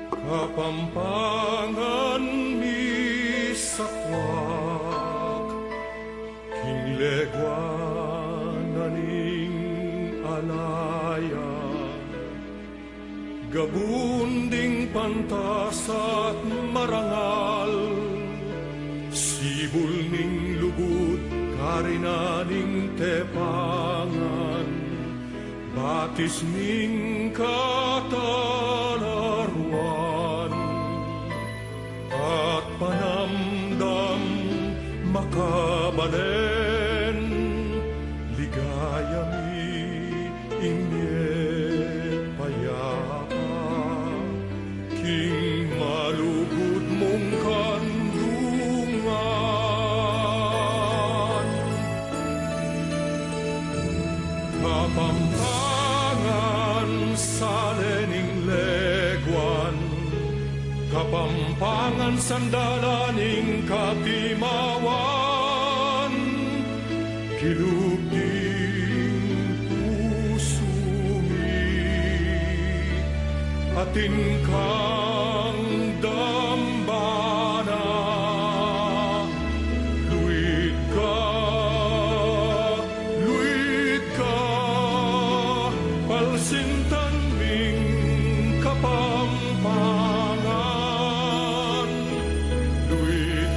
Kapampangan ni sakwak, kinglegwan naning alaya, gabunding pantas at marangal, sibul ning lugod, karinaning tepangan, batis ning katalaruan, at panamdam makabalen, ligaya mi inye payapa, king malugod mong kandungan. Kapampangan sa lening legwan, kapampangan sandalaning katimawan, kilubing puso mi, atin kang dambana, luit ka, palsintan ming kapampangan. Luit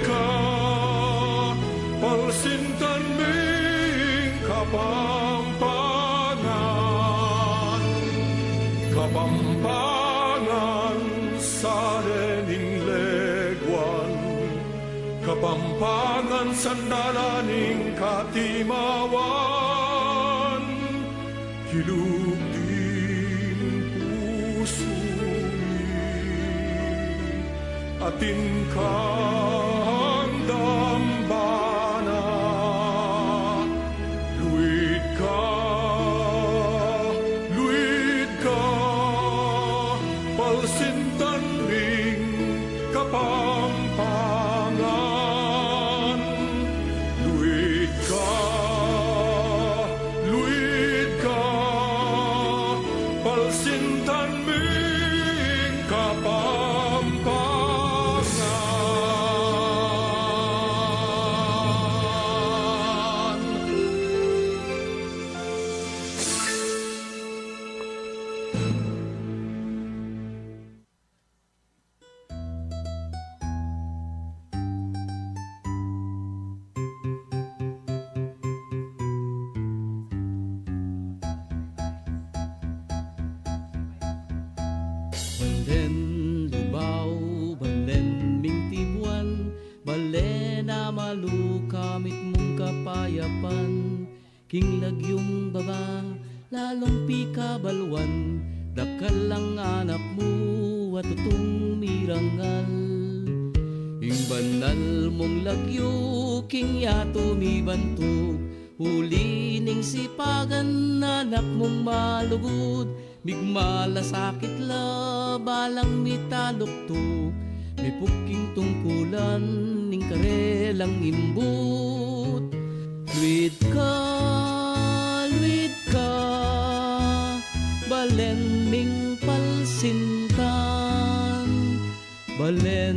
ka, palsintan ming kapampangan. Kapampangan sa lening legwan, kapampangan sandalaning katimawan, hilugding puso atin kang dambana. Luit ka, palsintan ring kapampangan. Luit ka, palsintan ming kapampangan. Balen lubaw, balen ming tibuan, balen na malukamit mong kapayapan, king lagyong baba, lalong pikabalwan, dakal lang anak mo at tutong mirangal. Ing banal mong lagyo, king yato mi bantog, huli ning sipagan, anak mong malugod, migmala sakit la, balang mitalukto, may puking tungkulan, ning karelang imbut. Luit ka, balen ming palsintan, balen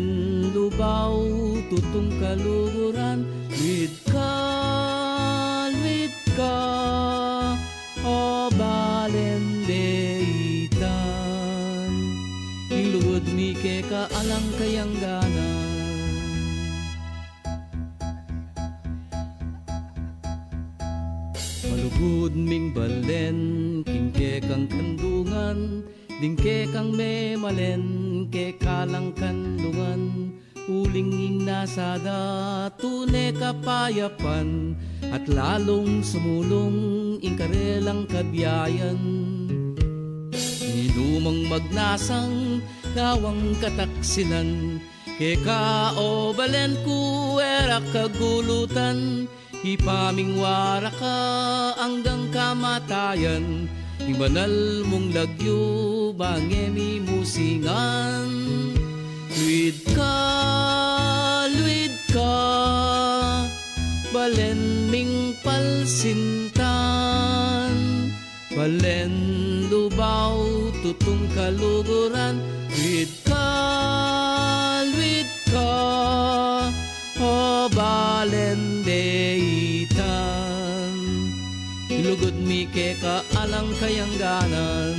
lubaw, tutong kaluguran. Luit ka, o balen deitan, ilugod mi ke ka alang kayang gana. Malugod ming balen, kingke kang kandungan, dingke kang memalen, ke kalang kandungan, uling nasada, tune kapayapan, at lalong sumulong ingkarelang kabiyayan. Inumang magnasang gawang kataksilan, ke ka o balen ku era kagulutan, ipaming wara ka hanggang kamatayan, ing banal mong lagyo bangemi musingan. Luit ka, balen ming palsintan, balen lubaw tutong kaluguran. With ka, o balendeitan. Ilugod mi ke ka alang kayangganan.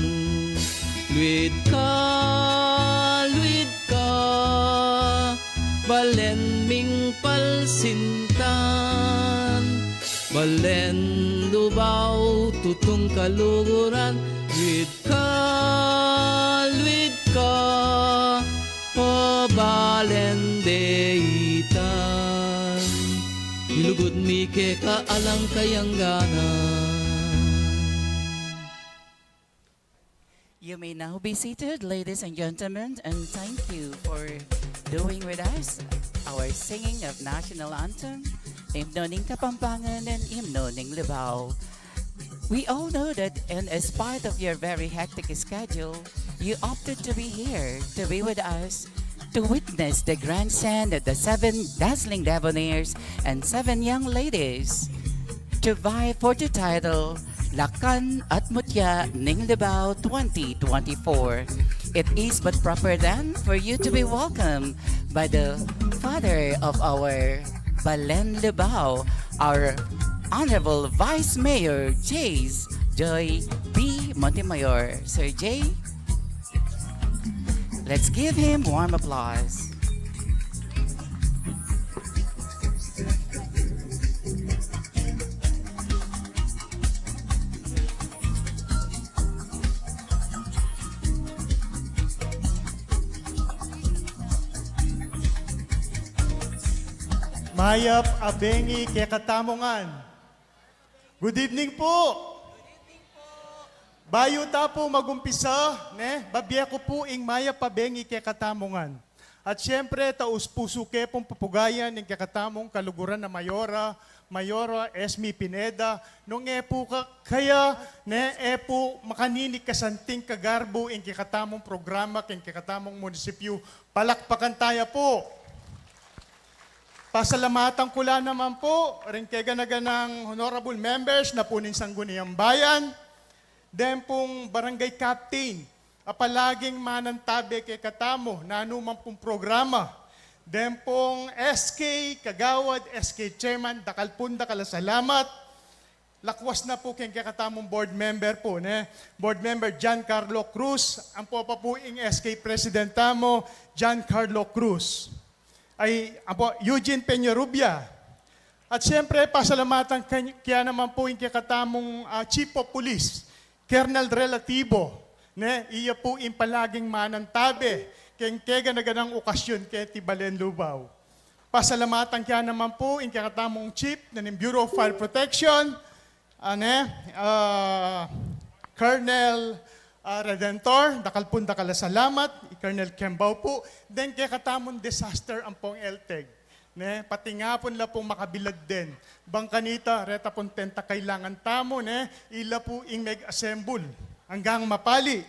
With ka, balen ming palsintan. Balen lubaw tutong kaluguran. With ka, o balendeitan. Ilugod mi ke ka alang kayangganan. You may now be seated, ladies and gentlemen, and thank you for doing with us our singing of national anthem, Himno ng Kapampangan and Himno ng Lubao. We all know that in spite of your very hectic schedule, you opted to be here, to be with us, to witness the grandstand of the 7 dazzling debonaires and 7 young ladies to vie for the title Lakan at Mutya ng Lubao 2024. It is but proper then for you to be welcomed by the father of our Balen Lubao, our Honorable Vice Mayor Jays Joy B. Montemayor. Sir Jay, let's give him warm applause. Mayap Abengi Kekatamongan. Good evening po. Bayo ta po magumpisa, ne? Babye ko po ing Mayap Abengi Kekatamongan. At siyempre, taus puso ke pong papugayan ng kakatamong kaluguran na Mayora Esmi Pineda, nung epo kaya, ne, epo makaninig kasanting kagarbo ing kakatamong programa, ing kakatamong munisipyo, palakpakan tayo po. Pasalamatan ko lang naman po, rin kaya ganaganang honorable members na po ng Sangguniang Bayan, then pong barangay captain, apalaging manantabi kay katamo, na anumang pong programa, then pong SK Kagawad, SK Chairman, dakalpun salamat, lakwas na po kay katamong board member po, ne? Board member Giancarlo Cruz, ang po pa po ing SK President tamo, Giancarlo Cruz. Ay apo, Eugene Peñarubia. At siyempre, pasalamatan kaya naman po yung kakatamong Chief of Police, Colonel Relativo. Ne? Iya po yung palaging manantabi, kaya naganang okasyon kay Tibalen Lubao. Pasalamatan kaya naman po yung kakatamong Chief ng Bureau of Fire Protection, Colonel Redentor, dakalpun salamat, Colonel Kembao po, then kaya katamon disaster ang pong LTEG. Ne, pati nga po nila pong makabilad din. Bangkanita, reta pong tenta kailangan tamo, ne, ila po ing meg-assemble hanggang mapali.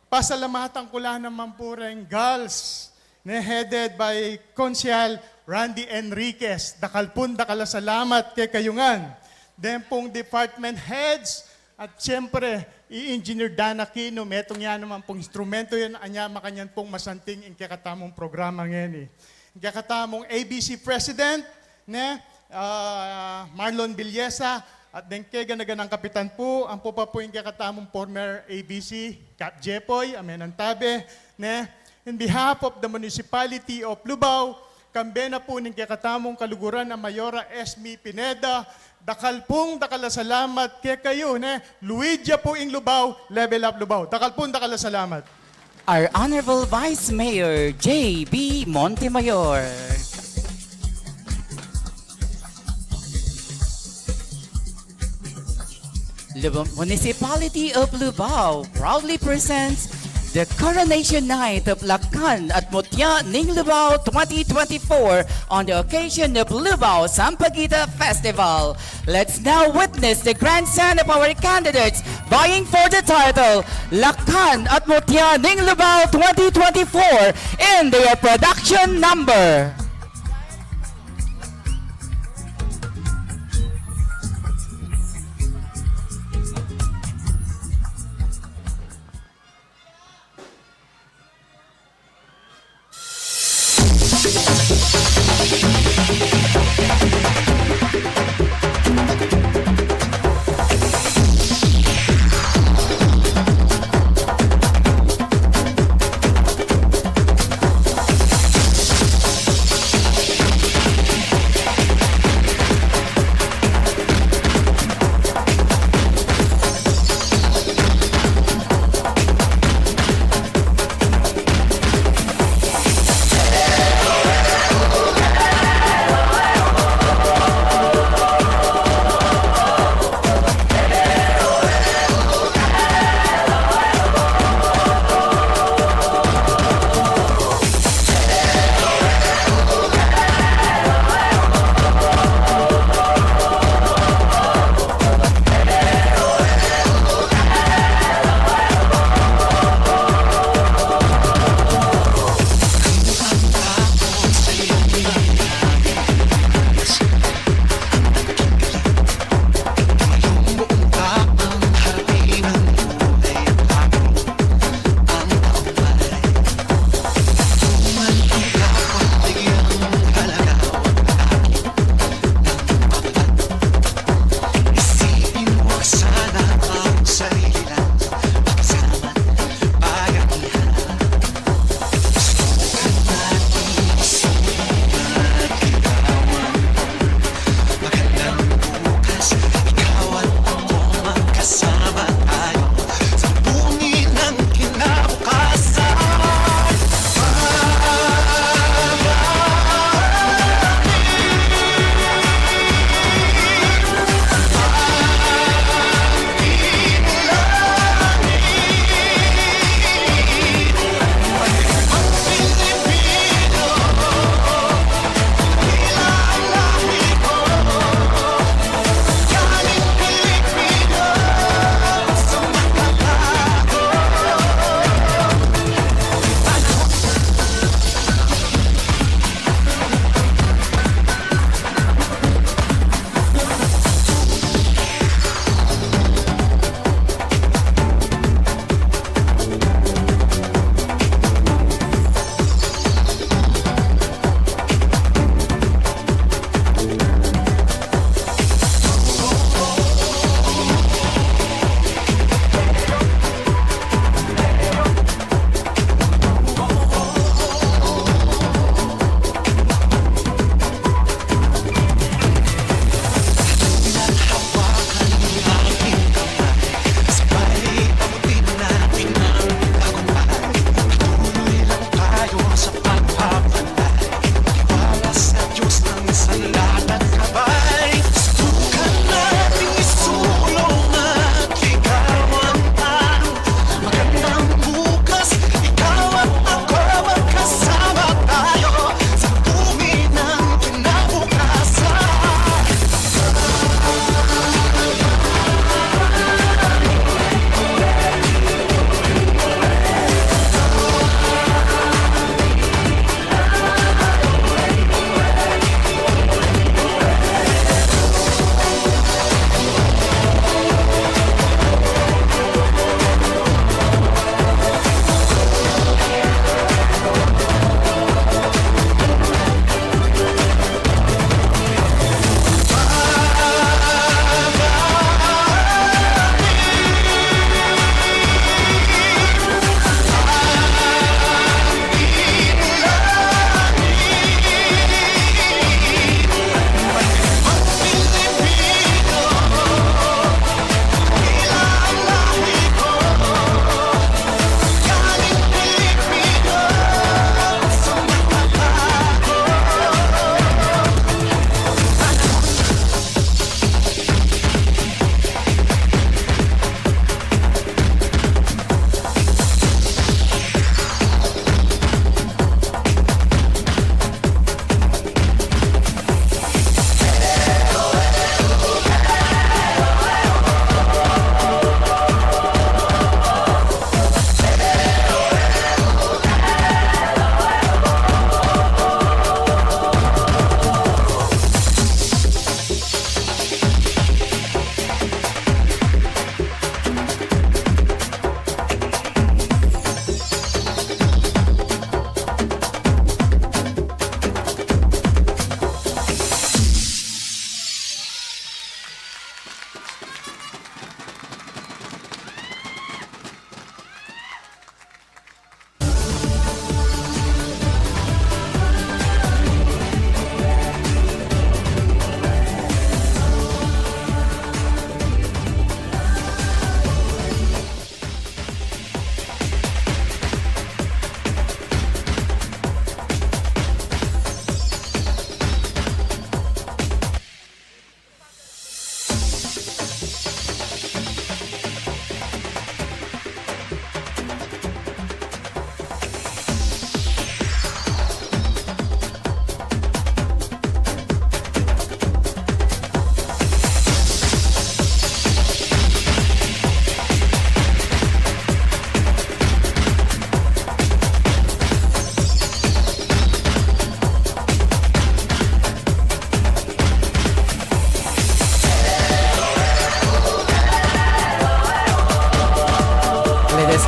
Pasalamatan ko lang naman po rin girls, ne, headed by Consial Randy Enriquez, dakalpun salamat kay kayungan. Then pong department heads, at siyempre, i-Engineer Dana Quino, metong yan naman pong instrumento yan, anya makanyan pong masanting in kakatamong programa ngayon. In kakatamong ABC President, ne, Marlon Villesa, at then kaya ng kapitan po, ang po pa po yung kakatamong former ABC, Cap Jepoy, Amenantabe, ne, in behalf of the Municipality of Lubao, kambe na po ng kakatamong kaluguran na Mayora Esmi Pineda, dakalpong salamat kay kayo, ne? Luigia po ing Lubao, level up Lubao. Dakalpong salamat. Our Honorable Vice Mayor J.B. Montemayor. Municipality of Lubao proudly presents the Coronation Night of Lakan at Mutya ng Lubao 2024 on the occasion of Lubao Sampaguita Festival. Let's now witness the grandstand of our candidates vying for the title Lakan at Mutya ng Lubao 2024 in their production number.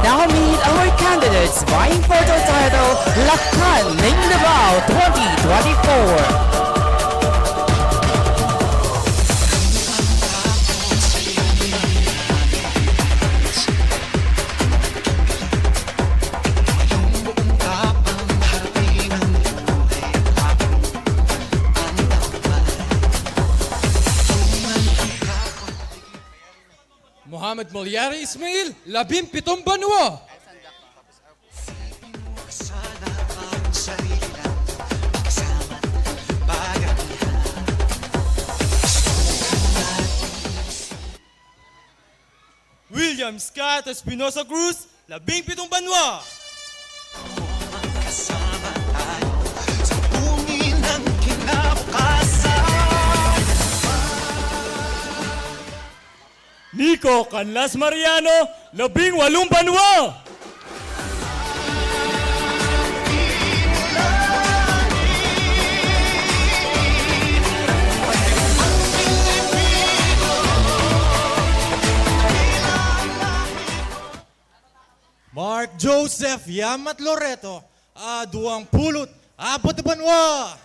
now meet our candidates vying for the title Lakan Ning Davao 2024. Muhammad Molyari Ismail, 17 banwa. William Scott Espinosa Cruz, 17 banwa. Nico Canlas Mariano, 18 banwa. Mark Joseph Yamat Loreto, 20, 4 banwa.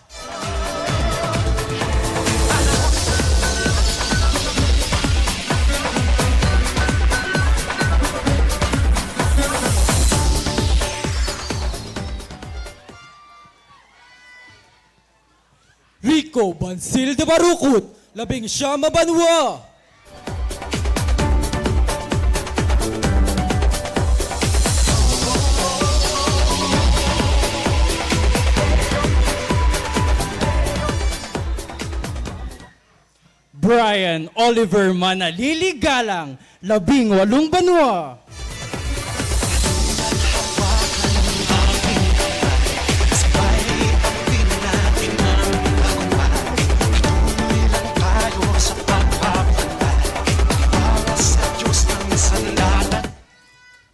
Rico Bansil de Barukut, 19 banwa. Brian Oliver Manalili Galang, 18 banwa.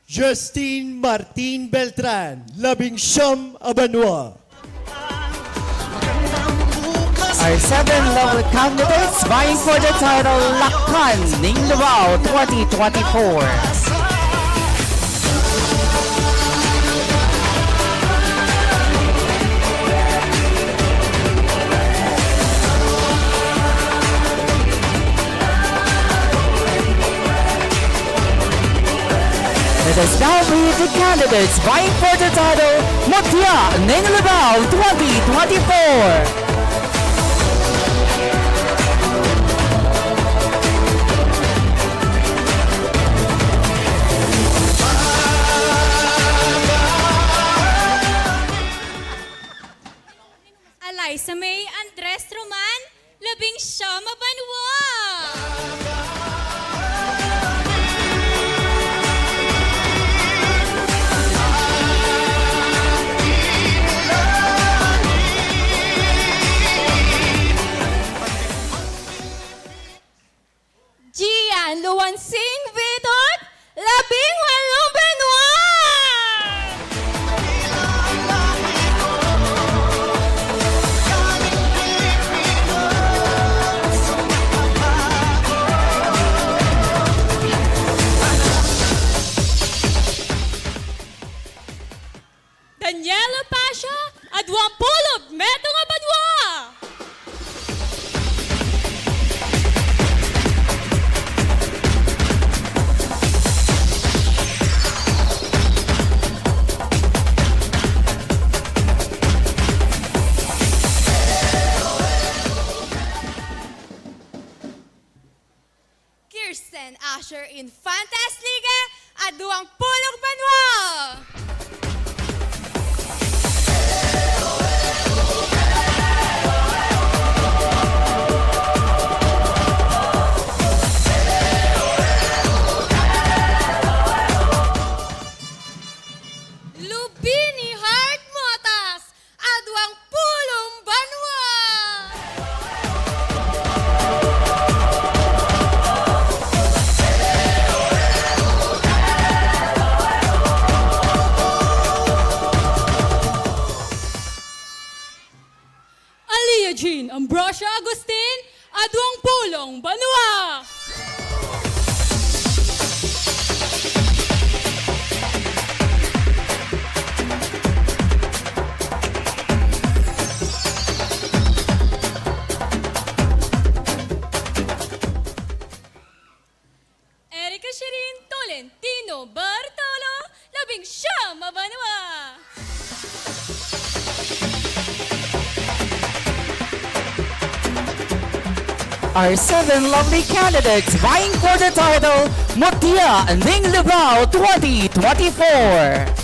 Justine Martin Beltran, 19 banwa. Our 7 lovely candidates vying for the title Lakan Ning Davao 2024. Let us now meet the candidates vying for the title Mutya Ning Davao 2024. Eliza May Andres Roman, 19 banwa. Gian Luwansing Vitot, 18 banwa. Daniela Pasha, 20 metong banwa. Kirsten Asher Infantes Liga, 20 banwa. Lubini Heart Motas, 20 banwa. Aliyah Jean Ambrosia Agustin, 20 banwa. Valentino Bartolo, 19 Banwa. Our 7 lovely candidates vying for the title, Mutia Ning Libao 2024.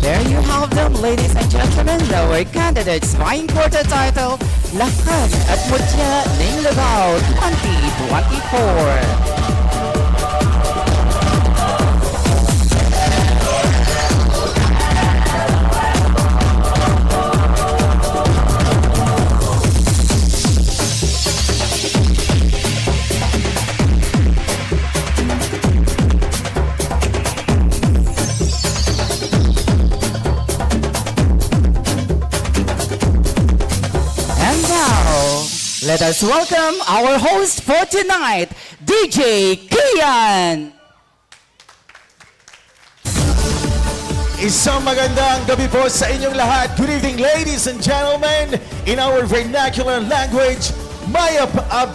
There you have them, ladies and gentlemen, our candidates vying for the title, Lakan at Mutia Ning Libao 2024. And now, let us welcome our host for tonight, DJ Kian. Isang magandang gabi po sa inyong lahat. Good evening, ladies and gentlemen. In our vernacular language, Maya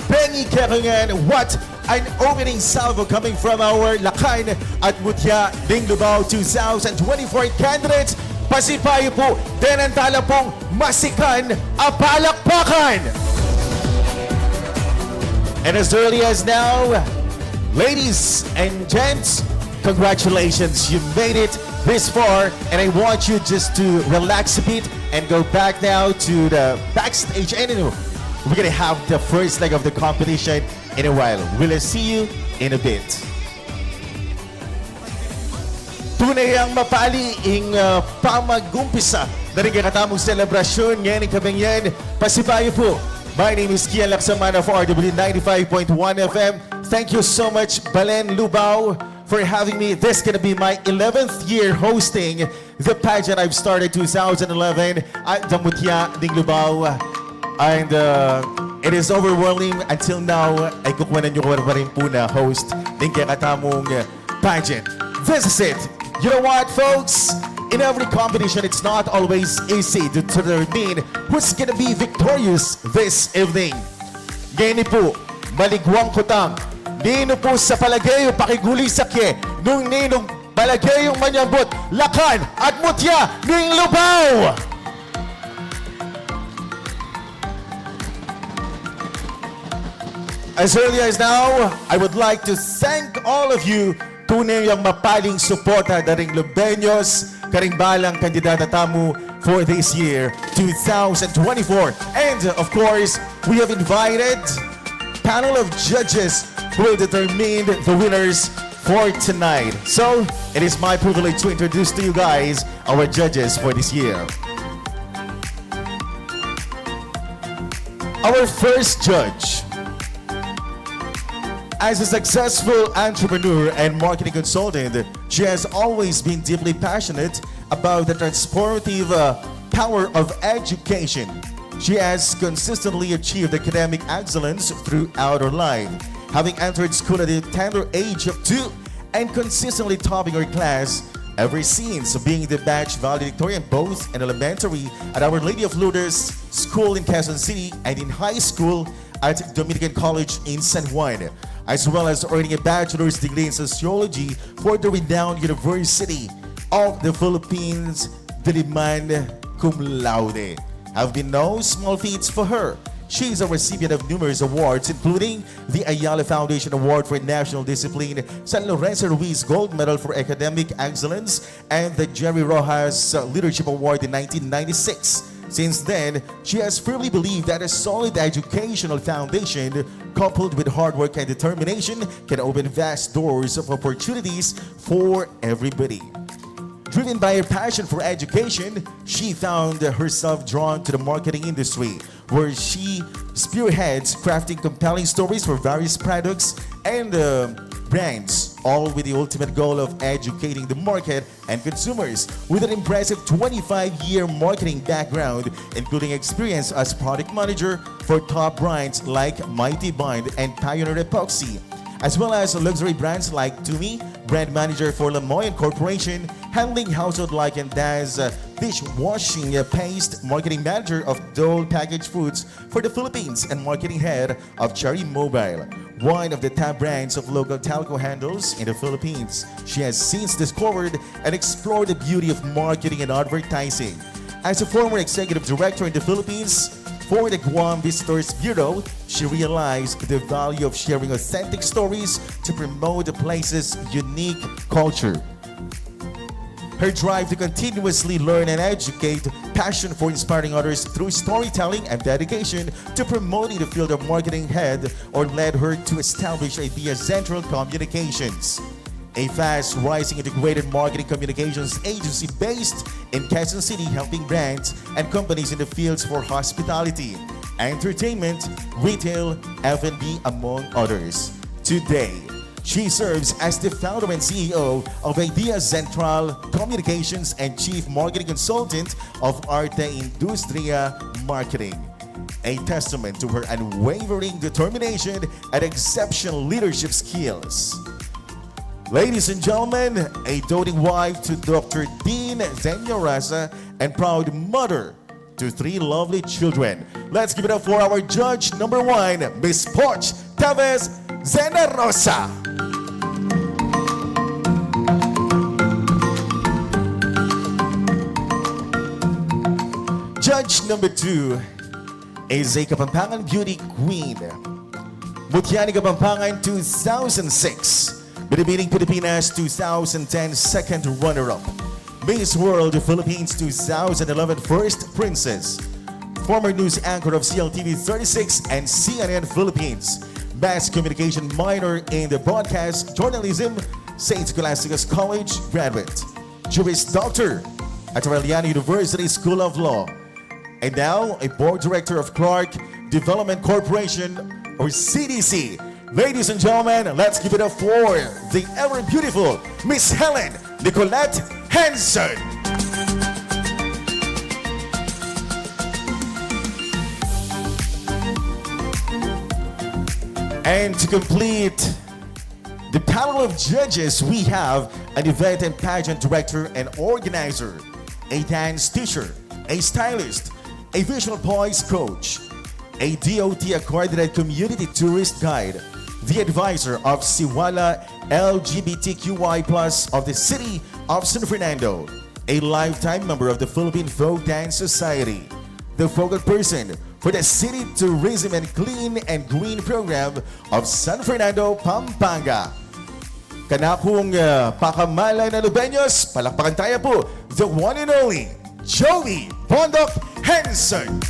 Benny Kekungan. What an opening salvo coming from our Lakan at Mutia Ning Libao 2024 candidates. Pasipayo po, denantala pong masikan apalakpakan. And as early as now, ladies and gents, congratulations, you made it this far, and I want you just to relax a bit and go back now to the backstage. And we're gonna have the first leg of the competition in a while. We'll see you in a bit. Tunay ang mapali ing pamagumpisa na rin katamong selebrasyon ngayon ng kaming yan. Pasibayo po. My name is Kian Laksaman of RW 95.1 FM. Thank you so much, Balen Lubao, for having me. This is gonna be my 11th year hosting the pageant I've started 2011 at the Mutia Ning Libao. And it is overwhelming until now. Ay kukuhanan nyo ko pa rin po na host ng katamong pageant. This is it. You know what, folks? In every competition, it's not always easy to determine who's gonna be victorious this evening. Ngayon po, maligwang kutang. Nino po sa palagay o pakiguli sakye nung ninong palagay yung manyambot, Lakan at Mutia Ning Libao. As early as now, I would like to thank all of you. Tunay ang mapaling suporta daring Lubeños, karing balang kandidata tamu for this year, 2024. And of course, we have invited panel of judges who will determine the winners for tonight. So, it is my privilege to introduce to you guys our judges for this year. Our first judge. As a successful entrepreneur and marketing consultant, she has always been deeply passionate about the transformative power of education. She has consistently achieved academic excellence throughout her life, having entered school at the tender age of 2 and consistently topping her class ever since, being the batch valedictorian both in elementary at Our Lady of Lourdes School in Quezon City and in high school at Dominican College in San Juan, as well as earning a bachelor's degree in sociology for the renowned University of the Philippines, Diliman cum laude. have been no small feats for her. She is a recipient of numerous awards, including the Ayala Foundation Award for National Discipline, San Lorenzo Ruiz Gold Medal for Academic Excellence, and the Jerry Rojas Leadership Award in 1996. Since then, she has firmly believed that a solid educational foundation, coupled with hard work and determination, can open vast doors of opportunities for everybody. Driven by her passion for education, she found herself drawn to the marketing industry, where she spearheads crafting compelling stories for various products and brands, all with the ultimate goal of educating the market and consumers. With an impressive 25-year marketing background, including experience as product manager for top brands like Mighty Bond and Pioneer Epoxy, as well as luxury brands like Tumi, brand manager for Lamoyan Corporation, handling household like and as dishwashing paste, marketing manager of Dole Packaged Foods for the Philippines, and marketing head of Cherry Mobile, one of the top brands of local telco handles in the Philippines. She has since discovered and explored the beauty of marketing and advertising. As a former executive director in the Philippines, for the Guam Visitors Bureau, she realized the value of sharing authentic stories to promote the place's unique culture. Her drive to continuously learn and educate, passion for inspiring others through storytelling, and dedication to promoting the field of marketing led her to establish Idea Central Communications, a fast-rising integrated marketing communications agency based in Quezon City, helping brands and companies in the fields for hospitality, entertainment, retail, F&B, among others. Today, she serves as the founder and CEO of Idea Central Communications and Chief Marketing Consultant of Arte Industria Marketing, a testament to her unwavering determination and exceptional leadership skills. Ladies and gentlemen, a doting wife to Dr. Dean Zenyoraza and proud mother to 3 lovely children. Let's give it up for our judge number 1, Miss Poch Tevez Zenarosa. Judge number 2 is a Kapampangan Beauty Queen. Mutiani Kapampangan 2006. Binibining Pilipinas 2010 second runner-up. Miss World Philippines 2011 first princess. Former news anchor of CLTV 36 and CNN Philippines. Mass communication minor in the broadcast journalism, St. Scholastica's College graduate. Juris Doctor at Aureliano University School of Law. And now a board director of Clark Development Corporation, or CDC. Ladies and gentlemen, let's give it up for the ever beautiful Miss Helen Nicolette Hanson. And to complete the panel of judges, we have an event and pageant director and organizer, a dance teacher, a stylist, a visual poise coach, a DOT accredited community tourist guide, the advisor of Siwala LGBTQI+ of the city of San Fernando, a lifetime member of the Philippine Folk Dance Society, the focal person for the City Tourism and Clean and Green Program of San Fernando, Pampanga. Kanapong Pakamalay na Lubeños, palakpakan tayo po, the one and only Joey Bondok Henson.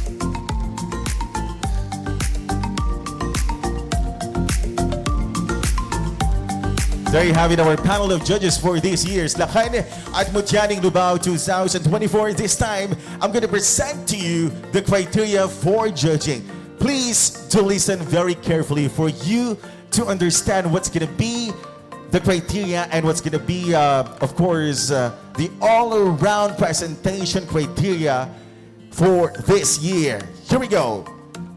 There you have it, our panel of judges for this year's Lakan at Mutianing Lubao 2024. This time, I'm going to present to you the criteria for judging. Please do listen very carefully for you to understand what's going to be the criteria and what's going to be, of course, the all-around presentation criteria for this year. Here we go.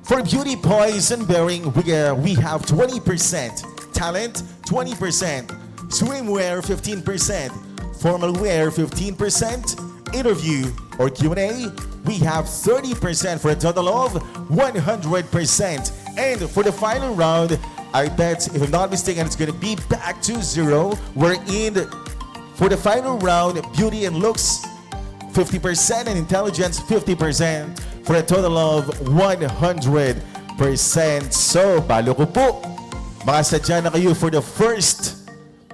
For beauty, poise, and bearing, we have 20%. Talent, 20%. Swimwear, 15%. Formal wear, 15%. Interview or Q&A, we have 30% for a total of 100%. And for the final round, I bet, if I'm not mistaken, it's going to be back to 0. We're in for the final round, beauty and looks, 50%, and intelligence, 50%. for a total of 100%. So, balo ko po. Makasadya na kayo for the first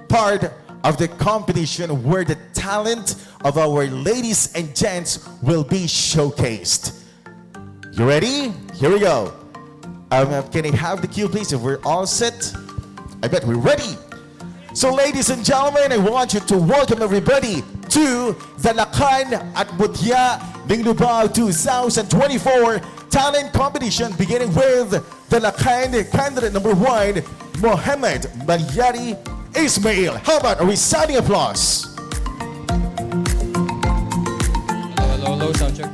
part of the competition where the talent of our ladies and gents will be showcased. You ready? Here we go. Can I have the cue, please, if we're all set? I bet we're ready. So, ladies and gentlemen, I want you to welcome everybody to the Lakan at Butya ng Lubao 2024 Talent Competition, beginning with the Lakan candidate number 1, Mohamed Malyari Ismail. How about a resounding applause? Hello, sound check.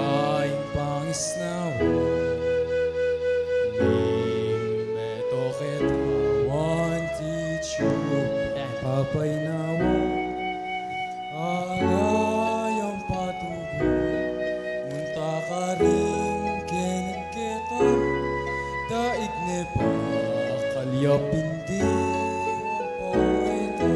Yaing pangis na ning metoket awan teacher papay na alayang patugo munta ka rin kinagkita daig ne pa kalyapin di pangita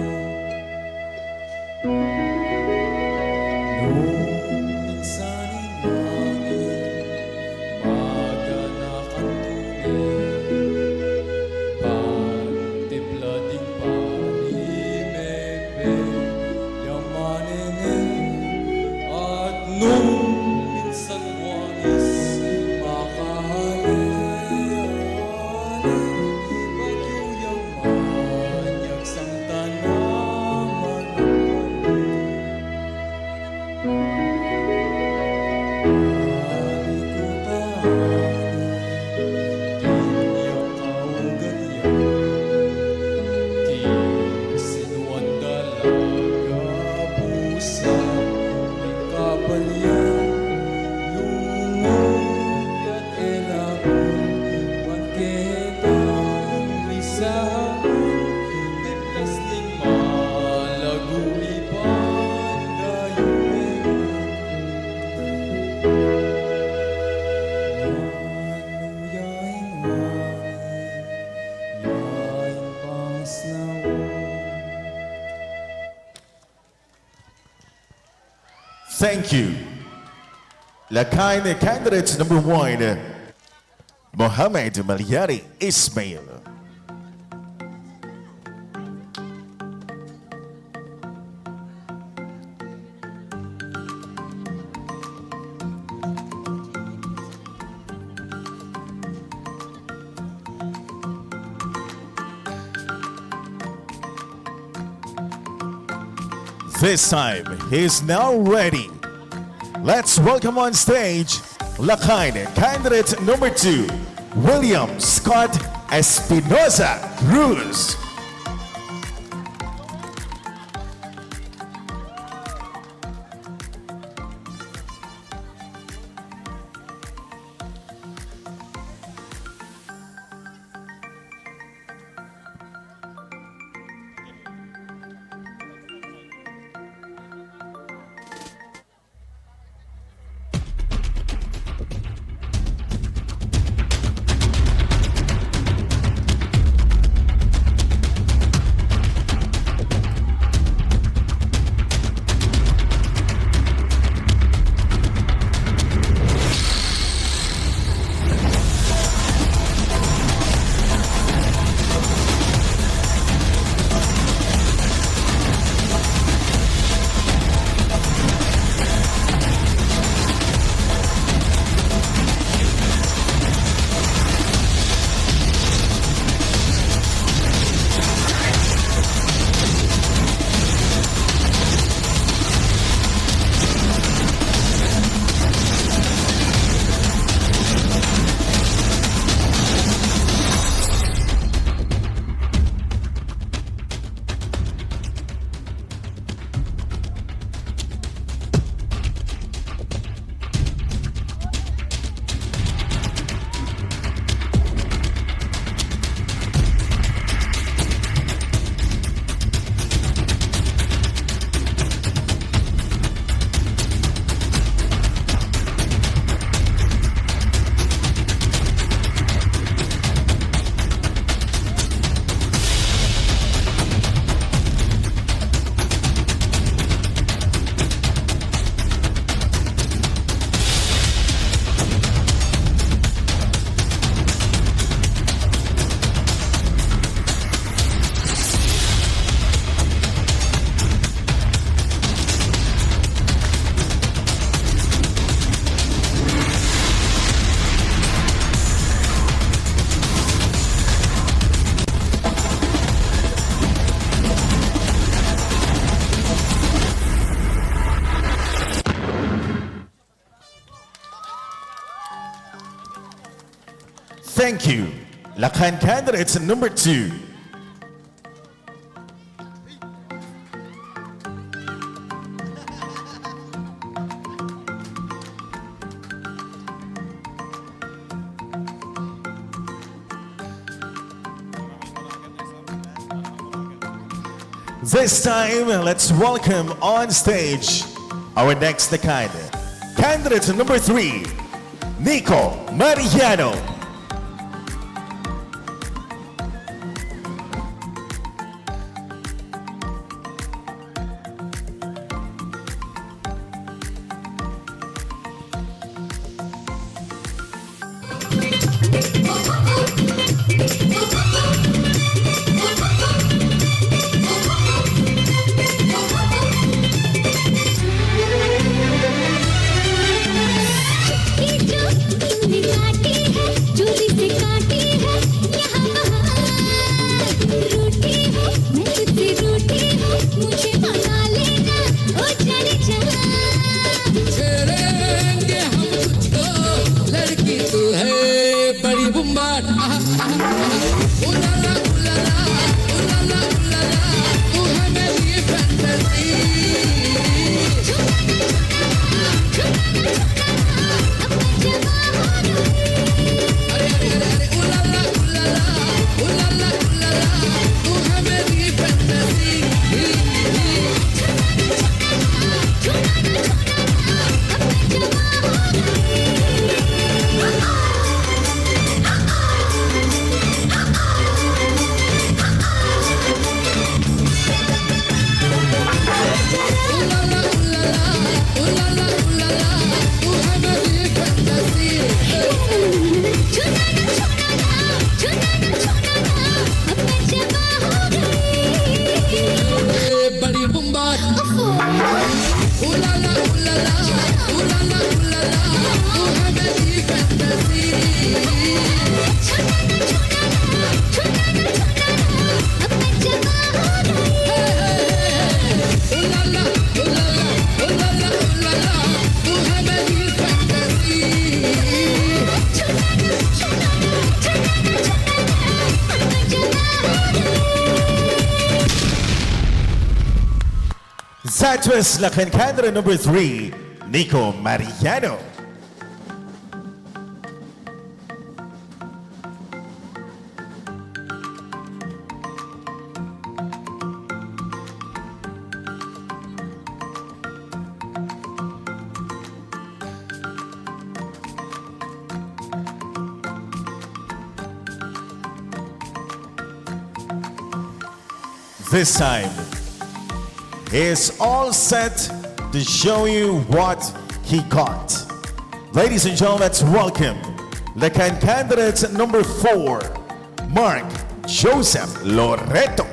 Thank you. Lakan candidates number 1, Mohamed Malyari Ismail. This time, he's now ready. Let's welcome on stage Lakan candidate number 2, William Scott Espinosa Cruz. Thank you. Lakan candidates number 2. This time, let's welcome on stage our next candidate. Candidate number 3, Nico Mariano. That was Lakan candidate number 3, Nico Mariano. This time, is all set to show you what he got. Ladies and gentlemen, let's welcome the candidate number 4, Mark Joseph Loreto.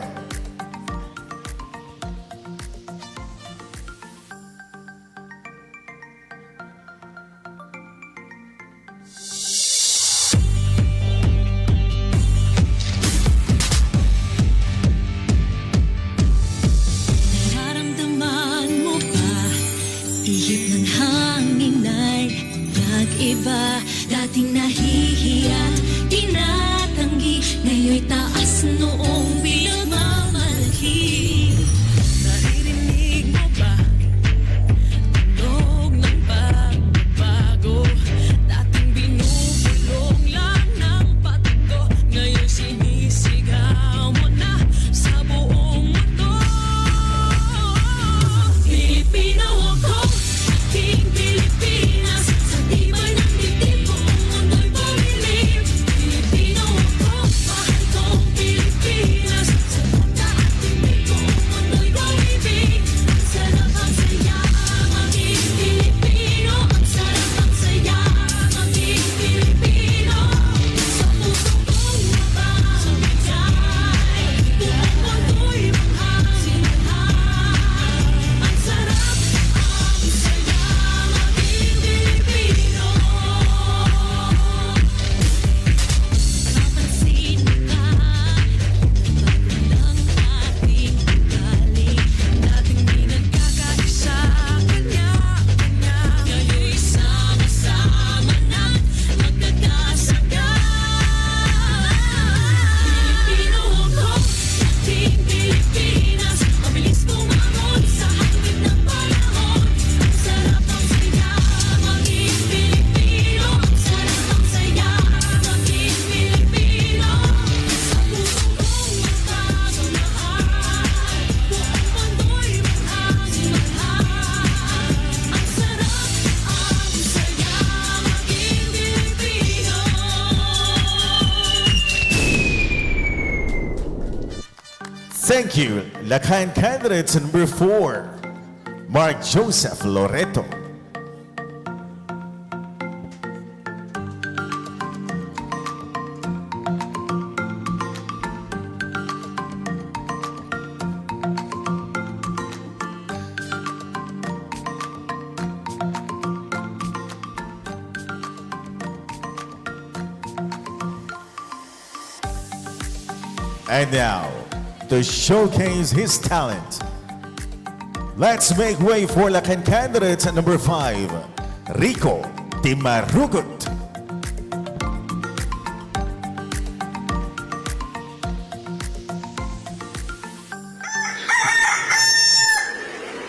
Iba, dating nahihiya, tinatanggi, ngayon'y taas noong bilog. Thank you, Lakan candidates number 4, Mark Joseph Loreto. And now, to showcase his talent, let's make way for Lakan candidate number 5, Rico Timarugot.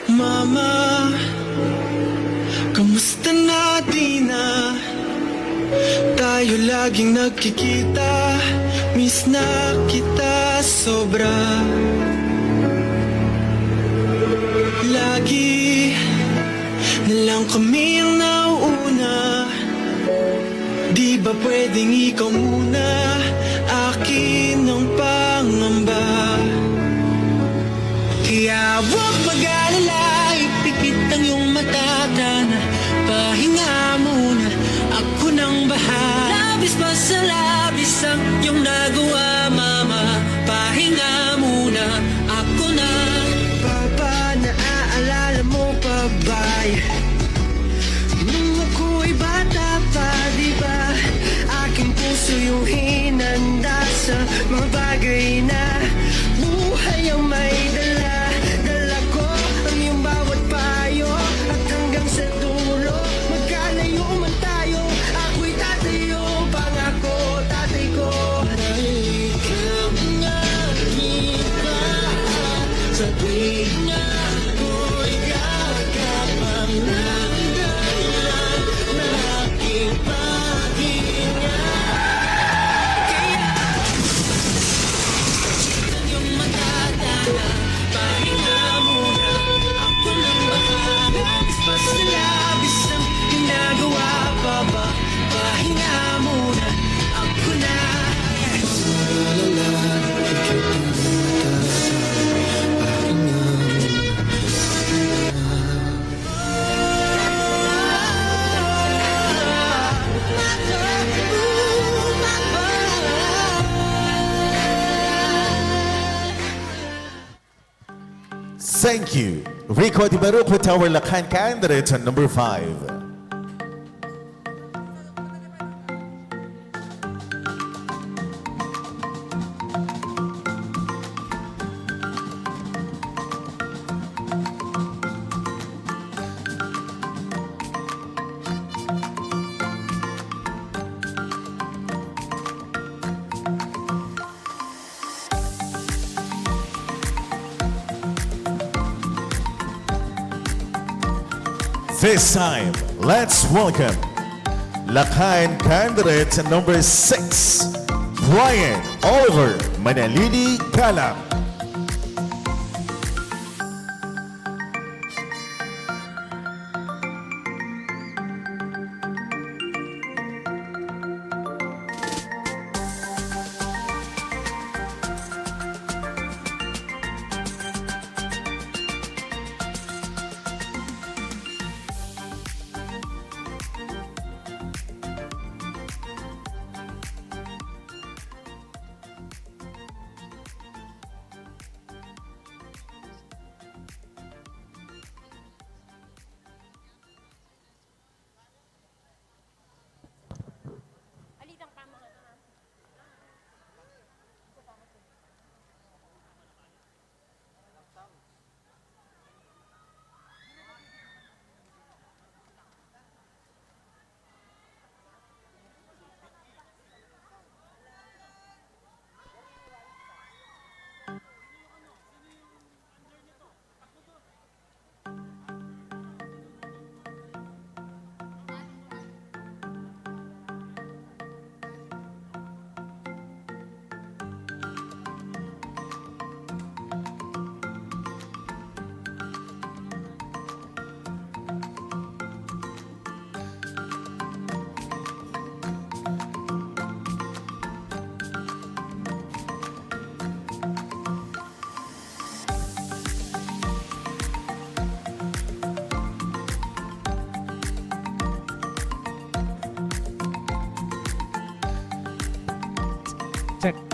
Mama, kamusta na di na? Tayo laging nagkikita, miss na kita sobra. Lagi na lang kami ang nauuna. Di ba pwedeng ikaw muna, akin ang pangamba. Kaya huwag mag-alala, ipikit ang iyong mata na pahinga muna, ako nang bahala. Labis pa sa labis ang iyong nagawa, mama, pahinga muna, ako na. Papa, naaalala mo pa ba? Nung ako'y bata pa, di ba? Aking puso yung hinanda sa mga bagay na buhay ang may dala. Dala ko ang iyong bawat payo, at hanggang sa dulo, magkalayo man tayo, ako'y tatayo, pangako tatay ko. Ikaw nga iba, sa tuwing na ako'y kakapang ng dahilan na aking paghinga. Yung matatala, pahinga muna, ako nang bahala. Labis pa sa labis ang ginagawa pa ba? Pahinga muna, ako na. Alala, ikit ang matatala, pahinga Thank you, Rico Timarugot, our Lakan candidate number 5. This time, let's welcome Lakan candidate number 6, Brian Oliver Manalili Kalam.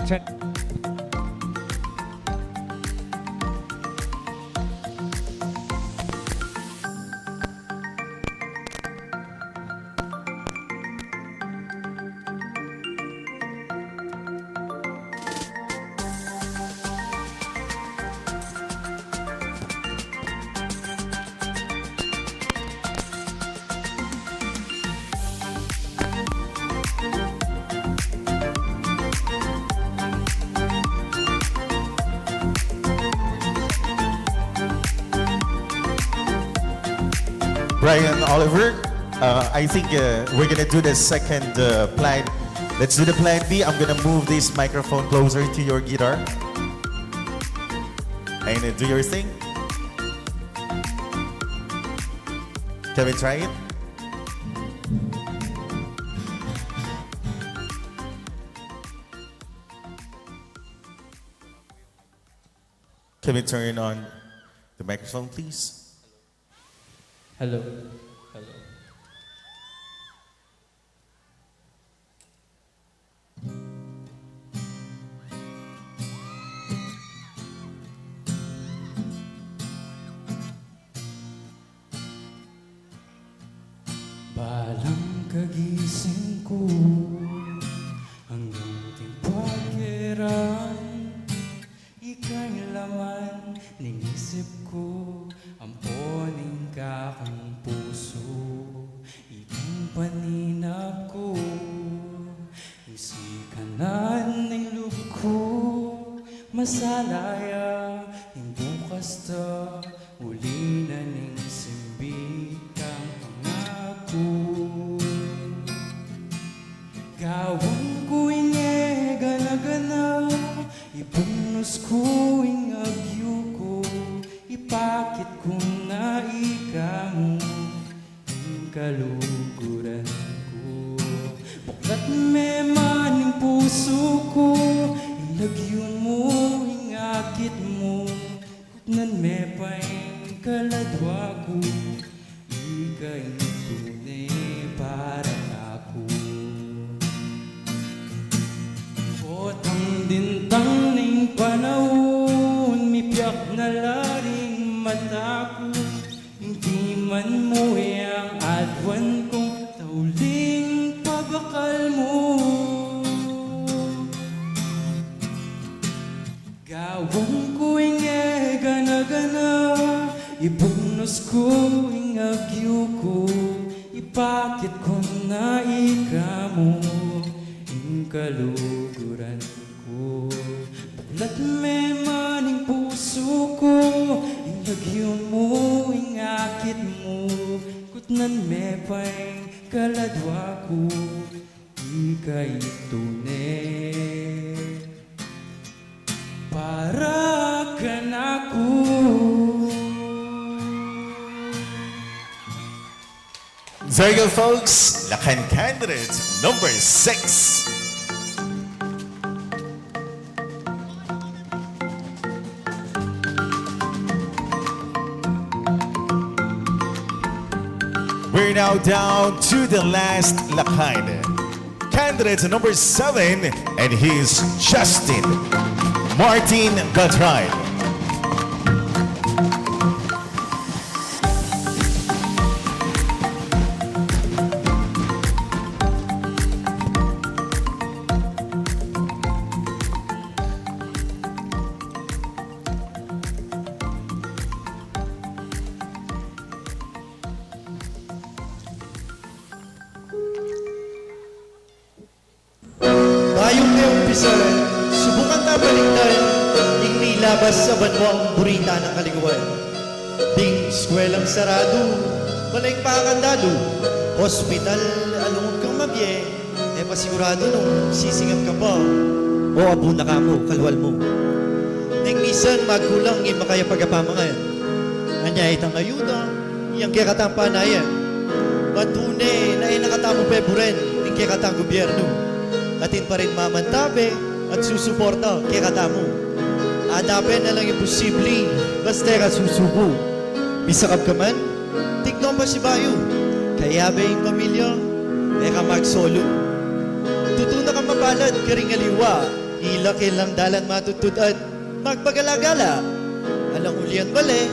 check. Brian Oliver, I think we're gonna do the second plan. Let's do the plan B. I'm gonna move this microphone closer to your guitar. And do your thing. Can we try it? Can we turn on the microphone, please? Hello. Hello. Balang kagising ko hanggang timpagiran, ika'y laman ng isip ko, amponing kakang puso, ikang paninap ko, isikanan ng loob ko, masalaya, yung bukas ta, uli na ning simbit kang pangako. Gawang ko inge gana-gana, ipunos ko ing agyo ko, ipakit ko na ikaw ang kaluguran ko. Buklat me maning puso ko, ilagyon mo, ingakit mo, kutnan me pa ing kaladwa ko, ika'y tunay para ako. Potang dintang ning panahon, mipiyak na laring mata ko, hindi man mo ang adwan kong tauling pabakal mo. Gawang ko inge gana-gana, ibunos ko ing agyo ko, ipakit ko na ikaw mo ing kaluguran ko. Buklat me maning puso ko, ilagyon mo, ingakit mo, kutnan me pa ing kaladwa ko, ika'y tunay para ka na ko. There you go, folks. Lakan candidate number 6. We're now down to the last Lakan. Candidate number 7, and he's Justin Martin Beltran. Tayong may umpisa, subukan na baligtad, yung nilabas sa banwa ang burita ng kaliguan. Ding eskwelang sarado, balay pakandado, hospital, alungog kang mabye, pasigurado nung sisingap ka pa, o abuna ka mo, kalwal mo. Nang misan magkulang yung makaya pagapamangan, anya itang ayuda, yung kaya katang panayan, matune na inakatamo peburen, yung kaya katang gobyerno. Atin pa rin mamantabe at susuporta kaya katamo. Adape na lang yung posible, basta ka susuko. Bisakap ka man, tignan pa si Bayo. Kaya ba yung pamilya, ka magsolo. Tutuna ka mabalad, karing aliwa, Ilaki lang dalan matutud at magpagalagala. Alang ulian bale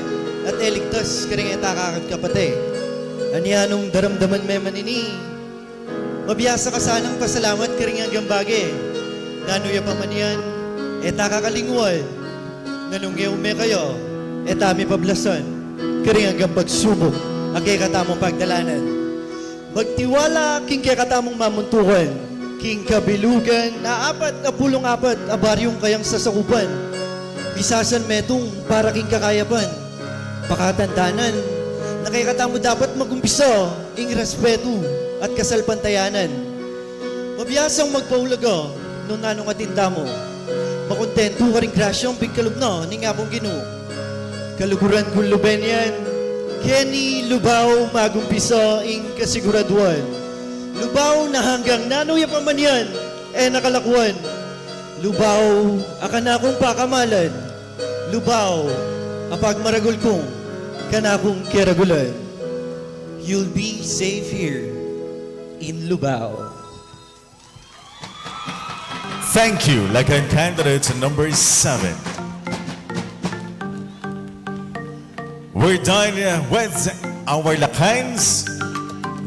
at eligtas ka rin etakakad kapate. Anihanong daramdaman me manini. Mabiyasa ka sanang pasalamat ka rin hanggang bagi. Nanuya pa man yan, etakakalinguan. Nanungyaw me kayo, etami pablasan. Ka rin hanggang pagsubok, akay katamong pagdalanan. Magtiwala king kaya katamong mamuntukan. King kabilugan na 44 abaryong kayang sasakupan. Bisasan metong para king kakayapan. Pakatandanan, na kaya katamo dapat magumpisa ing respeto at kasalpantayanan. Mabiyasang magpaulaga nung nanong atinda mo. Makontento ka rin grasyong bigkalog na ni nga mong ginu. Kaluguran kong luben yan, Kenny Lubaw magumpisa ing kasiguraduan. Lubaw na hanggang nanuya pa man yan, nakalakuan. Lubaw, akana kong pakamalan. Lubaw, apag maragul kong, kana kong kiragulan. You'll be safe here in Lubaw. Thank you, Lakan candidate number 7. We're done with our Lakans.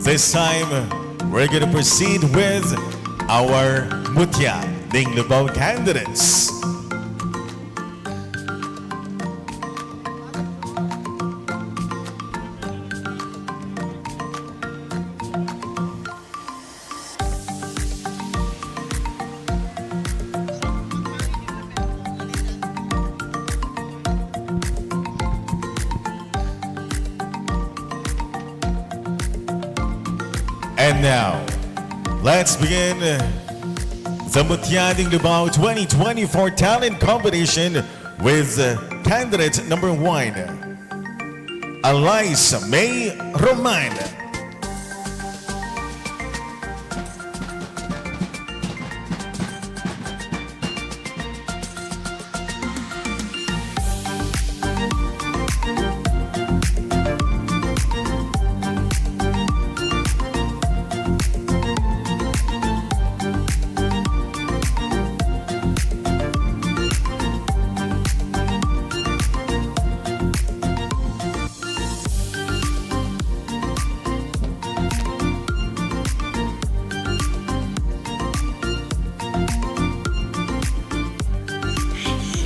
This time, we're gonna proceed with our Mutya, Ding Lubao candidates. And now, let's begin the Mutya Ding Lubao 2024 talent competition with candidate number 1, Eliza May Roman.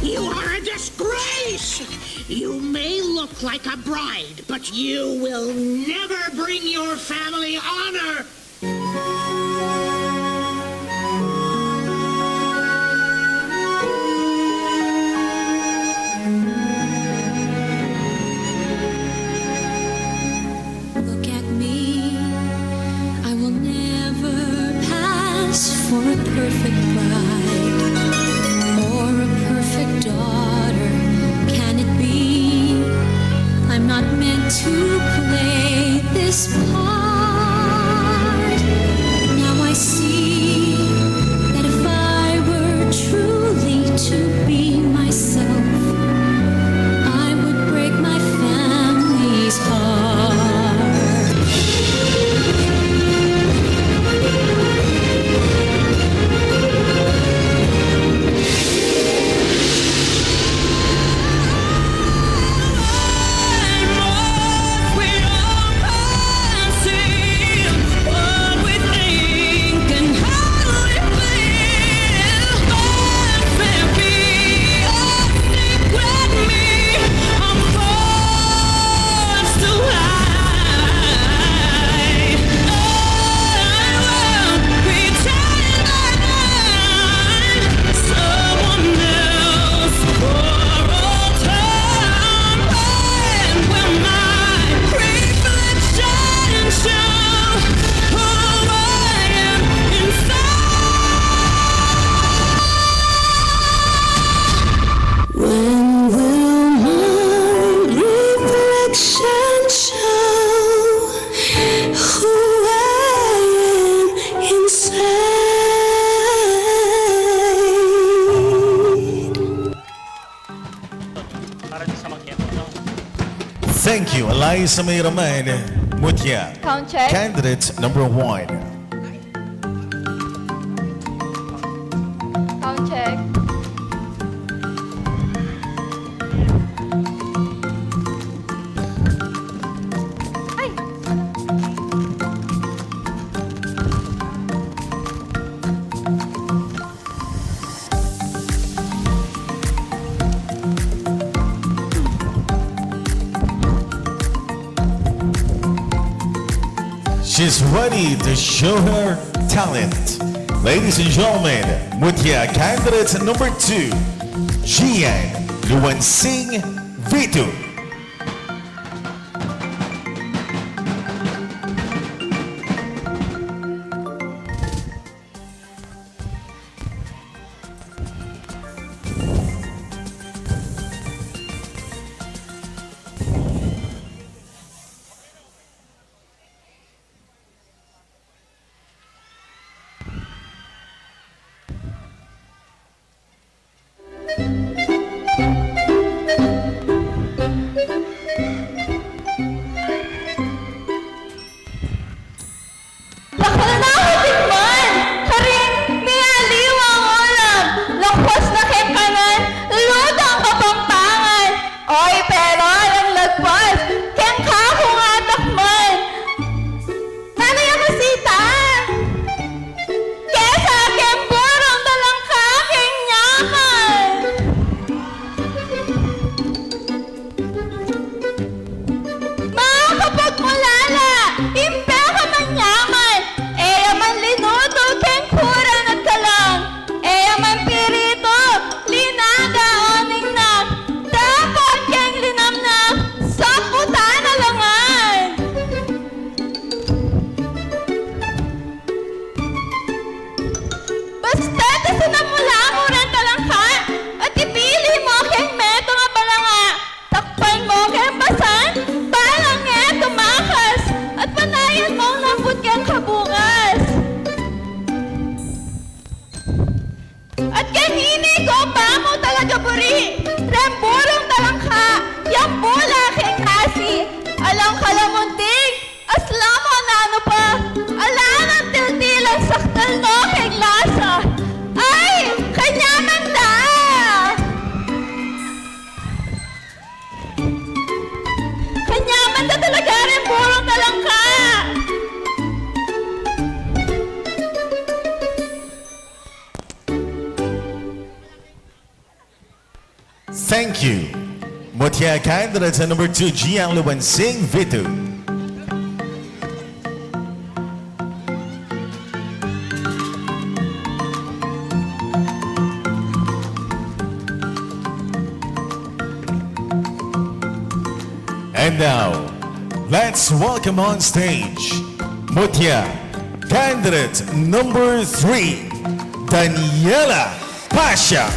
You are a disgrace! You may look like a bride, but you will never bring your family honor! Look at me, I will never pass for a perfect bride or a perfect daughter. Can it be? I'm not meant to play this part. Now I see that if I were truly to be myself, I would break my family's heart. Thank you, Eliza May Roman, Mutya, Count check. candidate number 1. Count check. she's ready to show her talent. Ladies and gentlemen, Mutya candidate number 2, Gian Luansing Vitu. Bakla na ako tikman! Karing may aliw ang ulam! Lakwas na kemkanan, luto ang kapampangan! Oy, pero ang lagpas, kengka ko nga takman! Nanay ang masita! Kesa kemburong dalang kaking nyaman! Mga kapagmulala, impe ka man yaman, eya man linuto, ken kuran at kalang, eya man pirito, linaga oning na, dapat ken linam na, sa puta na langan. Basta sinamula mo rin talangka, at ipili mo ken meto nga balanga, takpan mo ken basan, balang tumakas, at panayan mong lambot ken kabukas. At kanini ko pa mo talaga buri, remburong talangka, yang bula ken kasi, alang kalamuntig, aslamo na ano pa, alang ang tiltilan saktal no ken lasa. Ay, kanya man da! Kanyaman na talaga rin burong talangka! Thank you. Mutya candidate number 2, Gian Luansing Vitu. And now, let's welcome on stage Mutya candidate number 3, Daniela Pasha.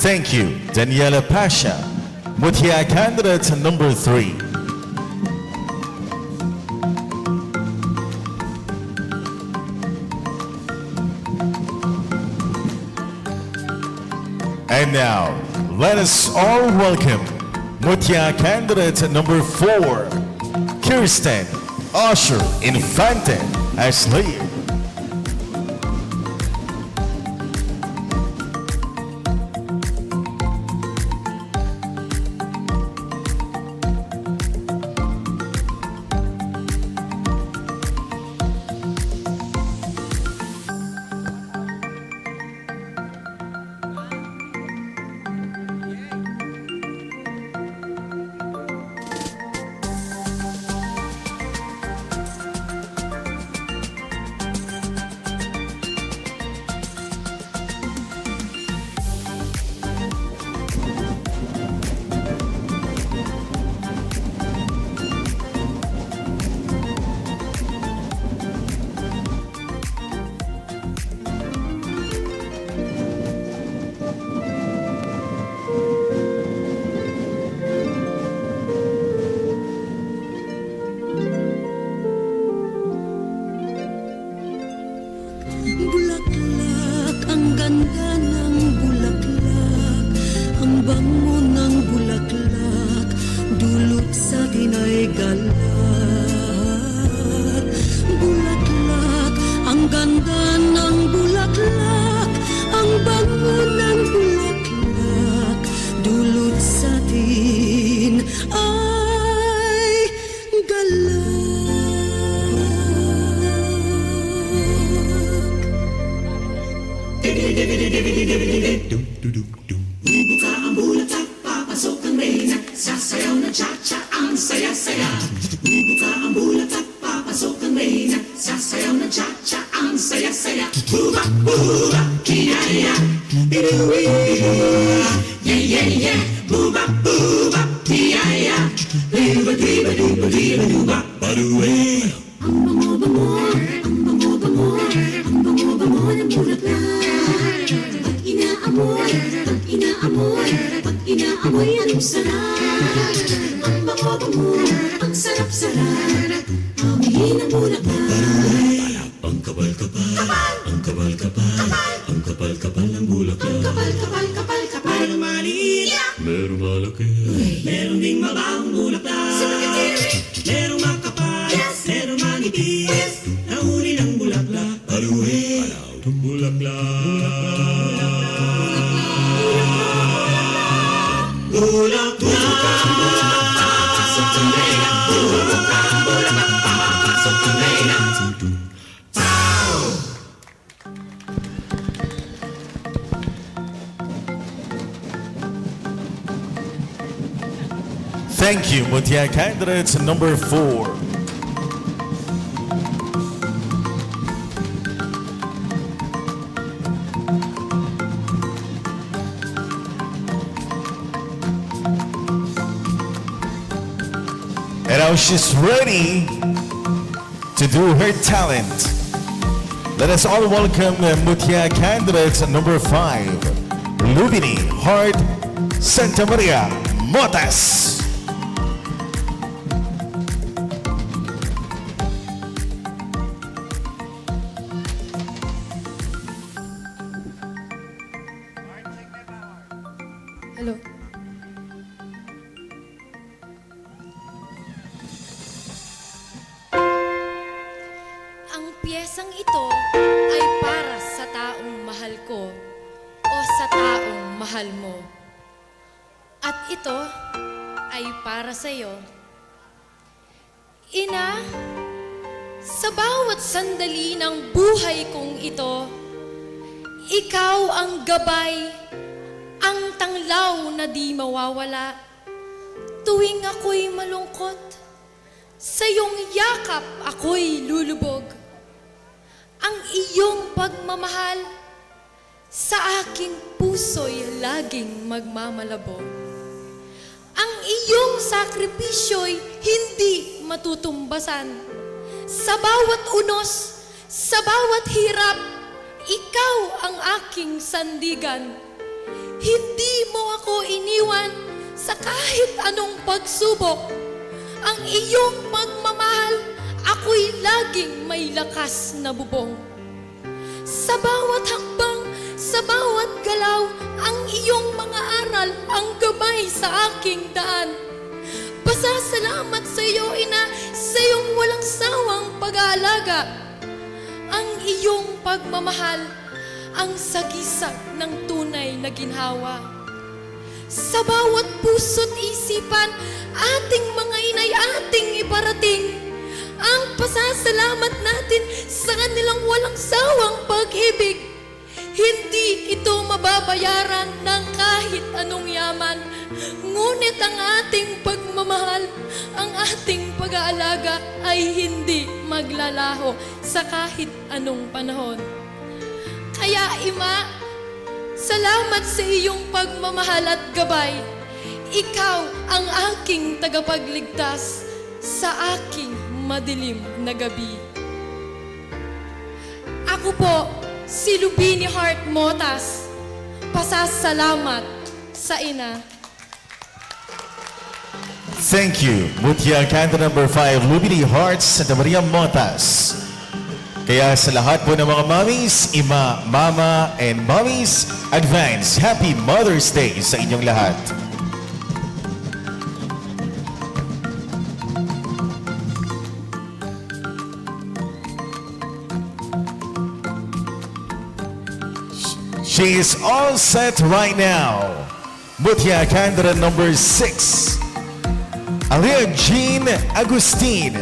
Thank you, Daniela Pasha. Mutia candidate number 3. And now, let us all welcome Mutia candidate number 4, Kirsten Usher Infante as lead. Bulaklak, ang ganda ng bulaklak, ang bango ng bulaklak, dulot sa atin ay galak. Bulaklak, ang ganda ng bulaklak, ang bango ng bulaklak, dulot sa atin ay galak. Inaamoy, anong sarap. Ang bango-bango, ang sarap-sarap. Amoyin ang bulaklak. Ang kapal-kapal, ang kapal-kapal, ang kapal-kapal ng bulaklak. Ang kapal-kapal-kapal-kapal. Merong maliit, merong malaki, merong ding mabahong bulaklak. Merong makapal, merong manipis, nahuli ng bulaklak. Aluhin, ang bulaklak. Thank you, Mutia candidate number 4. And now she's ready to do her talent. Let us all welcome Mutia candidate number 5, Lubini Heart Santa Maria Motas. Hello. Ang piyesang ito ay para sa taong mahal ko o sa taong mahal mo. At ito ay para sa iyo. Ina, sa bawat sandali ng buhay kong ito, ikaw ang gabay, ang tanglaw na di mawawala. Tuwing ako'y malungkot, sa iyong yakap ako'y lulubog. Ang iyong pagmamahal sa aking puso'y laging magmamalabo. Ang iyong sakripisyo'y hindi matutumbasan. Sa bawat unos, sa bawat hirap, ikaw ang aking sandigan. Hindi mo ako iniwan sa kahit anong pagsubok. Ang iyong pagmamahal, ako'y laging may lakas na bubong. Sa bawat hakbang, sa bawat galaw, ang iyong mga aral ang gabay sa aking daan. Pasasalamat sa iyo, Ina, sa iyong walang sawang pag-aalaga. Ang iyong pagmamahal, ang sagisag ng tunay na ginhawa. Sa bawat puso't isipan, ating mga inay ating iparating ang pasasalamat natin sa kanilang walang sawang pag-ibig. Hindi ito mababayaran ng kahit anong yaman, ngunit ang ating pagmamahal, ang ating pag-aalaga ay hindi maglalaho sa kahit anong panahon. Kaya, Ima, salamat sa iyong pagmamahal at gabay. Ikaw ang aking tagapagligtas sa aking madilim na gabi. Ako po, si Lubini Heart Motas. Pasasalamat sa Ina. Thank you, Mutya Canto number 5, Lubini Hearts, Santa Maria Motas. Kaya sa lahat po ng mga mommies, ima, mama, and mommies, advance Happy Mother's Day sa inyong lahat. She is all set right now. Mutya Canto number 6, Alia Jean Agustin.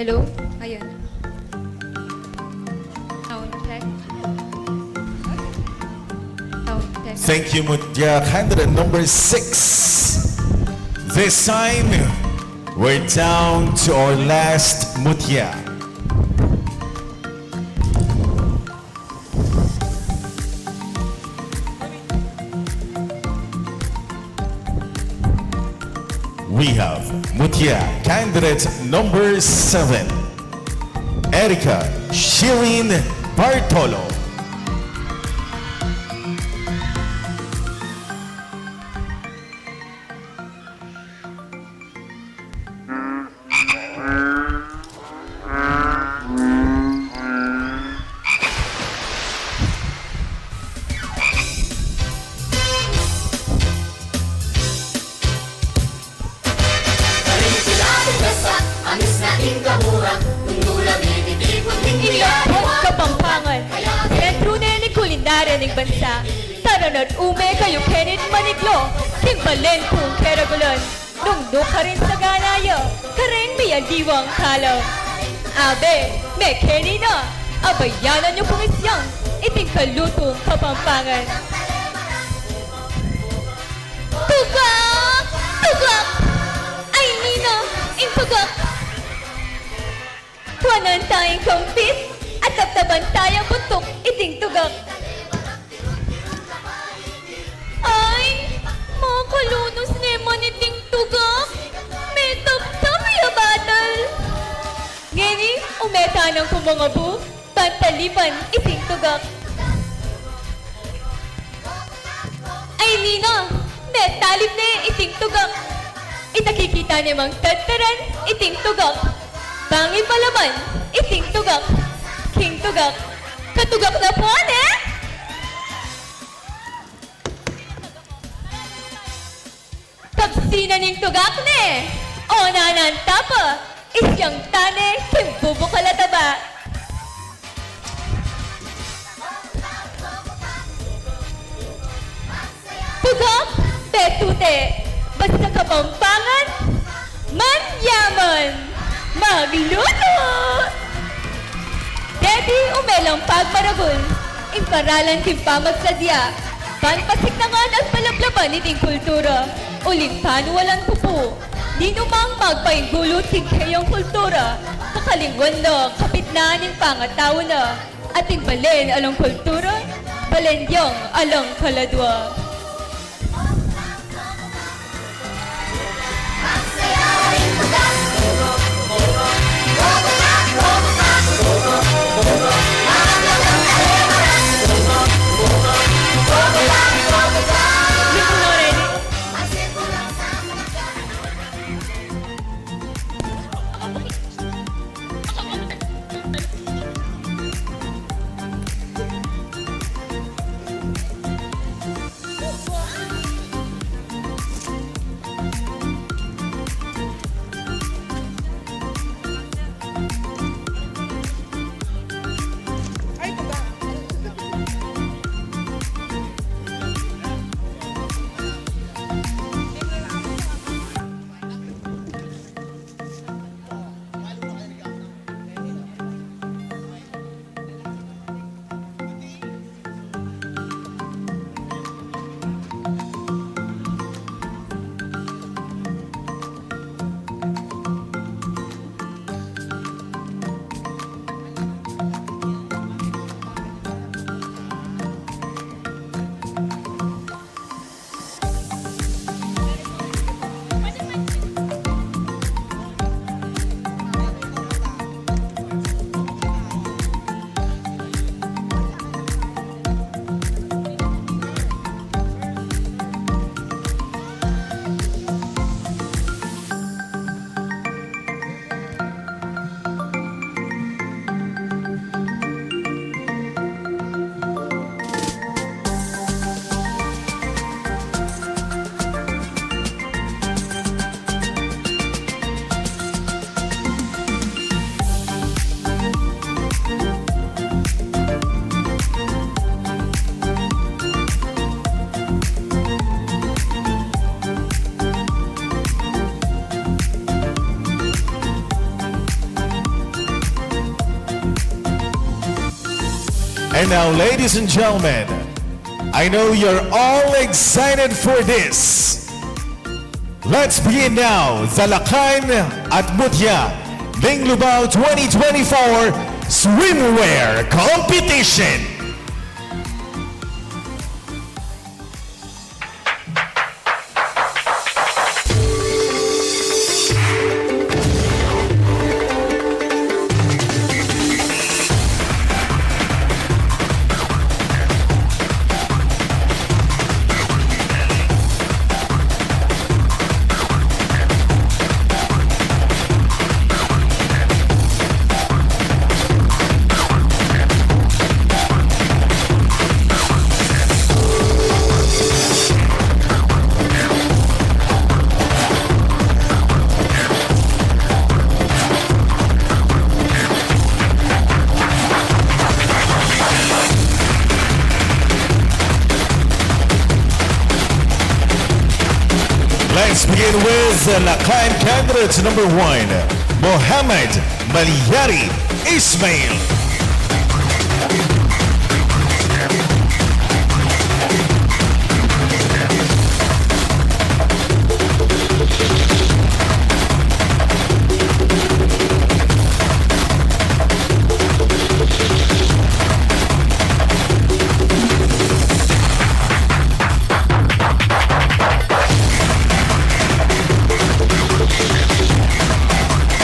Hello? Ayan. Sound check. Sound check. Thank you, Mutya Canto number 6. This time, we're down to our last Mutya. we have Mutya, candidate number 7, Erica Shireen Bartolo. Iyapon Kapampangan, sentro na ni kulinarya ng bansa. Taranat ume kayo kenit maniglo, timbalen kung keragulan. Nungdo ka rin sa ganayo, karen may diwang kalam. Abe, me keni na, abayanan niyo kung isyang, iting kalutong Kapampangan. Tugak! Tugak! Ay nina, impagak! Kuwanan tayong kampit at taptaban tayong buntok iting tugak. Ay, mga kalunos naman iting tugak. May taptab ya batal. Ngeni, umeta ng kumangabu, pantalipan iting tugak. Ay Nina, may talib na iting tugak. Itakikita niya mang tataran iting tugak. Bangi palaman, iting tugak, king tugak, katugak na po, eh? Kapsina ning tugak, ne? O nanan tapa, isyang tane, kimbubo kalataba. Tugak, betute, basta Kapampangan, manyaman. Magluto! Debi umelang pagmaragul, imparalan kimpamagsadya, panpasiknangan at palablaban iting kultura, ulimpan walang pupo, ninumang magpainggulot kayong kultura, kakalingwan na, kapitnaan ng pangatawa na, ating balen alang kultura, balendyang alang kaladwa. And now, ladies and gentlemen, I know you're all excited for this. Let's begin now, Zalakan at Mutya Dinglubao 2024 Swimwear Competition. begin with Lakan candidates number 1, Mohammed Maliyari Ismail.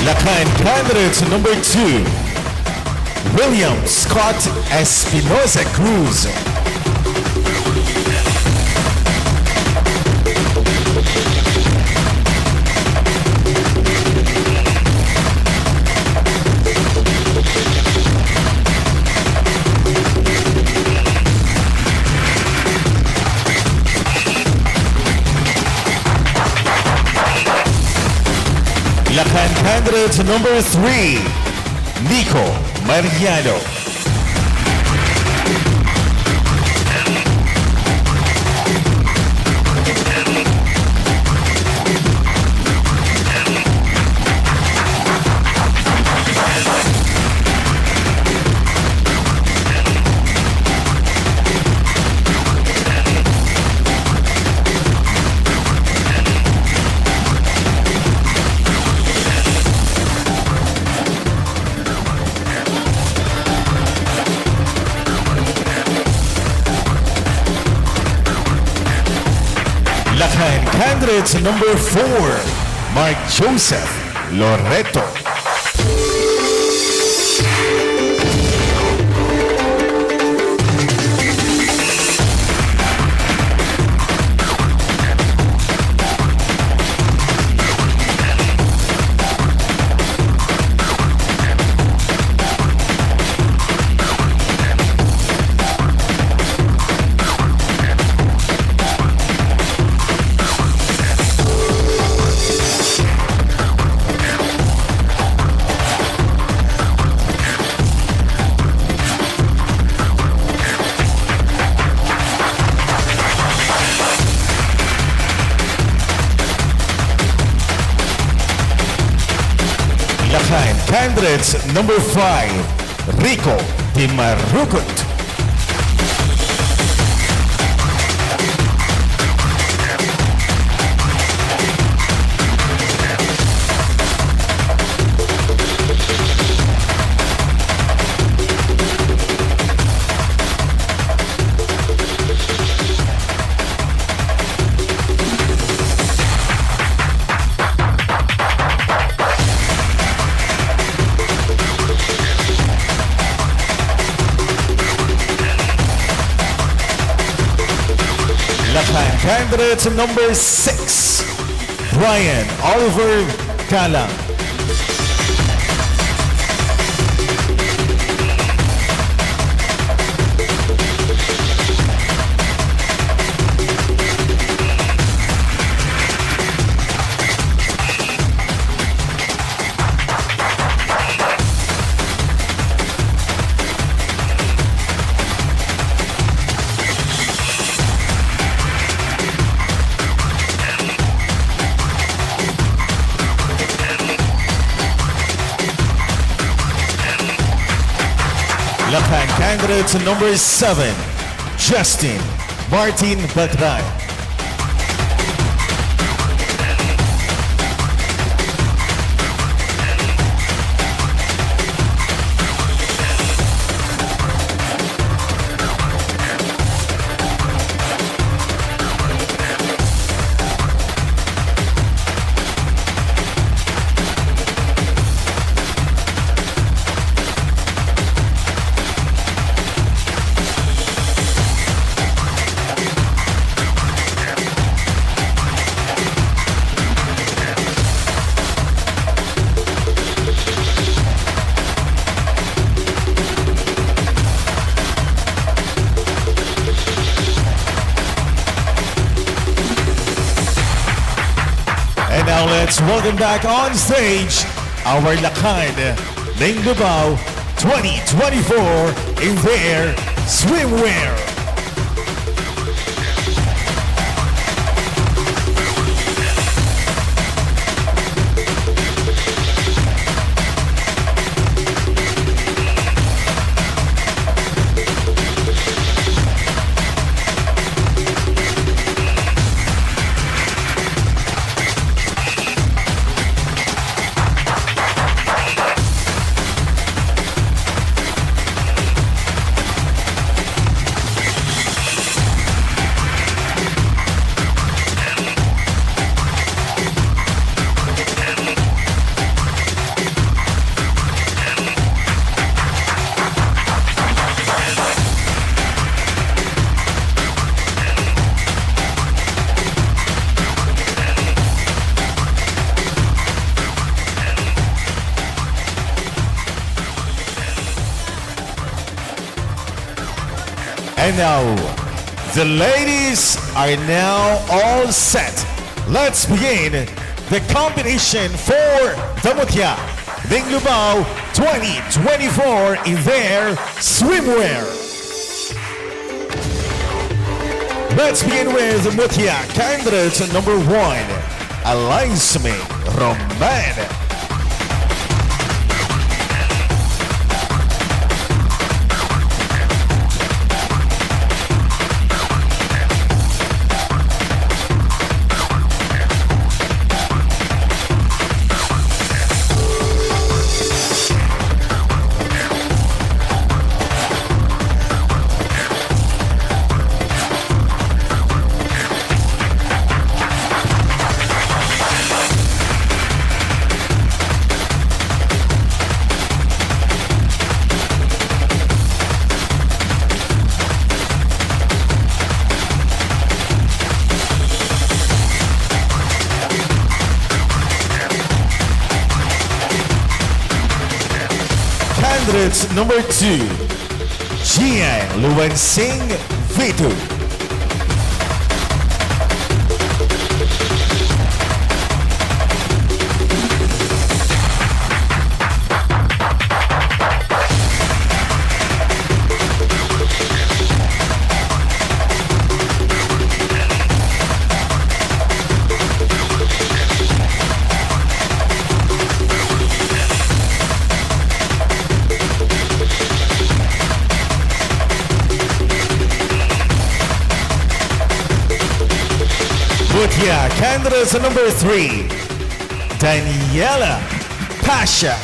Lakan candidates number 2, William Scott Espinosa Cruz. Lakan candidate number 3, Nico Mariano. Lakan candidate number 4, Mark Joseph Loreto. Lakan candidates number 5, Rico Timarukut. Lakan candidate number 6, Brian Oliver Galang. Lakan candidate number 7, Justin Martin Batray. And now let's welcome back on stage our Lakan ng Lubao 2024 in their swimwear. And now, the ladies are now all set. Let's begin the competition for the Mutya Ding Lubao 2024 in their swimwear. Let's begin with Mutya candidate number 1, Alaisme Roman. Candidate number 2, Jian Luan Singh Vitu. Mutya candidate number 3, Daniela Pasha.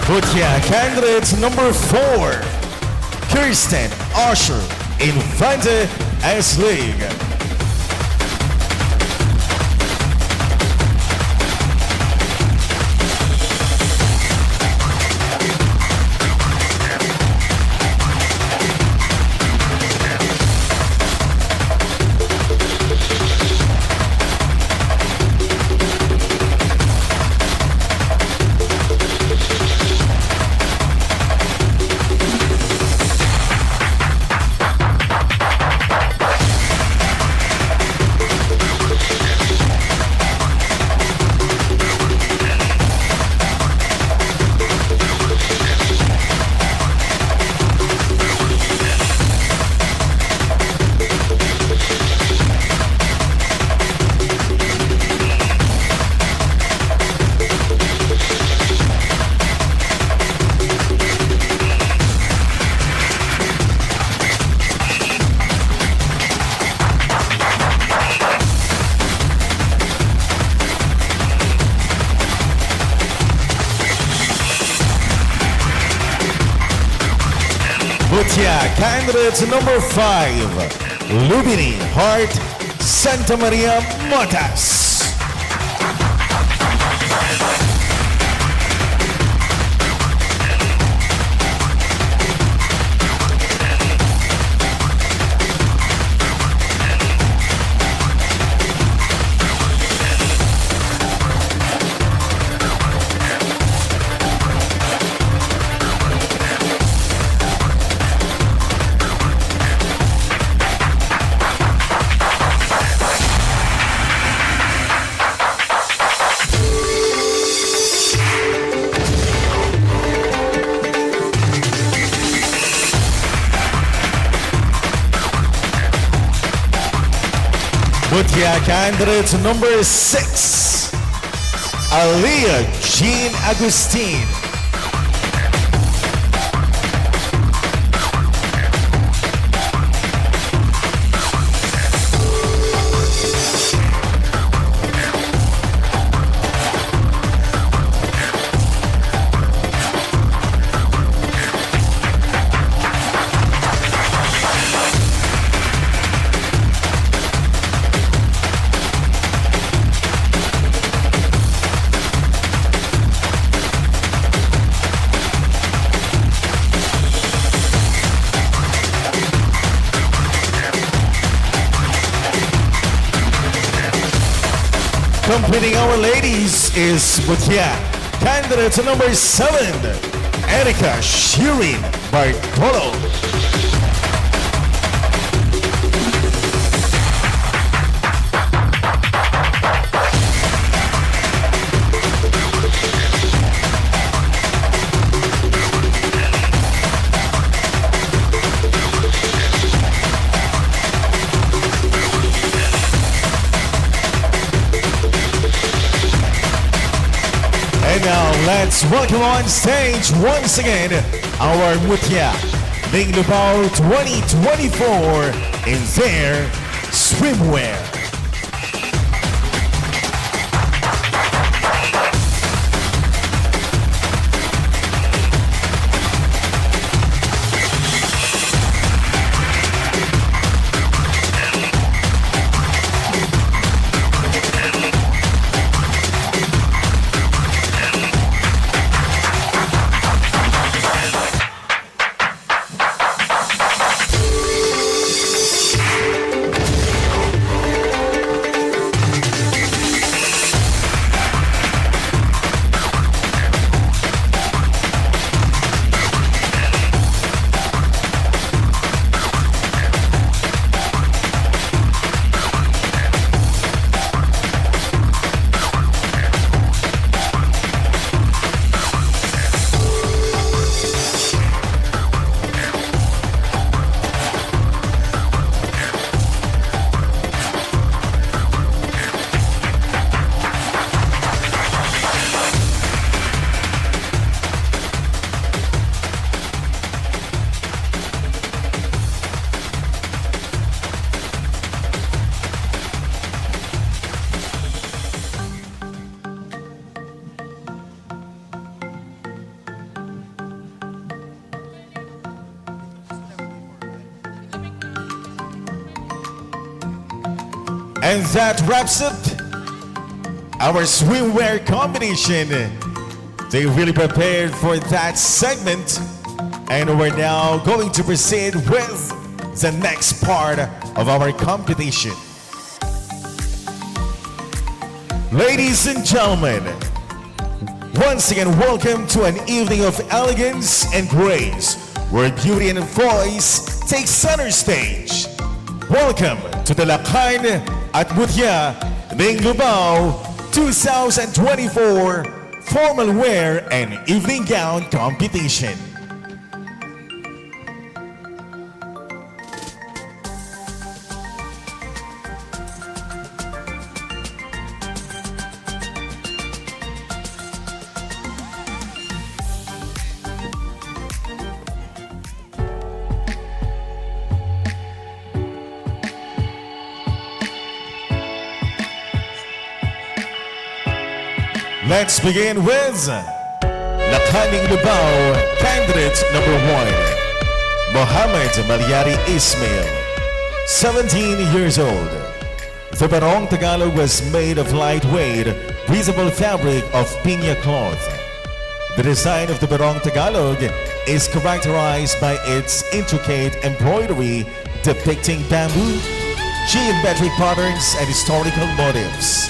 Mutya candidate number 4, Kirsten Usher Infante S League. Mutya candidate number 5, Lumini Heart Santa Maria Motas. Mutya candidate number 6, Aliyah Jean Agustin. Completing our ladies is Mutya. Candidate number 7, Erika Shirin Bartolo. And now let's welcome on stage once again our Mutya Ning Lubao 2024 in their swimwear. And that wraps up our swimwear competition. They really prepared for that segment. And we're now going to proceed with the next part of our competition. Ladies and gentlemen, once again, welcome to an evening of elegance and grace, where beauty and voice take center stage. Welcome to the Lakan at Mutya Ning Lubao 2024 Formal Wear and Evening Gown Competition. Let's begin with Lakan Ning Lubao candidate number 1, Mohammed Malyari Ismail, 17 years old. The Barong Tagalog was made of lightweight, breathable fabric of piña cloth. The design of the Barong Tagalog is characterized by its intricate embroidery depicting bamboo, geometric patterns, and historical motifs.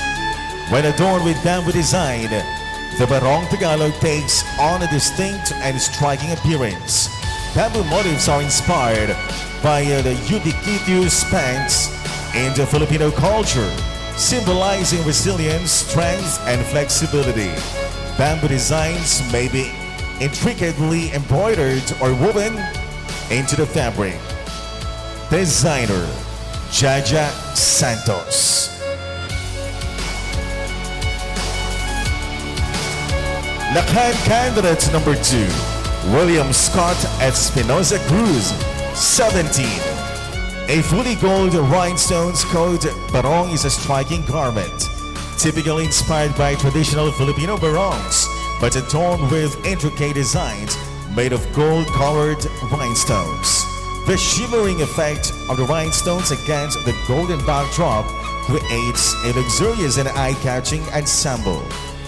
When adorned with bamboo design, the Barong Tagalog takes on a distinct and striking appearance. Bamboo motifs are inspired by the ubiquitous pants in the Filipino culture, symbolizing resilience, strength, and flexibility. Bamboo designs may be intricately embroidered or woven into the fabric. Designer, Jaja Santos. Lakan candidate number 2, William Scott Espinosa Cruz, 17. A fully gold rhinestones coat barong is a striking garment, typically inspired by traditional Filipino barongs, but adorned with intricate designs made of gold-colored rhinestones. The shimmering effect of the rhinestones against the golden backdrop creates a luxurious and eye-catching ensemble.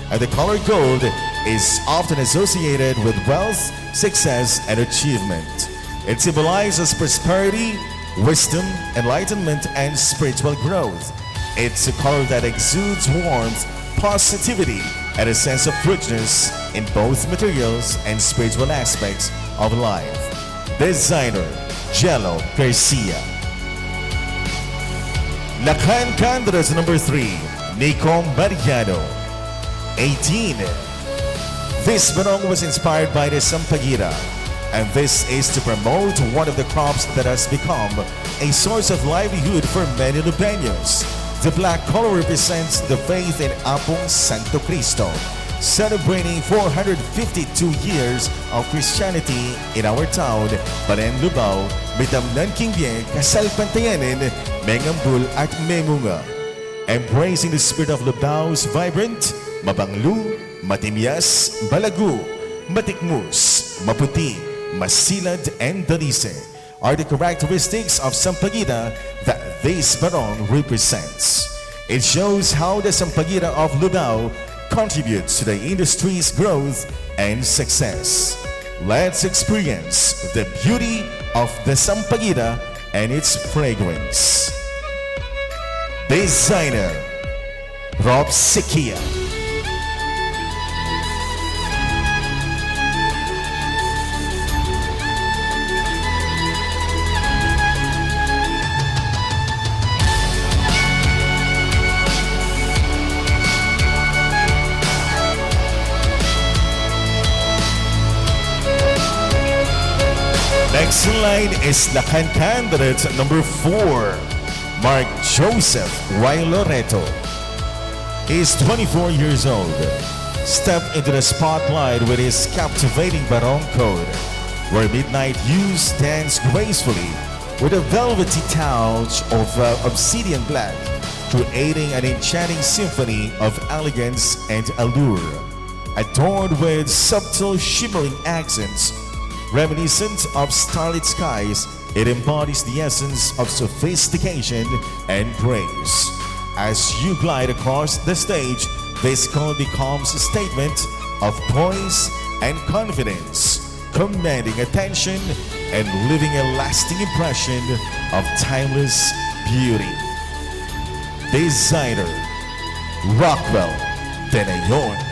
And the color gold is often associated with wealth, success, and achievement. It symbolizes prosperity, wisdom, enlightenment, and spiritual growth. It's a color that exudes warmth, positivity, and a sense of richness in both materials and spiritual aspects of life. Designer, Jello Garcia. Lakan Candidates number 3, Nico Mariano. 18. This barong was inspired by the Sampaguita, and this is to promote one of the crops that has become a source of livelihood for many Lubeños. The black color represents the faith in Apong Santo Cristo, celebrating 452 years of Christianity in our town, Balen Lubao, Mitamnan Kingbie, Kasalpantayanin, Mengambul at Memunga. Embracing the spirit of Lubao's vibrant, mabanglu, matimyas, balagu, matikmus, maputi, masilad, and dalise are the characteristics of Sampaguita that this barong represents. It shows how the Sampaguita of Lubao contributes to the industry's growth and success. Let's experience the beauty of the Sampaguita and its fragrance. Designer, Rob Sikia. Next in line is Lakan Candidate number 4, Mark Joseph Y. Loreto. He's 24 years old. Stepped into the spotlight with his captivating barong code, where midnight hue stands gracefully with a velvety touch of obsidian black, creating an enchanting symphony of elegance and allure. Adorned with subtle shimmering accents, reminiscent of starlit skies, it embodies the essence of sophistication and grace. As you glide across the stage, this code becomes a statement of poise and confidence, commanding attention and leaving a lasting impression of timeless beauty. Designer, Rockwell Tenayon.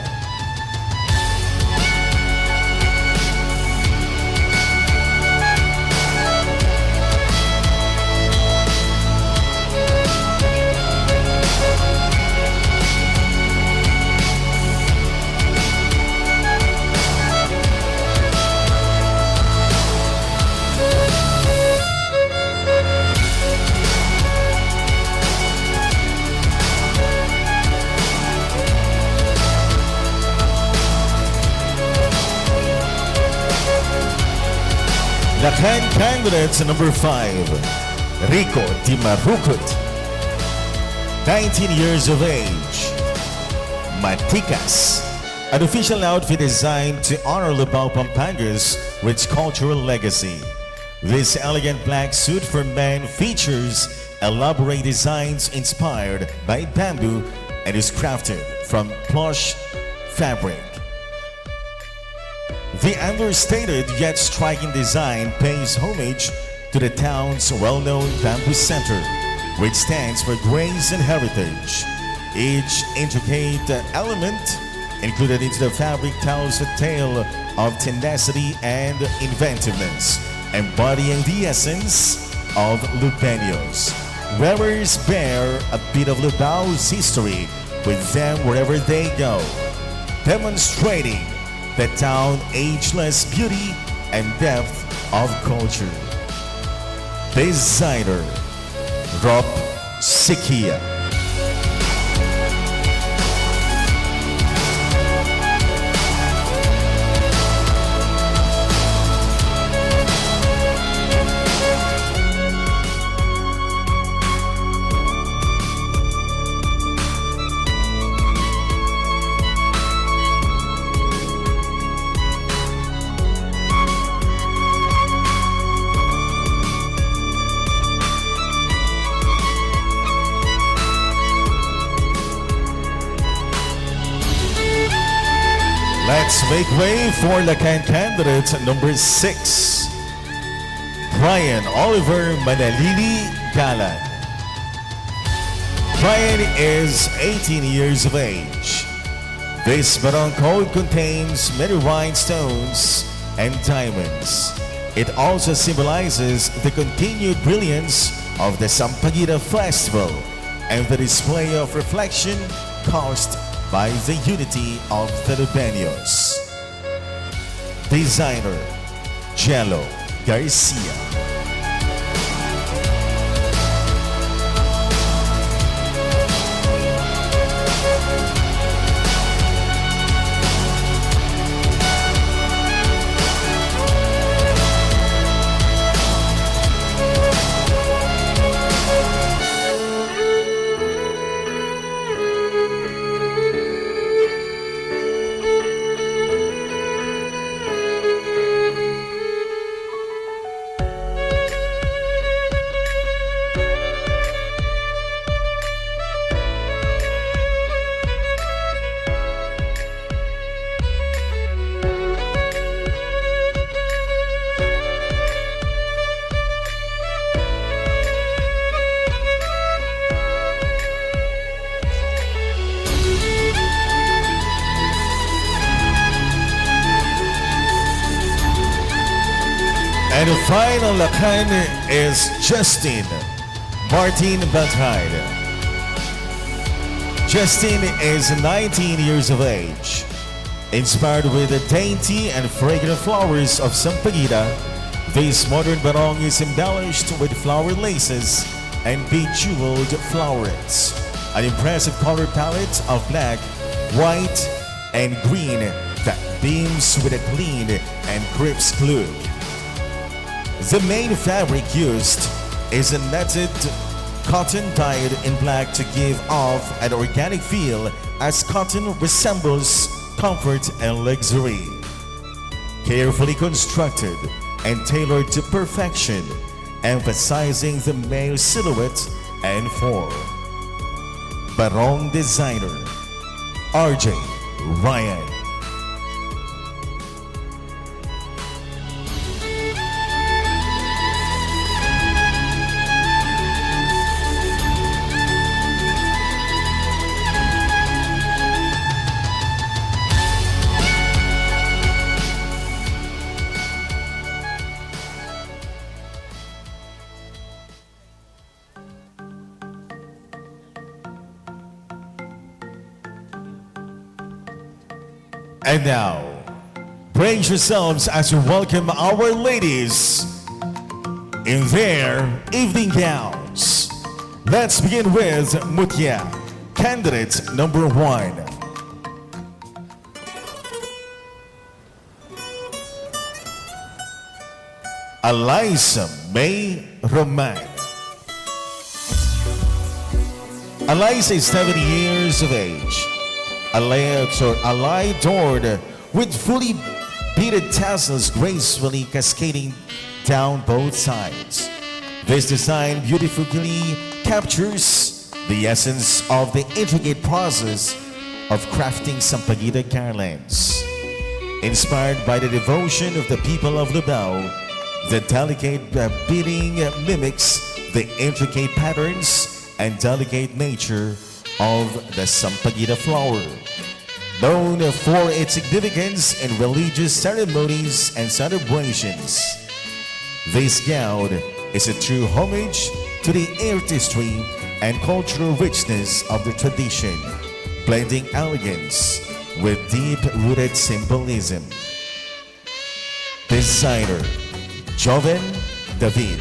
Lakan Candidates number 5, Rico Timarukut. 19 years of age. Matikas, an official outfit designed to honor Lubao Pampanga's rich cultural legacy. This elegant black suit for men features elaborate designs inspired by bamboo and is crafted from plush fabric. The understated yet striking design pays homage to the town's well-known bamboo center, which stands for grace and heritage. Each intricate element included into the fabric tells a tale of tenacity and inventiveness, embodying the essence of Lubeños. Wearers bear a bit of Lubao's history with them wherever they go, demonstrating the town's ageless beauty and depth of culture. Designer, Rob Sikia. Let's make way for Lakan Candidate number 6, Brian Oliver Manalili Galan. Brian is 18 years of age. This barong code contains many rhinestones and diamonds. It also symbolizes the continued brilliance of the Sampaguita Festival and the display of reflection caused by the unity of Filipinos. Designer Jello Garcia. And the final lakan is Justin Martin Beltride. Justin is 19 years of age. Inspired with the dainty and fragrant flowers of Sampaguita, this modern barong is embellished with flower laces and bejeweled flowerets. An impressive color palette of black, white, and green that beams with a clean and crisp look. The main fabric used is a netted cotton dyed in black to give off an organic feel as cotton resembles comfort and luxury. Carefully constructed and tailored to perfection, emphasizing the male silhouette and form. Barong designer RJ Ryan. And now, brace yourselves as we welcome our ladies in their evening gowns. Let's begin with Mutya, candidate number 1. Eliza May Roman. Eliza is 70 years of age. Adorned with fully beaded tassels gracefully cascading down both sides. This design beautifully captures the essence of the intricate process of crafting Sampaguita garlands. Inspired by the devotion of the people of Lubao, the delicate beading mimics the intricate patterns and delicate nature of the Sampaguita flower. Known for its significance in religious ceremonies and celebrations, this gown is a true homage to the artistry and cultural richness of the tradition, blending elegance with deep-rooted symbolism. Designer Joven David.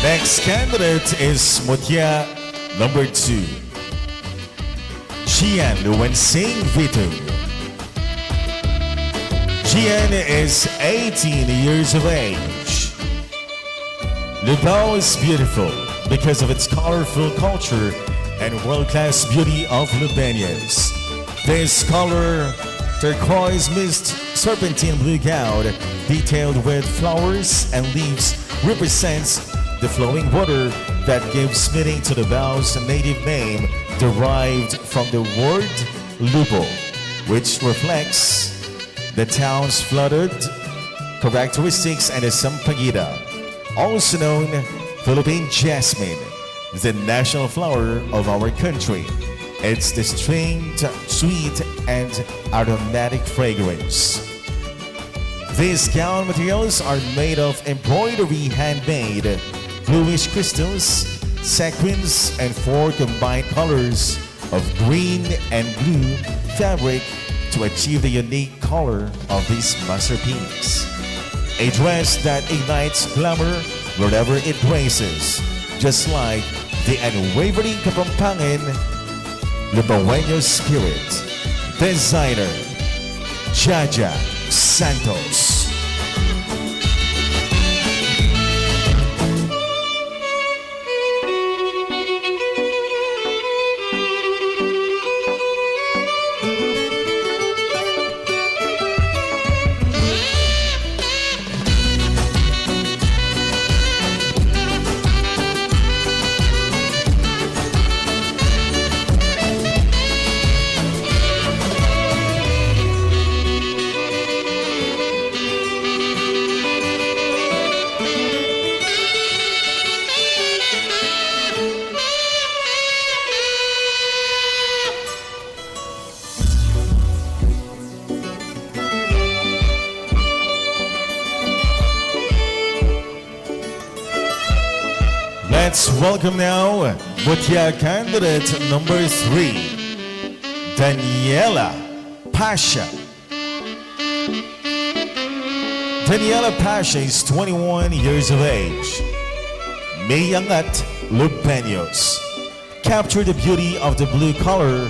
Next candidate is Mutya number 2. Gian Luensing Vito. Gian is 18 years of age. Lubao is beautiful because of its colorful culture and world-class beauty of Lubeñas. This color, turquoise mist, serpentine blue gown, detailed with flowers and leaves, represents the flowing water that gives meaning to Lubao's native name, derived from the word Lubo, which reflects the town's flooded characteristics and the sampaguita, also known Philippine jasmine, the national flower of our country. Its distinct, sweet, and aromatic fragrance. These gown materials are made of embroidery handmade, bluish crystals, sequins, and 4 combined colors of green and blue fabric to achieve the unique color of this masterpiece. A dress that ignites glamour wherever it graces, just like the unwavering Kapampangan Lubaweño spirit. Designer Jaja Santos. Let's welcome now Mutya candidate number 3, Daniela Pasha. Daniela Pasha is 21 years of age. Mayangat Lubeños. Capture the beauty of the blue color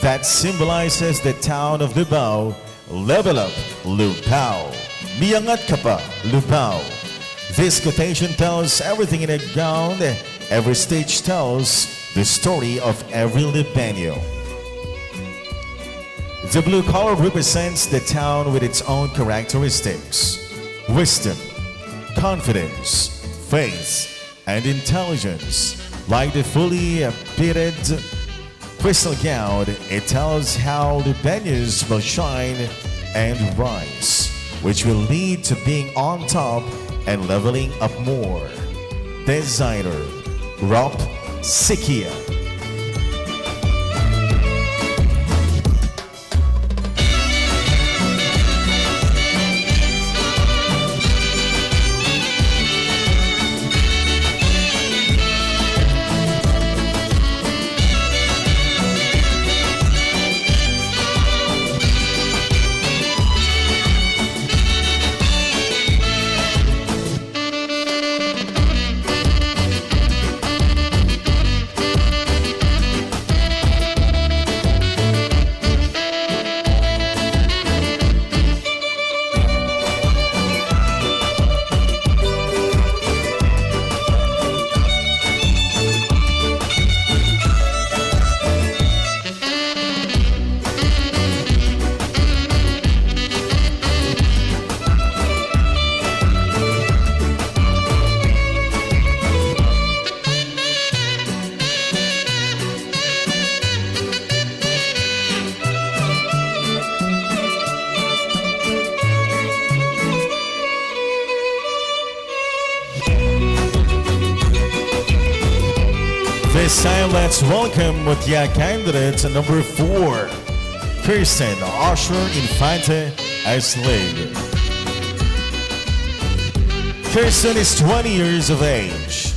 that symbolizes the town of Lubao. Level up Lubao. Miyangat ka pa, Lubao. This quotation tells everything in a gown. Every stitch tells the story of every Lubeño. The blue color represents the town with its own characteristics: wisdom, confidence, faith, and intelligence. Like the fully beaded crystal gown, it tells how Lubeños will shine and rise, which will lead to being on top and leveling up more. Designer Rob Sikia. This time, let's welcome Mutya candidate number 4, Kirsten Osher Infante Aslig. Kirsten is 20 years of age.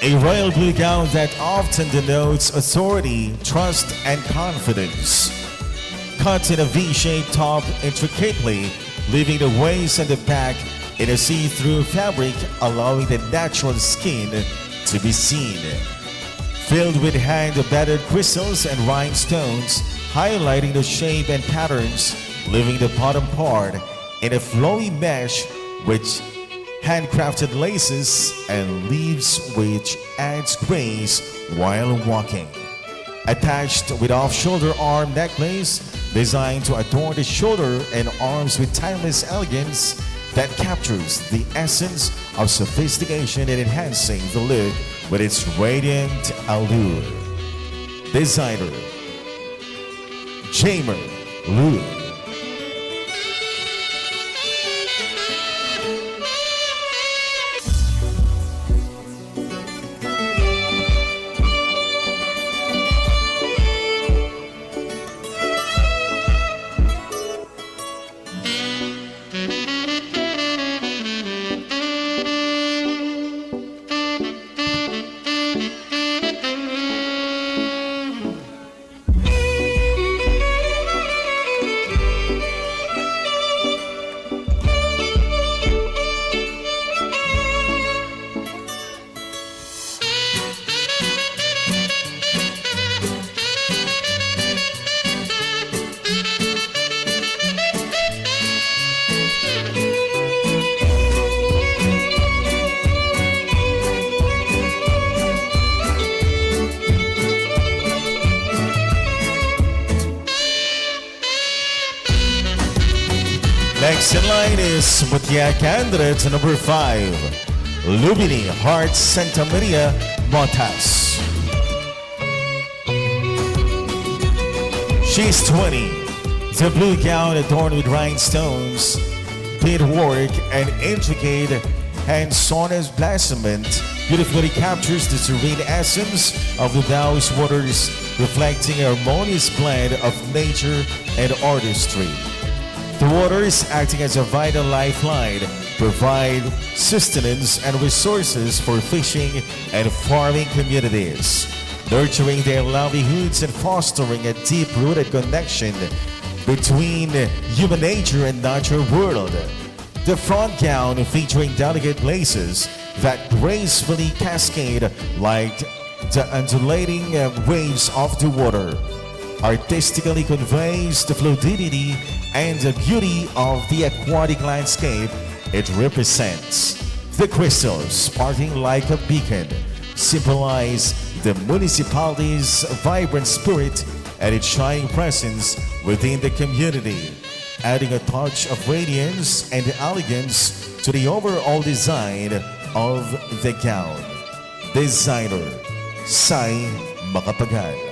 A royal blue gown that often denotes authority, trust, and confidence. Cut in a V-shaped top intricately, leaving the waist and the back in a see-through fabric, allowing the natural skin to be seen. Filled with hand-embedded crystals and rhinestones, highlighting the shape and patterns leaving the bottom part in a flowy mesh with handcrafted laces and leaves which adds grace while walking. Attached with off-shoulder arm necklace designed to adorn the shoulder and arms with timeless elegance that captures the essence of sophistication and enhancing the look with its radiant allure. Designer Jamer Louis. Next in line is Mutya candidate number 5, Lumini Heart Santa Maria Motas. She's 20. The blue gown adorned with rhinestones, beadwork, and intricate hand-sewn emblazonment beautifully captures the serene essence of the Taoist waters, reflecting a harmonious blend of nature and artistry. The waters, acting as a vital lifeline, provide sustenance and resources for fishing and farming communities, nurturing their livelihoods and fostering a deep-rooted connection between human nature and natural world. The front gown, featuring delicate laces that gracefully cascade like the undulating waves of the water, artistically conveys the fluidity and the beauty of the aquatic landscape it represents. The crystals, sparkling like a beacon, symbolize the municipality's vibrant spirit and its shining presence within the community, adding a touch of radiance and elegance to the overall design of the gown. Designer Sai Makapagal.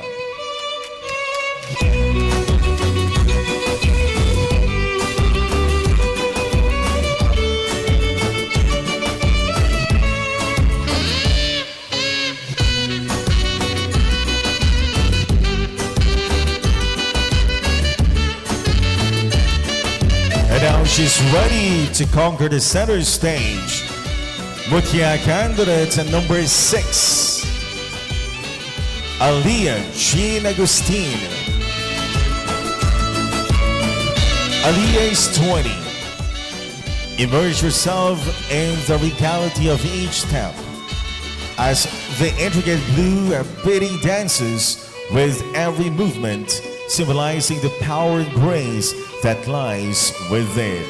And now she's ready to conquer the center stage. Mutya candidate at number 6, Aliyah Jean Agustin. Aliyah is 20. Immerse yourself in the reality of each step as the intricate blue beating dances with every movement, symbolizing the power and grace that lies within.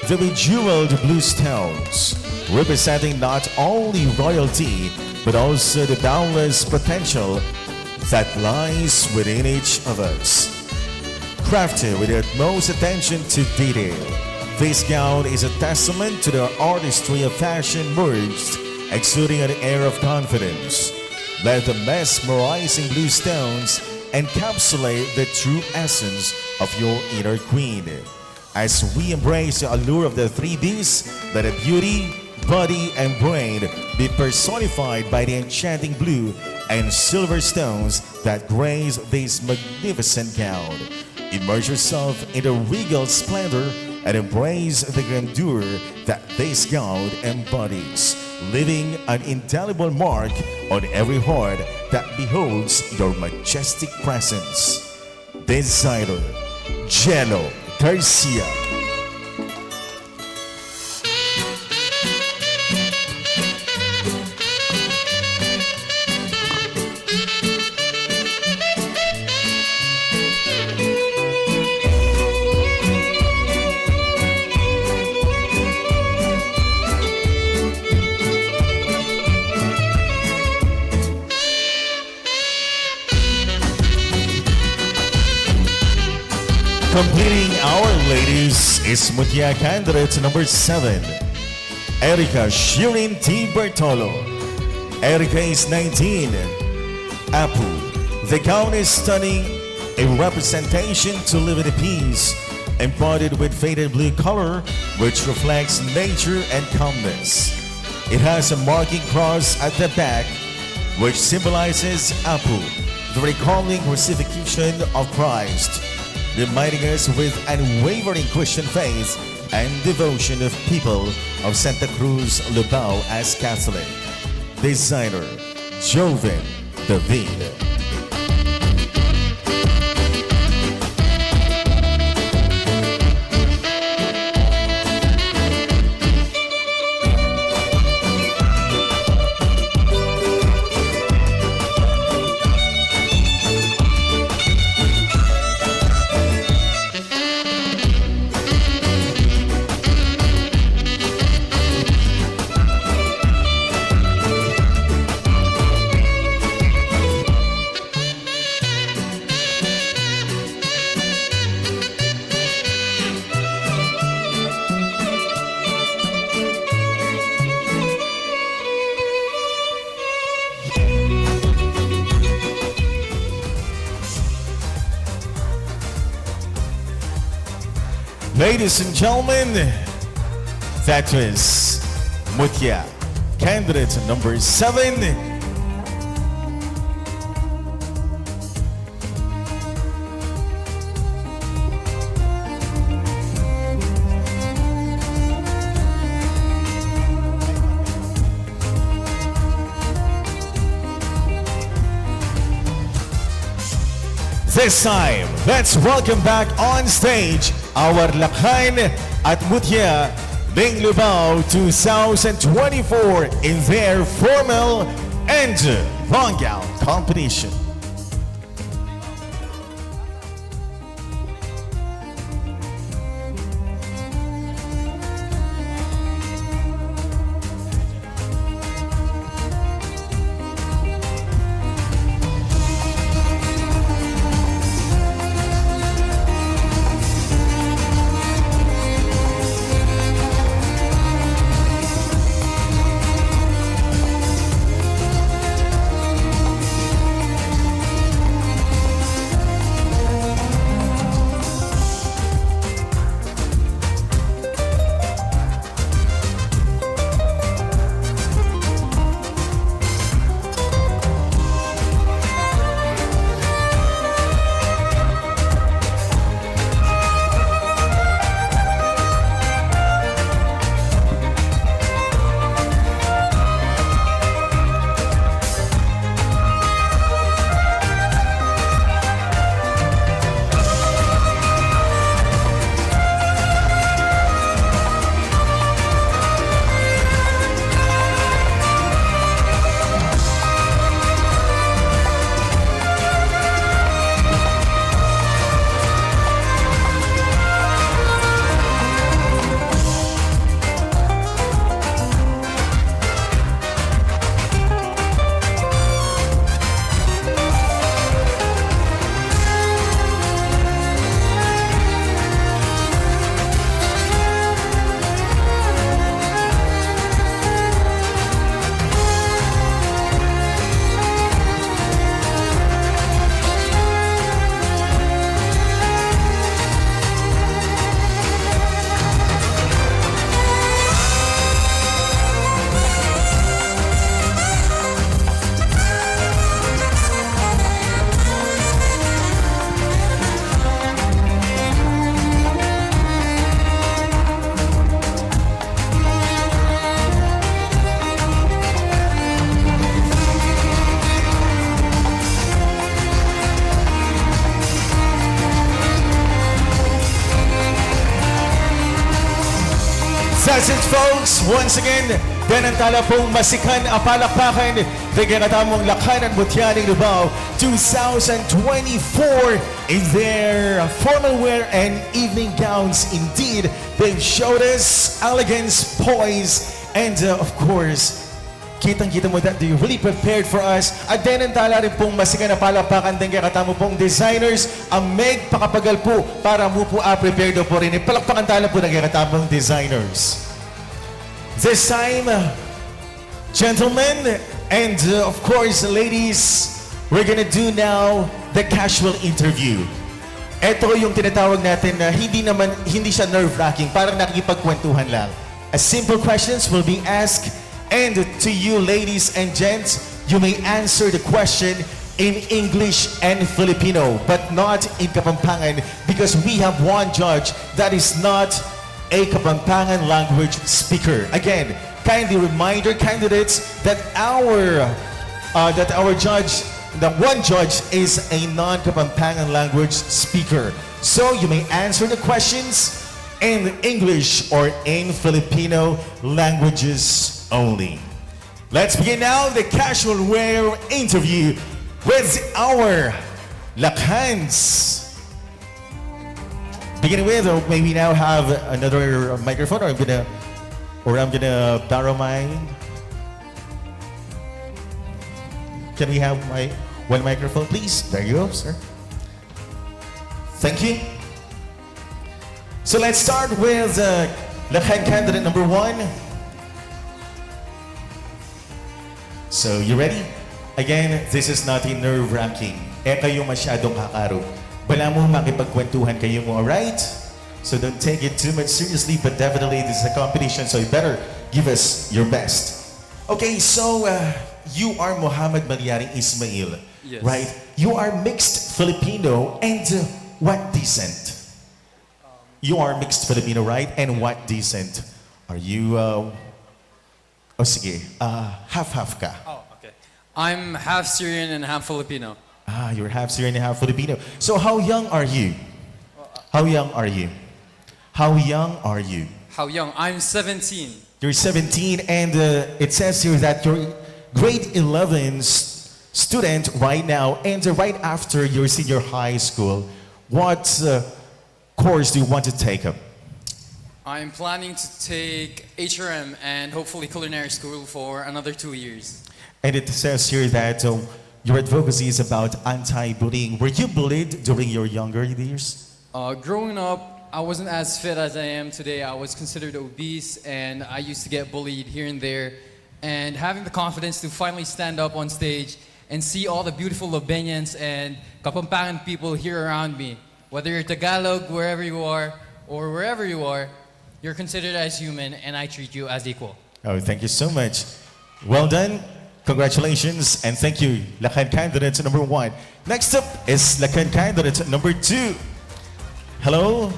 The bejeweled blue stones, representing not only royalty, but also the boundless potential that lies within each of us. Crafted with the utmost attention to detail, this gown is a testament to the artistry of fashion merged, exuding an air of confidence. Let the mesmerizing blue stones encapsulate the true essence of your inner queen. As we embrace the allure of the 3 Bs, let the beauty, body, and brain be personified by the enchanting blue and silver stones that grace this magnificent gown. Immerse yourself in the regal splendor and embrace the grandeur that this gown embodies, leaving an indelible mark on every heart that beholds your majestic presence. Designer Jello Garcia. Completing our ladies is Mutya candidate number 7, Erica Shirin T. Bertolo. Erica is 19. Apu, the gown is stunning, a representation to live in peace, embodied with faded blue color, which reflects nature and calmness. It has a marking cross at the back, which symbolizes Apu, the recalling crucifixion of Christ, reminding us with unwavering Christian faith and devotion of people of Santa Cruz, Lubao as Catholic. Designer, Joven David. Ladies and gentlemen, that was Mutya, candidate number 7. This time, let's welcome back on stage our Lakhan at Mutya Bing Lubao 2024 in their formal and long gown competition. That's it, folks. Once again, danantala pong masikan ang palakpakan. Bigyan natamong Lakhan at Mutya ng Lubao 2024 in their formal wear and evening gowns. Indeed, they've showed us elegance, poise, and of course, Kitang-kita mo that you really prepared for us. At then, ang tala rin pong masiga na palapakan din kaya katamo pong designers, ang Meg Pakapagal po, para mo po prepared po rin. Palakpakan tala po ng katamong designers. This time, gentlemen, and of course, ladies, we're gonna do now the casual interview. Ito yung tinatawag natin na hindi siya nerve-wracking, parang nakikipagkwentuhan lang. As simple questions will be asked, and to you ladies and gents, you may answer the question in English and Filipino, but not in Kapampangan, because we have one judge that is not a Kapampangan language speaker. Again, kindly reminder candidates that our judge, the one judge is a non-Kapampangan language speaker. So you may answer the questions in English or in Filipino languages only. Let's begin now the casual wear interview with our Lakhans. Beginning with, may we now have another microphone, or I'm gonna borrow mine. Can we have one microphone, please? There you go, sir. Thank you. So let's start with Lakhan candidate number 1. So, you ready? Again, this is not a nerve-wracking. Kayo masyadong kakaro. Bala mo makipagkwentuhan kayo mo, alright? So don't take it too much seriously, but definitely this is a competition, so you better give us your best. Okay, so you are Muhammad Maliaring Ismail, Yes. right? You are mixed Filipino and what descent? You are mixed Filipino, right? And what descent? Are you, sige, half-half ka? Oh, okay. I'm half Syrian and half Filipino. You're half Syrian and half Filipino. So how young are you? How young are you? How young are you? How young? I'm 17. You're 17, and it says here that you're grade 11 student right now, and right after your senior high school. What course do you want to take up? I'm planning to take HRM and hopefully culinary school for another 2 years. And it says here that your advocacy is about anti-bullying. Were you bullied during your younger years? Growing up, I wasn't as fit as I am today. I was considered obese and I used to get bullied here and there. And having the confidence to finally stand up on stage and see all the beautiful Labenyans and Kapampangan people here around me, whether you're Tagalog, wherever you are, or wherever you are, you're considered as human and I treat you as equal. Oh, thank you so much. Well done. Congratulations and thank you, Lakhan candidate number 1. Next up is Lakhan candidate number 2. Hello?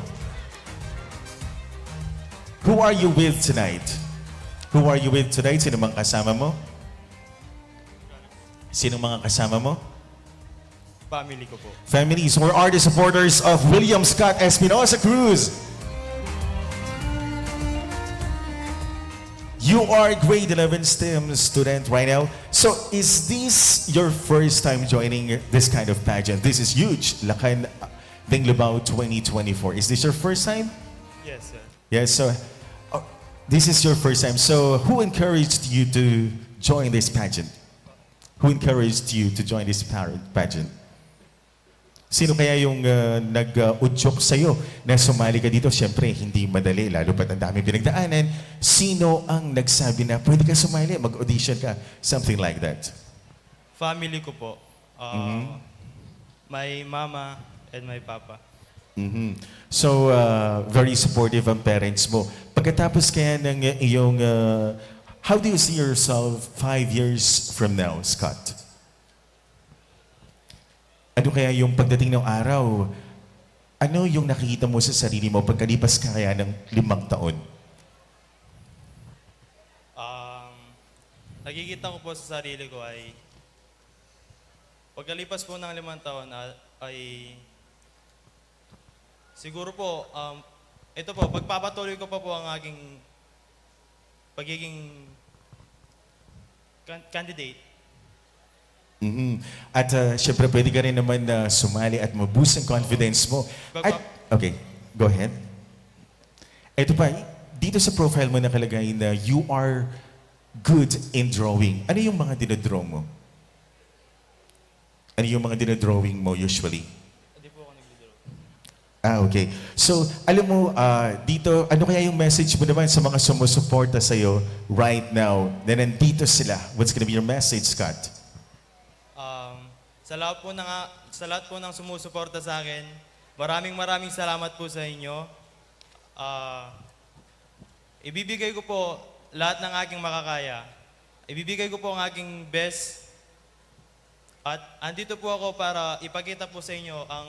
Who are you with tonight? Who are you with tonight? Sino mga kasama mo? Sino mga kasama mo? Family ko po. Families, who are the supporters of William Scott Espinosa Cruz? You are a grade 11 STEM student right now. So is this your first time joining this kind of pageant? This is huge, Lakhan Dinglabao 2024. Is this your first time? Yes, sir. Yes, so this is your first time. So who encouraged you to join this pageant? Who encouraged you to join this pageant? Sino kaya yung nag-udyok sa'yo na sumali ka dito? Siyempre, hindi madali, lalo pat ang dami pinagdaanan. Sino ang nagsabi na pwede ka sumali, mag-audition ka, something like that? Family ko po. My mama and my papa. So, very supportive ang parents mo. Pagkatapos kaya ng iyong, how do you see yourself 5 years from now, Scott? Ano kaya yung pagdating ng araw? Ano yung nakikita mo sa sarili mo pagkalipas ka kaya ng 5 taon? Nakikita ko po sa sarili ko ay pagkalipas po ng 5 taon ay siguro po ito po pagpapatuloy ko pa po ang aking pagiging candidate. At syempre pwede ka rin naman na sumali at maboost ang confidence mo. At, okay, go ahead. Ito pa, dito sa profile mo nakalagay na you are good in drawing. Ano yung mga dinodraw mo? Ano yung mga dinodrawing mo usually? Okay. So, alam mo, dito, ano kaya yung message mo naman sa mga sumusuporta sa'yo right now na nandito sila? What's gonna be your message, Scott? Sa lahat po ng sumusuporta sa akin, maraming salamat po sa inyo. Ibibigay ko po lahat ng aking makakaya. Ibibigay ko po ang aking best. At andito po ako para ipakita po sa inyo ang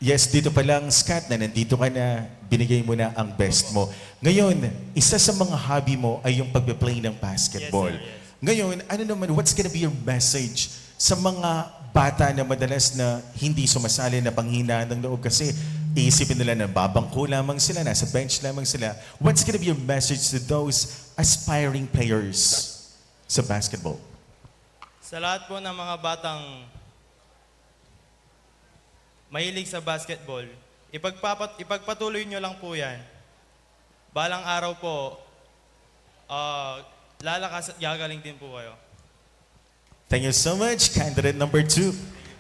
Yes, dito pa lang, Scott, na nandito ka na, binigay mo na ang best mo. Ngayon, isa sa mga hobby mo ay yung pagpe-play ng basketball. Yes, sir, yes. Ngayon, ano naman, what's gonna be your message sa mga bata na madalas na hindi sumasali na panghinaan ng loob kasi iisipin nila na babangko lamang sila, nasa bench lamang sila. What's gonna be your message to those aspiring players sa basketball? sa lahat po ng mga batang mahilig sa basketball, ipagpatuloy nyo lang po yan. Balang araw po, lalakas at gagaling din po kayo. Thank you so much, candidate number 2.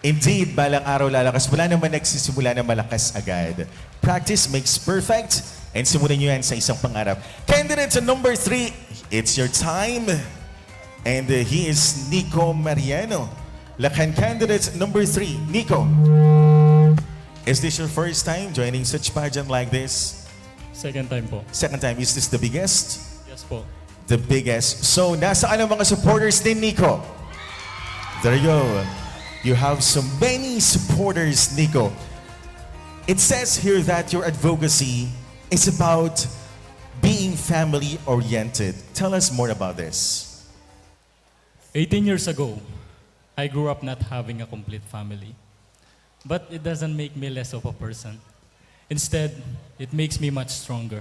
Indeed, balang araw lalakas. Wala naman nagsisimula na malakas agad. Practice makes perfect. And simulan nyo yan sa isang pangarap. Candidate number 3, it's your time. And he is Nico Mariano. Lakan candidate number 3, Nico. Is this your first time joining such pageant like this? Second time po. Second time, is this the biggest? Yes po. The biggest. So, nasaan ang mga supporters ni Nico? There you go. You have so many supporters, Nico. It says here that your advocacy is about being family-oriented. Tell us more about this. 18 years ago, I grew up not having a complete family. But it doesn't make me less of a person. Instead, it makes me much stronger.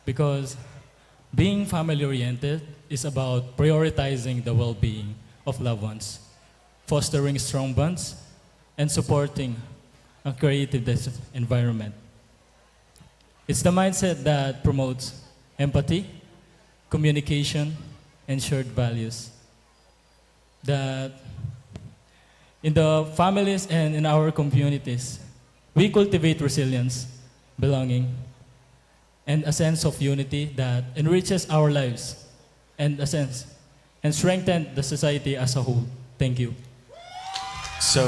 Because being family-oriented is about prioritizing the well-being of loved ones, fostering strong bonds, and supporting a creative environment. It's the mindset that promotes empathy, communication, and shared values. That in the families and in our communities, we cultivate resilience, belonging, and a sense of unity that enriches our lives and strengthen the society as a whole. Thank you. So,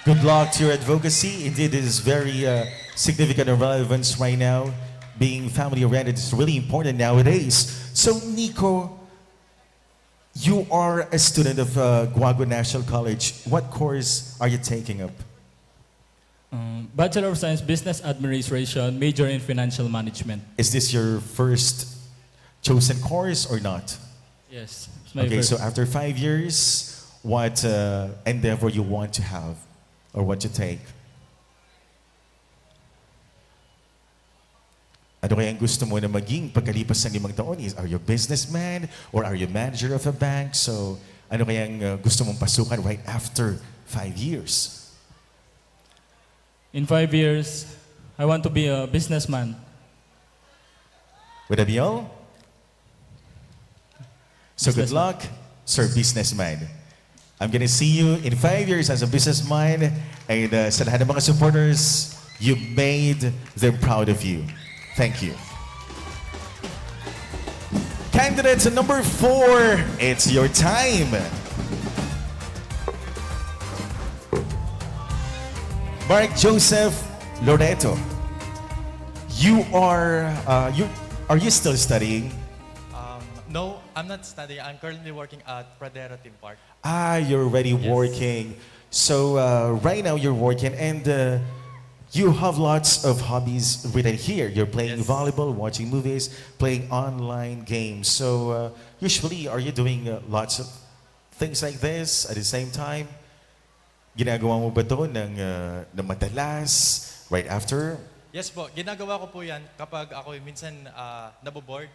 good luck to your advocacy. Indeed, it is very significant and relevant right now. Being family-oriented is really important nowadays. So, Nico, you are a student of Guago National College. What course are you taking up? Bachelor of Science, Business Administration, major in Financial Management. Is this your first chosen course or not? Yes. It's my Okay, first. so after 5 years, what endeavor you want to have or what to take? Ano kaya ang gusto mo na maging pagkalipas ng 5 taon? Are you a businessman or are you a manager of a bank? So, ano kaya ang gusto mong pasukan right after 5 years? In 5 years, I want to be a businessman. Would that be all? So good Businessman. luck, sir businessman. I'm gonna see you in 5 years as a businessman. And sa lahat ng mga supporters, you made them proud of you. Thank you. Candidate number 4, it's your time. Mark Joseph Loreto. Are you still studying? No, I'm not studying. I'm currently working at Pradera Theme Park. You're already working. So right now you're working and you have lots of hobbies written here. You're playing Yes. volleyball, watching movies, playing online games. So usually, are you doing lots of things like this at the same time? Ginagawa mo ba ito ng madalas, right after? Yes po, ginagawa ko po yan kapag ako minsan naboboard.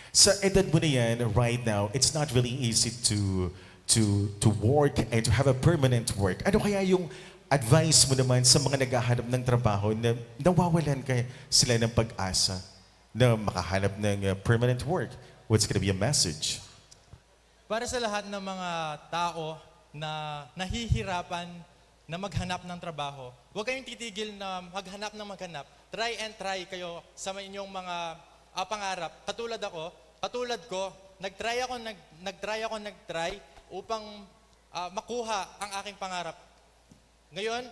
Sa edad mo na yan, right now, it's not really easy to work and to have a permanent work. Ano kaya yung advice mo naman sa mga naghahanap ng trabaho na nawawalan sila ng pag-asa na makahanap ng permanent work? What's gonna be a message? Para sa lahat ng mga tao na nahihirapan na maghanap ng trabaho, huwag kayong titigil na maghanap ng maghanap. Try and try kayo sa inyong mga pangarap. Katulad ko, nagtry upang makuha ang aking pangarap. Ngayon,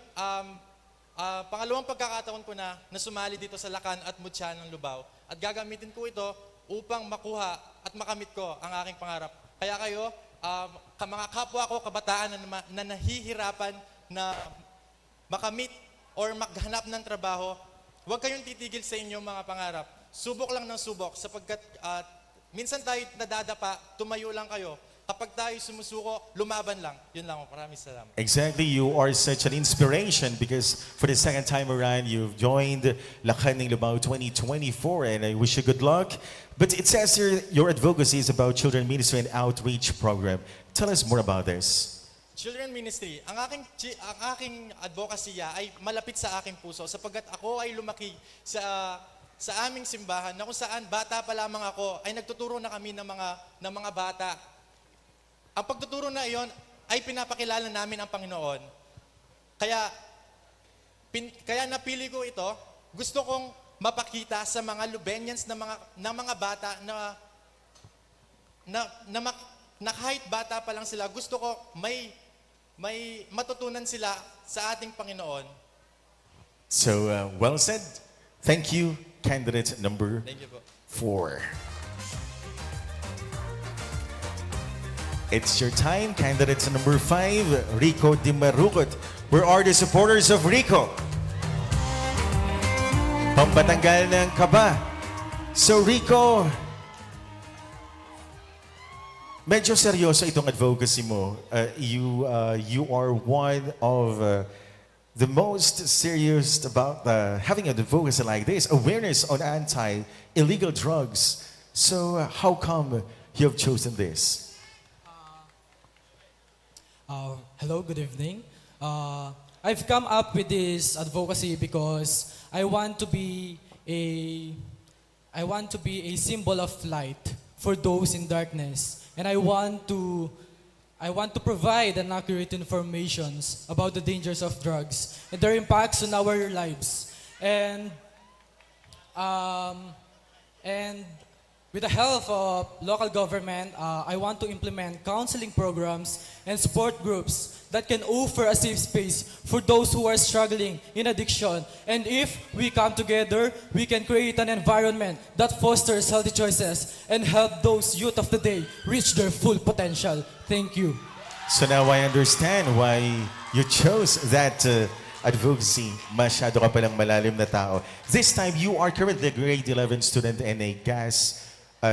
pangalawang pagkakataon ko na sumali dito sa Lakan at Mutya ng Lubao at gagamitin ko ito upang makuha at makamit ko ang aking pangarap. Kaya kayo, mga kapwa ko, kabataan na nahihirapan na makamit or maghanap ng trabaho, huwag kayong titigil sa inyong mga pangarap. Subok lang ng subok sapagkat minsan tayo nadadapa, tumayo lang kayo. Kapag tayo sumusuko, lumaban lang. Yun lang. Maraming salamat. Exactly, you are such an inspiration because for the second time around, you've joined Lakan ng Lubao 2024 and I wish you good luck. But it says here your advocacy is about children ministry and outreach program. Tell us more about this. Children Ministry, ang aking advokasya ay malapit sa aking puso sapagkat ako ay lumaki sa aming simbahan na kung saan bata pa lamang ako ay nagtuturo na kami ng mga bata. Ang pagtuturo na iyon ay pinapakilala namin ang Panginoon. Kaya napili ko ito, gusto kong mapakita sa mga Lubenians na mga bata na kahit bata pa lang sila, gusto ko may matutunan sila sa ating Panginoon. So, well said. Thank you, candidate number Thank you po. 4. It's your time, candidate number 5, Rico Di Marukot. Where are the supporters of Rico? Pampatanggal ng kaba. So Rico, medyo seryoso itong advocacy mo. You are one of the most serious about having an advocacy like this, awareness on anti-illegal drugs. So how come you have chosen this? Hello, good evening. I've come up with this advocacy because I want to be a symbol of light for those in darkness, and I want to provide an accurate informations about the dangers of drugs and their impacts on our lives, and with the help of local government, I want to implement counseling programs and support groups that can offer a safe space for those who are struggling in addiction. And if we come together, we can create an environment that fosters healthy choices and help those youth of today reach their full potential. Thank you. So now I understand why you chose that advocacy. Masyado ka palang malalim na tao. This time, you are currently a grade 11 student and a GAS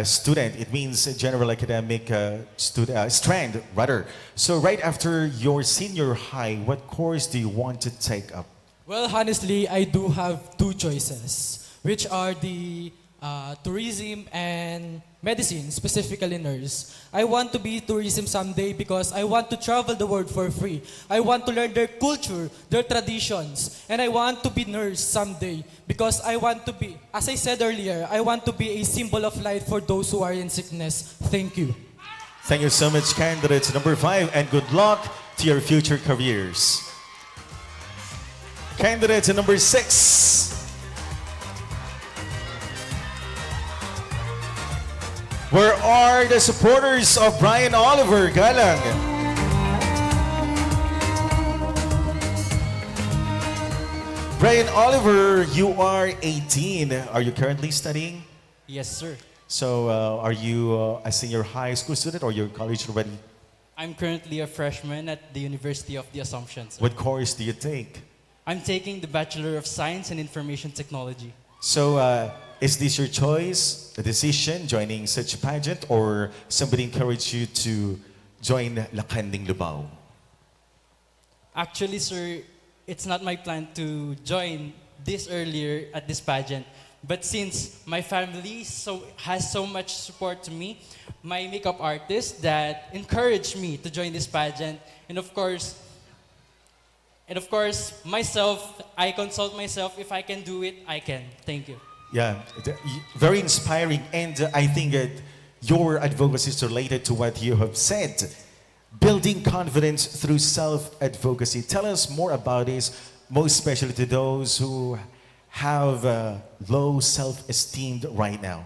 student. It means general academic strand, rather. So right after your senior high, what course do you want to take up? Well, honestly, I do have two choices, which are the tourism and medicine, specifically nurse. I want to be tourism someday because I want to travel the world for free. I want to learn their culture, their traditions, and I want to be nurse someday because I want to be, as I said earlier, I want to be a symbol of light for those who are in sickness. Thank you. Thank you so much, candidate number 5, and good luck to your future careers. Candidate number 6. Where are the supporters of Brian Oliver Galang? Brian Oliver, you are 18. Are you currently studying? Yes, sir. So, are you a senior high school student or you're college already? I'm currently a freshman at the University of the Assumption, sir. What course do you take? I'm taking the Bachelor of Science in Information Technology. So, is this your choice, a decision, joining such a pageant, or somebody encouraged you to join Lakan ng Lubao? Actually, sir, it's not my plan to join this earlier at this pageant. But since my family has so much support to me, my makeup artist that encouraged me to join this pageant, and of course, And of course, myself, I consult myself. If I can do it, I can. Thank you. Yeah, very inspiring. And I think that your advocacy is related to what you have said. Building confidence through self-advocacy. Tell us more about this, most especially to those who have low self-esteem right now.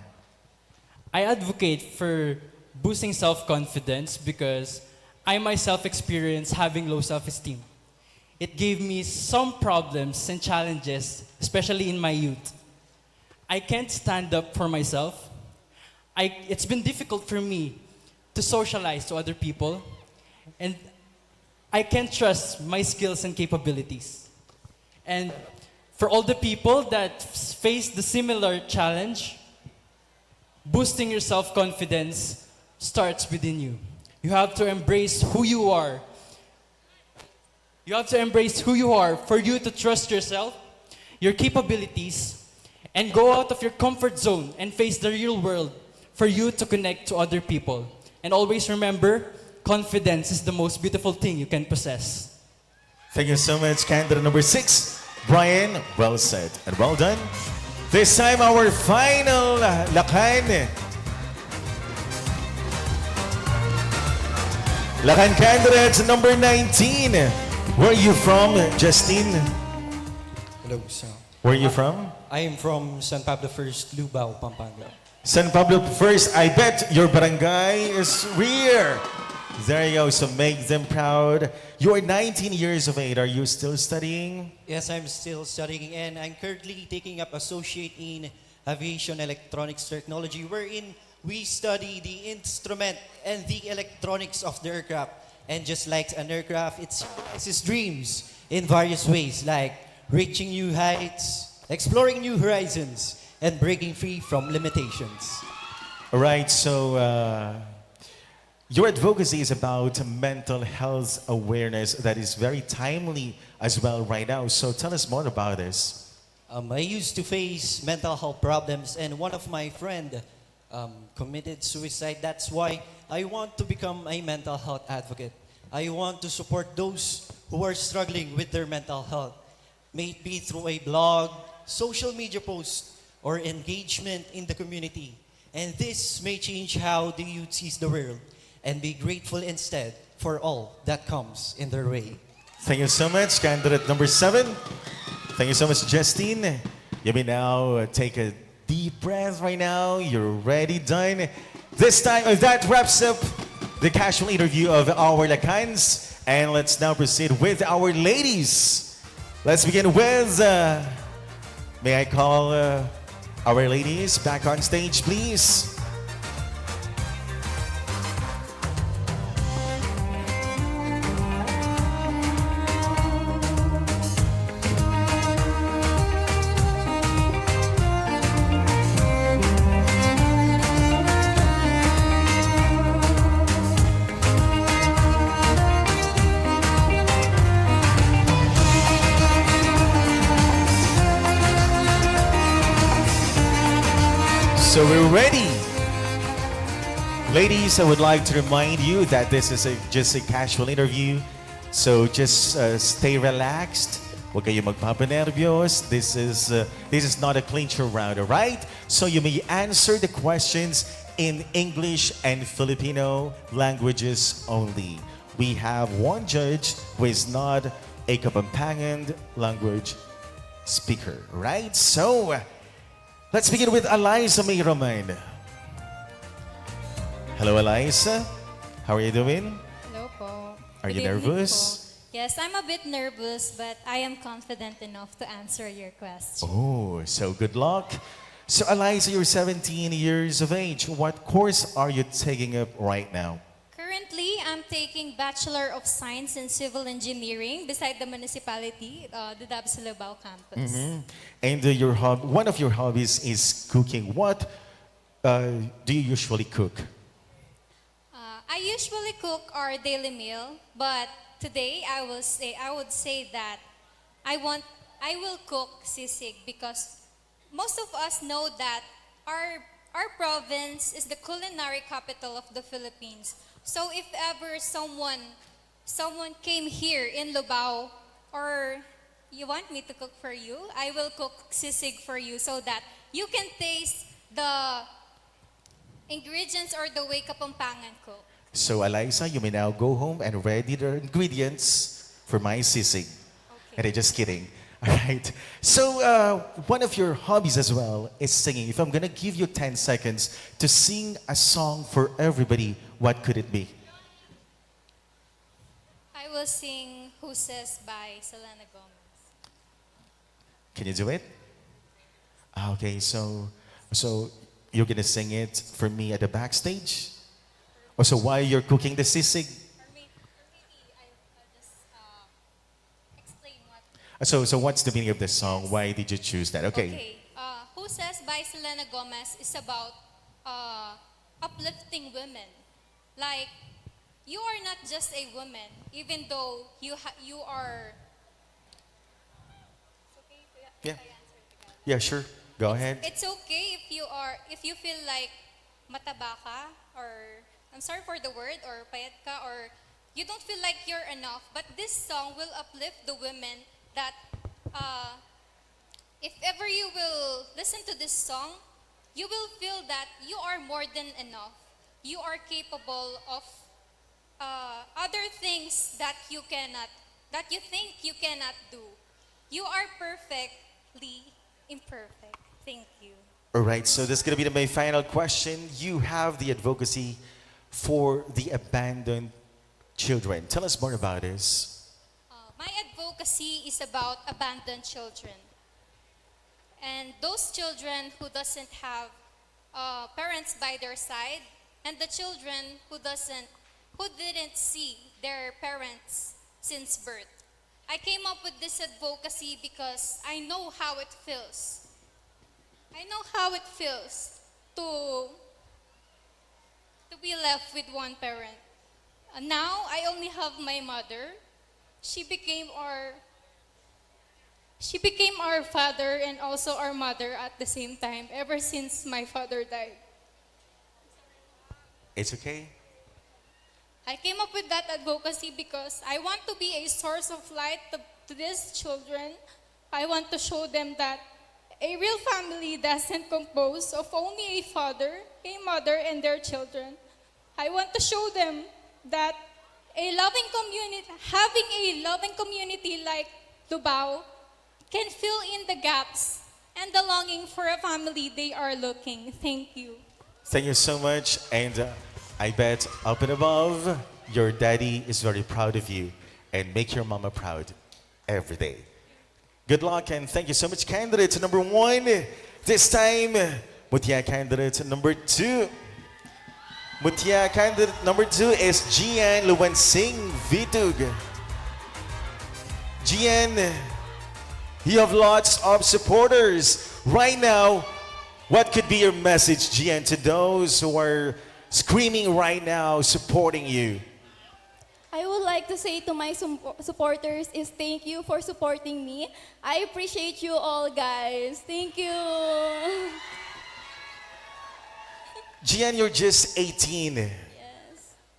I advocate for boosting self-confidence because I myself experience having low self-esteem. It gave me some problems and challenges, especially in my youth. I can't stand up for myself. It's been difficult for me to socialize to other people, and I can't trust my skills and capabilities. And for all the people that face the similar challenge, boosting your self-confidence starts within you. You have to embrace who you are. You have to embrace who you are for you to trust yourself, your capabilities, and go out of your comfort zone and face the real world for you to connect to other people. And always remember, confidence is the most beautiful thing you can possess. Thank you so much, candidate number 6. Brian, well said and well done. This time, our final Lakan. Lakan candidate number 19. Where are you from, Justine? Hello, sir. Where are you from? I am from San Pablo First, Lubao, Pampanga. San Pablo first. I bet your barangay is rear. There you go. So make them proud. You're 19 years of age. Are you still studying? Yes, I'm still studying and I'm currently taking up Associate in Aviation Electronics Technology, wherein we study the instrument and the electronics of the aircraft. And just like an aircraft, it symbolizes dreams in various ways, like reaching new heights, exploring new horizons, and breaking free from limitations. All right. So your advocacy is about mental health awareness that is very timely as well right now. So tell us more about this. I used to face mental health problems, and one of my friend committed suicide. That's why I want to become a mental health advocate. I want to support those who are struggling with their mental health, may it be through a blog, social media post, or engagement in the community. And this may change how the youth sees the world and be grateful instead for all that comes in their way. Thank you so much, candidate number 7. Thank you so much, Justine. You may now take a deep breath right now. You're ready, done. This time, that wraps up the casual interview of our Lakans. And let's now proceed with our ladies. Let's begin with, may I call our ladies back on stage, please. So we're ready. Ladies, I would like to remind you that this is just a casual interview. So just stay relaxed. Huwag kayo magpapanervyos. This is not a clincher round, all right? So you may answer the questions in English and Filipino languages only. We have one judge who is not a Kapampangan language speaker, right? So let's begin with Eliza May Roman. Hello, Eliza. How are you doing? Hello po. Are you Good evening nervous? po. Yes, I'm a bit nervous, but I am confident enough to answer your question. Oh, so good luck. So, Eliza, you're 17 years of age. What course are you taking up right now? Currently, I'm taking Bachelor of Science in Civil Engineering beside the municipality, the Dabs Lubao campus. And one of your hobbies is cooking. What do you usually cook? I usually cook our daily meal, but today I would say that I will cook sisig because most of us know that our province is the culinary capital of the Philippines. So if ever someone came here in Lubao or you want me to cook for you, I will cook sisig for you so that you can taste the ingredients or the way Kapampangan cook. So, Eliza, you may now go home and ready the ingredients for my sisig. And I'm just kidding. All right. So, one of your hobbies as well is singing. If I'm gonna give you 10 seconds to sing a song for everybody, what could it be? I will sing Who Says by Selena Gomez. Can you do it? Okay, so you're gonna sing it for me at the backstage? Or so while you're cooking the sisig? So what's the meaning of this song? Why did you choose that? Okay. Who Says by Selena Gomez is about uplifting women. Like, you are not just a woman, even though you are... Yeah. Yeah, sure. Go ahead. It's okay if you feel like mataba ka, or I'm sorry for the word, or payat ka, or you don't feel like you're enough. But this song will uplift the women that if ever you will listen to this song, you will feel that you are more than enough. You are capable of other things that you think you cannot do. You are perfectly imperfect. Thank you. All right, so this is going to be my final question. You have the advocacy for the abandoned children. Tell us more about this. My advocacy is about abandoned children. And those children who doesn't have parents by their side, and the children who didn't see their parents since birth. I came up with this advocacy because I know how it feels. I know how it feels to be left with one parent. Now I only have my mother. She became our father and also our mother at the same time ever since my father died. It's okay. I came up with that advocacy because I want to be a source of light to these children. I want to show them that a real family doesn't compose of only a father, a mother, and their children. I want to show them that having a loving community like Lubao can fill in the gaps and the longing for a family they are looking. Thank you. Thank you so much. And I bet up and above, your daddy is very proud of you. And make your mama proud every day. Good luck and thank you so much, candidate number 1. This time, Mutia candidate number 2. Mutia candidate number 2 is Gian Luwansing Vitug. Gian, you have lots of supporters. Right now, what could be your message, Gian, to those who are screaming right now, supporting you? I would like to say to my supporters is thank you for supporting me. I appreciate you all, guys. Thank you. Gian, you're just 18. Yes.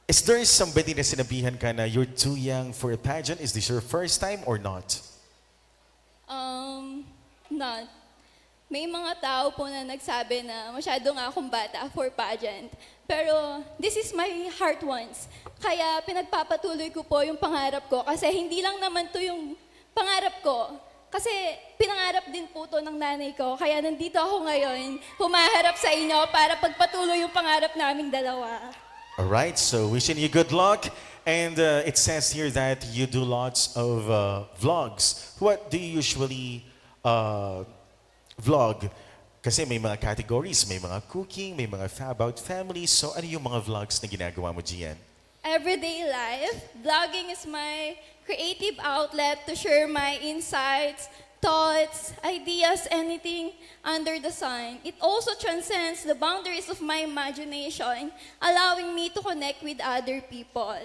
Is there somebody na sinabihan ka na you're too young for a pageant? Is this your first time or not? Not. May mga tao po na nagsabi na masyado nga akong bata for pageant. Pero this is my heart wants. Kaya pinagpapatuloy ko po yung pangarap ko kasi hindi lang naman to yung pangarap ko. Kasi pinangarap din po to ng nanay ko. Kaya nandito ako ngayon, humaharap sa inyo para pagpatuloy yung pangarap naming dalawa. Alright, so wishing you good luck. And it says here that you do lots of vlogs. What do you usually vlog? Kasi may mga categories, may mga cooking, may mga about family. So ano yung mga vlogs na ginagawa mo, Gian? Everyday life. Vlogging is my creative outlet to share my insights, thoughts, ideas, anything under the sun. It also transcends the boundaries of my imagination, allowing me to connect with other people.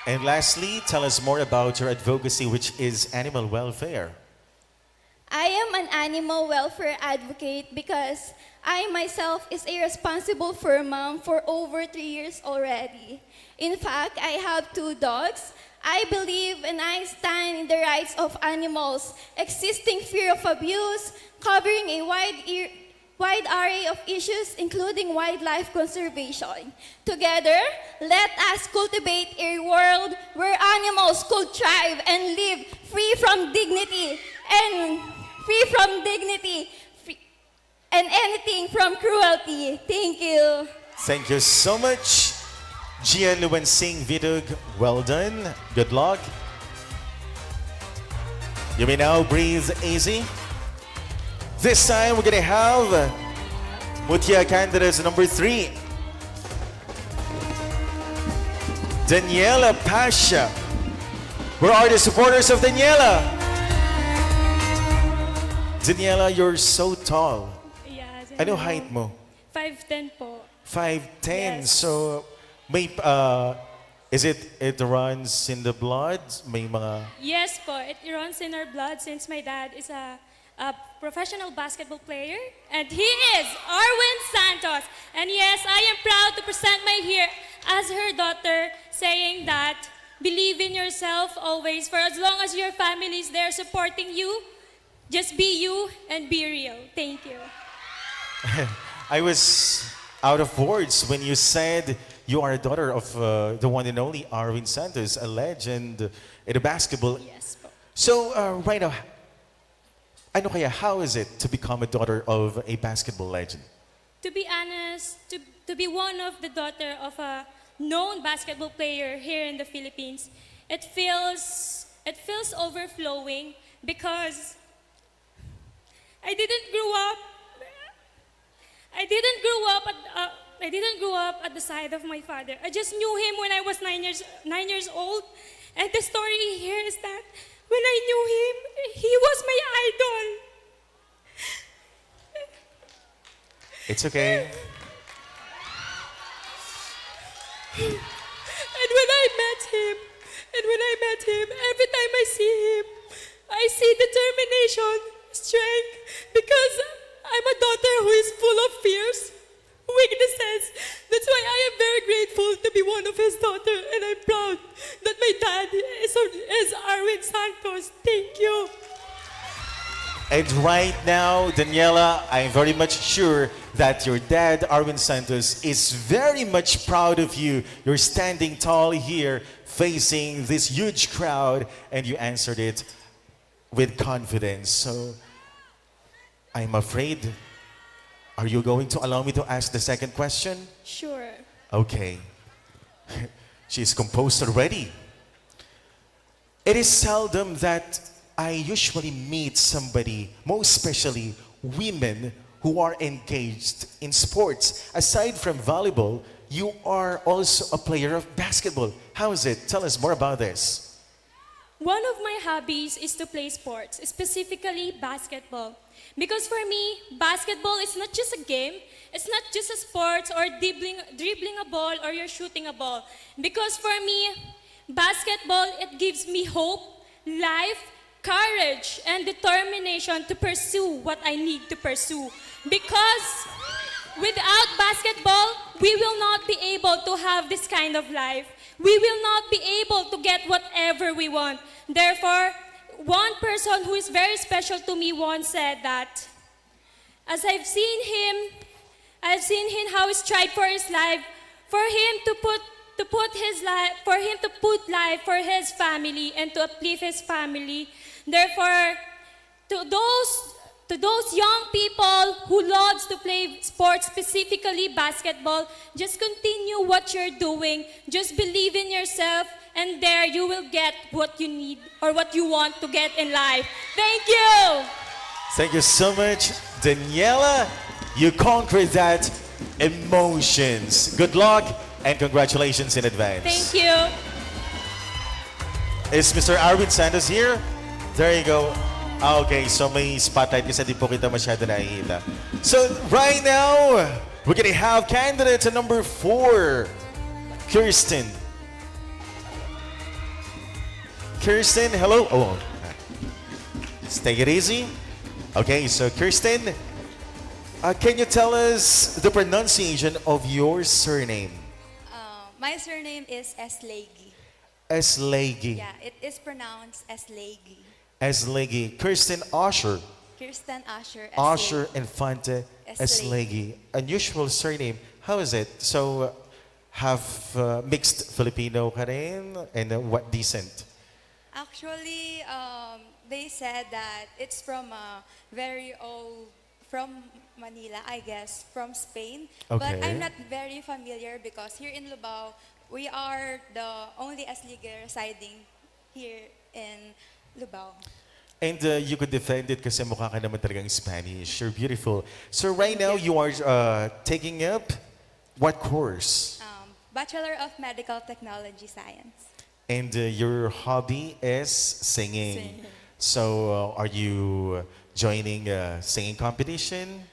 And lastly, tell us more about your advocacy, which is animal welfare. I am an animal welfare advocate because I myself is a responsible fur mom for over 3 years already. In fact, I have 2 dogs, I believe and I stand in the rights of animals, existing fear of abuse, covering a wide array of issues, including wildlife conservation. Together, let us cultivate a world where animals could thrive and live free from dignity and anything from cruelty. Thank you. Thank you so much. Gian Luensing Vidug, well done. Good luck. You may now breathe easy. This time we're gonna have Mutia candidates number 3. Daniela Pasha. Where are the supporters of Daniela? Daniela, you're so tall. Yes. Ano height mo? 5'10" po. 5'10". Yes. So, may, is it runs in the blood? May mga... Yes po, it runs in our blood since my dad is a professional basketball player. And he is Arwin Santos. And yes, I am proud to present my here as her daughter, saying that believe in yourself always. For as long as your family is there supporting you, just be you and be real. Thank you. I was out of words when you said you are a daughter of the one and only Arwin Santos, a legend in the basketball. Yes po. So, right now, how is it to become a daughter of a basketball legend? To be honest, to be one of the daughter of a known basketball player here in the Philippines, it feels overflowing because I didn't grow up at the side of my father. I just knew him when I was 9 years old. And the story here is that when I knew him, he was my idol. It's okay. And when I met him, every time I see him, I see determination, strength, because I'm a daughter who is full of fears, weaknesses. That's why I am very grateful to be one of his daughter, and I'm proud that my dad is Arwin Santos. Thank you. And right now, Daniela, I'm very much sure that your dad, Arwin Santos, is very much proud of you. You're standing tall here, facing this huge crowd, and you answered it with confidence. So, I'm afraid, are you going to allow me to ask the second question? Sure. Okay. She's composed already. It is seldom that I usually meet somebody, most especially women who are engaged in sports. Aside from volleyball, you are also a player of basketball. How is it? Tell us more about this. One of my hobbies is to play sports, specifically basketball. Because for me, basketball is not just a game, it's not just a sport or dribbling a ball or you're shooting a ball. Because for me, basketball, it gives me hope, life, courage, and determination to pursue what I need to pursue. Because without basketball, we will not be able to have this kind of life. We will not be able to get whatever we want. Therefore, one person who is very special to me once said that, as I've seen him how he strived for his life, for him to put life for his family and to uplift his family. Therefore, to those young people who loves to play sports, specifically basketball, just continue what you're doing. Just believe in yourself, and there you will get what you need or what you want to get in life. Thank you. Thank you so much, Daniela. You conquered that emotions. Good luck and congratulations in advance. Thank you. Is Mr. Arwin Santos here? There you go. Okay, so may spotlight kasi di po kita masyado nakikita. So right now, we're gonna have candidate to number 4, Kirsten. Kirsten, hello. Oh, let's take it easy. Okay, so Kirsten, can you tell us the pronunciation of your surname? My surname is Eslegi. Eslegi. Yeah, it is pronounced Eslegi. Eslegi. Kirsten Osher. Kirsten Asher Osher Infante Eslegi. Eslegi. Unusual surname. How is it? So, have mixed Filipino ka rin? And what decent? Actually, they said that it's from a very old, from Manila, I guess, from Spain. But Okay. I'm not very familiar because here in Lubao, we are the only Eslegi residing here in Lubao. And you could defend it kasi mukha ka naman talagang Spanish. You're beautiful. So right now, you are taking up what course? Bachelor of Medical Technology Science. And your hobby is singing. Singing. So are you joining a singing competition?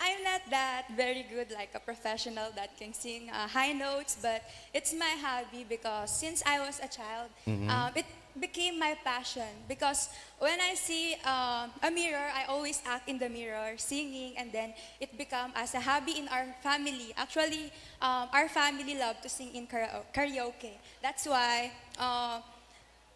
I'm not that very good like a professional that can sing high notes, but it's my hobby because since I was a child, it became my passion. Because when I see a mirror, I always act in the mirror, singing, and then it became as a hobby in our family. Actually, our family loved to sing in karaoke. That's why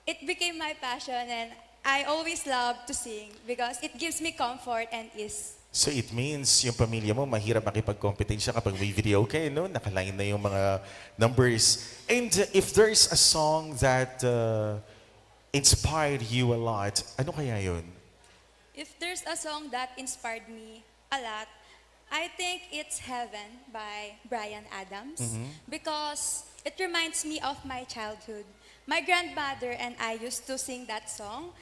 it became my passion, and I always love to sing because it gives me comfort and ease. So it means yung pamilya mo mahirap makipag-competensya kapag may video okay, no? Nakalain na yung mga numbers. And if there's a song that inspired you a lot, ano kaya yun? If there's a song that inspired me a lot, I think it's Heaven by Bryan Adams because it reminds me of my childhood. My grandmother and I used to sing that song.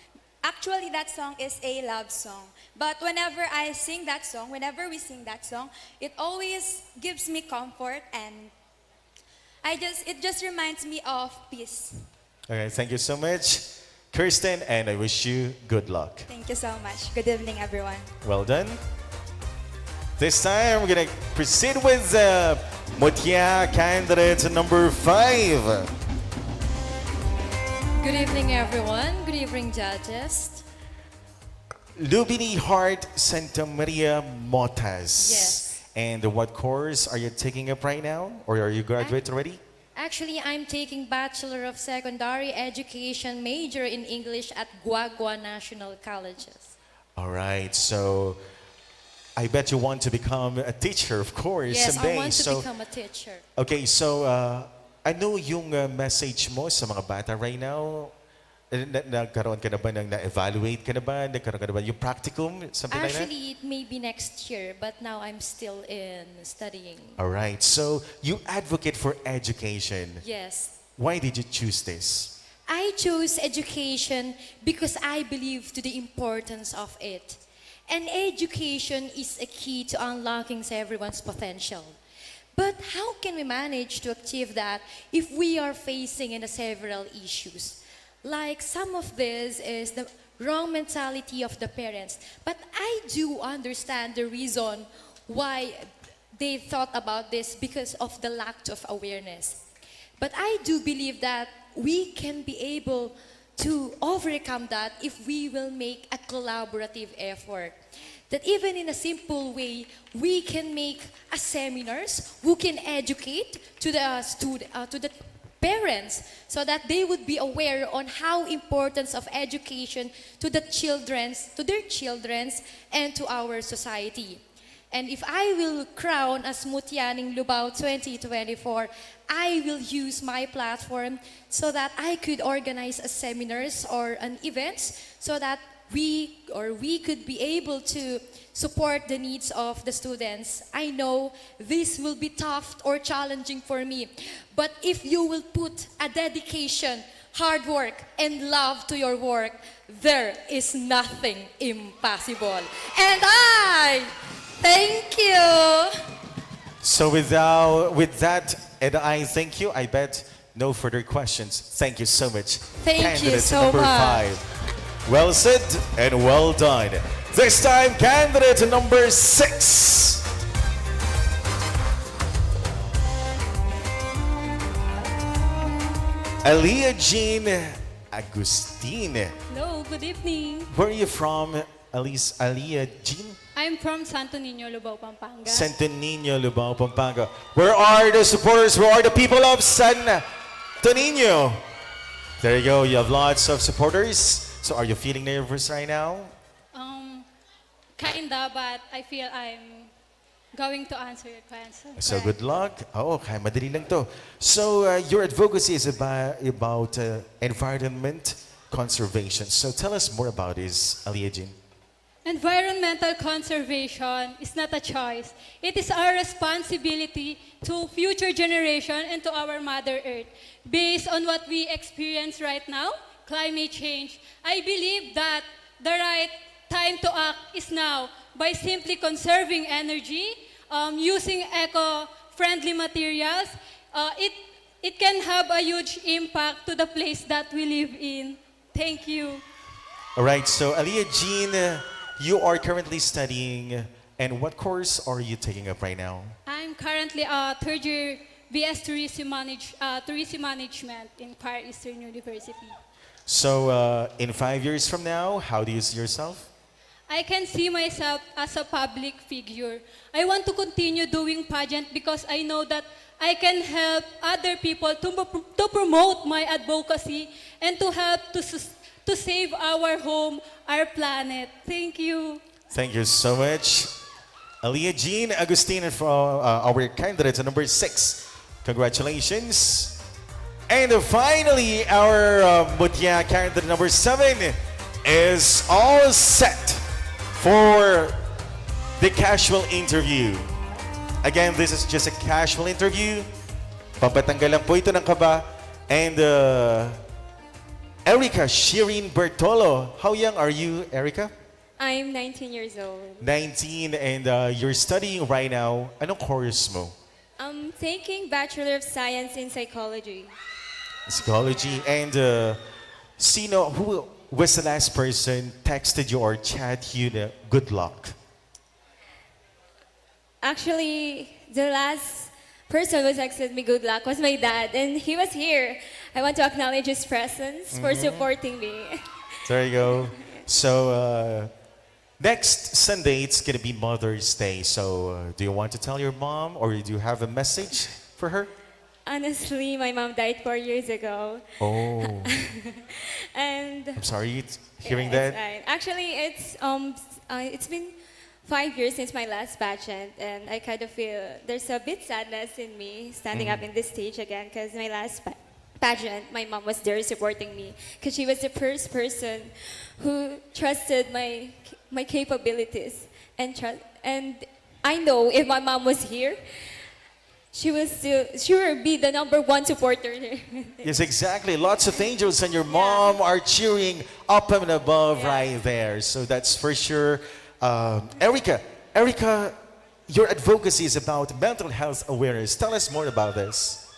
Actually, that song is a love song. But whenever I sing that song, whenever we sing that song, it always gives me comfort and it just reminds me of peace. Okay, thank you so much, Kirsten, and I wish you good luck. Thank you so much. Good evening, everyone. Well done. This time, we're gonna proceed with Mutya candidate number 5. Good evening, everyone. Good evening, judges. Lubini Heart Santa Maria Motas. Yes. And what course are you taking up right now? Or are you graduate already? Actually, I'm taking Bachelor of Secondary Education major in English at Guagua National Colleges. All right, so I bet you want to become a teacher, of course, Yes, someday. I want to So, become a teacher. okay, so ano yung message mo sa mga bata right now? Nagkaroon ka na ba ng na-evaluate ka na ba? Nagkaroon ka na ba yung practicum? Something like that? Actually, it may be next year, but now I'm still in studying. All right, so you advocate for education. Yes. Why did you choose this? I chose education because I believe to the importance of it. And education is a key to unlocking everyone's potential. But how can we manage to achieve that if we are facing several issues? Like some of this is the wrong mentality of the parents. But I do understand the reason why they thought about this because of the lack of awareness. But I do believe that we can be able to overcome that if we will make a collaborative effort. That even in a simple way, we can make a seminars who can educate to the parents so that they would be aware on how importance of education to their children's and to our society. And if I will crown as Mutyaning Lubao 2024, I will use my platform so that I could organize a seminars or an events so that we could be able to support the needs of the students. I know this will be tough or challenging for me, but if you will put a dedication, hard work, and love to your work, there is nothing impossible. And I thank you. So with that, and I thank you, I bet no further questions. Thank you so much. Thank you Candidate so number much. 5. Well said and well done. This time, candidate number 6. Aliyah Jean Agustin. Hello, good evening. Where are you from, Aliyah Jean? I'm from Santo Niño, Lubao, Pampanga. Santo Niño, Lubao, Pampanga. Where are the supporters? Where are the people of Santo Niño? There you go. You have lots of supporters. So are you feeling nervous right now? Kinda, but I feel I'm going to answer your question. So good luck. Oh, okay, madali lang to. So your advocacy is about environment conservation. So tell us more about this, Aliyah Jean. Environmental conservation is not a choice. It is our responsibility to future generation and to our Mother Earth. Based on what we experience right now, climate change, I believe that the right time to act is now by simply conserving energy, using eco-friendly materials. It can have a huge impact to the place that we live in. Thank you. All right, so Aliyah Jean, you are currently studying, and what course are you taking up right now? I'm currently a third year BS Tourism Management in Far Eastern University. So in 5 years from now, how do you see yourself? I can see myself as a public figure. I want to continue doing pageant because I know that I can help other people to promote my advocacy and to help to save our home, our planet. Thank you. Thank you so much. Aliyah Jean Agustin from our candidate number 6. Congratulations. And finally, our Mutya candidate number 7 is all set for the casual interview. Again, this is just a casual interview. Papatanggal lang po ito ng kaba. And Erica Shirin Bertolo. How young are you, Erica? I'm 19 years old. 19, and you're studying right now. Anong course mo? I'm taking Bachelor of Science in Psychology. Psychology. And who was the last person texted you or chat you the good luck? Actually, the last person who texted me good luck was my dad, and he was here. I want to acknowledge his presence for supporting me. There you go. So next Sunday, it's going to be Mother's Day. So do you want to tell your mom, or do you have a message for her? Honestly, my mom died 4 years ago. Oh. And I'm sorry hearing yeah, that. it's fine. Actually, it's been 5 years since my last pageant, and I kind of feel there's a bit sadness in me standing up in this stage again, because my last pageant, my mom was there supporting me, because she was the first person who trusted my capabilities, and I know if my mom was here, she will still sure be the #1 supporter. Yes, exactly. Lots of angels and your mom are cheering up and above right there. So that's for sure. Erica, your advocacy is about mental health awareness. Tell us more about this.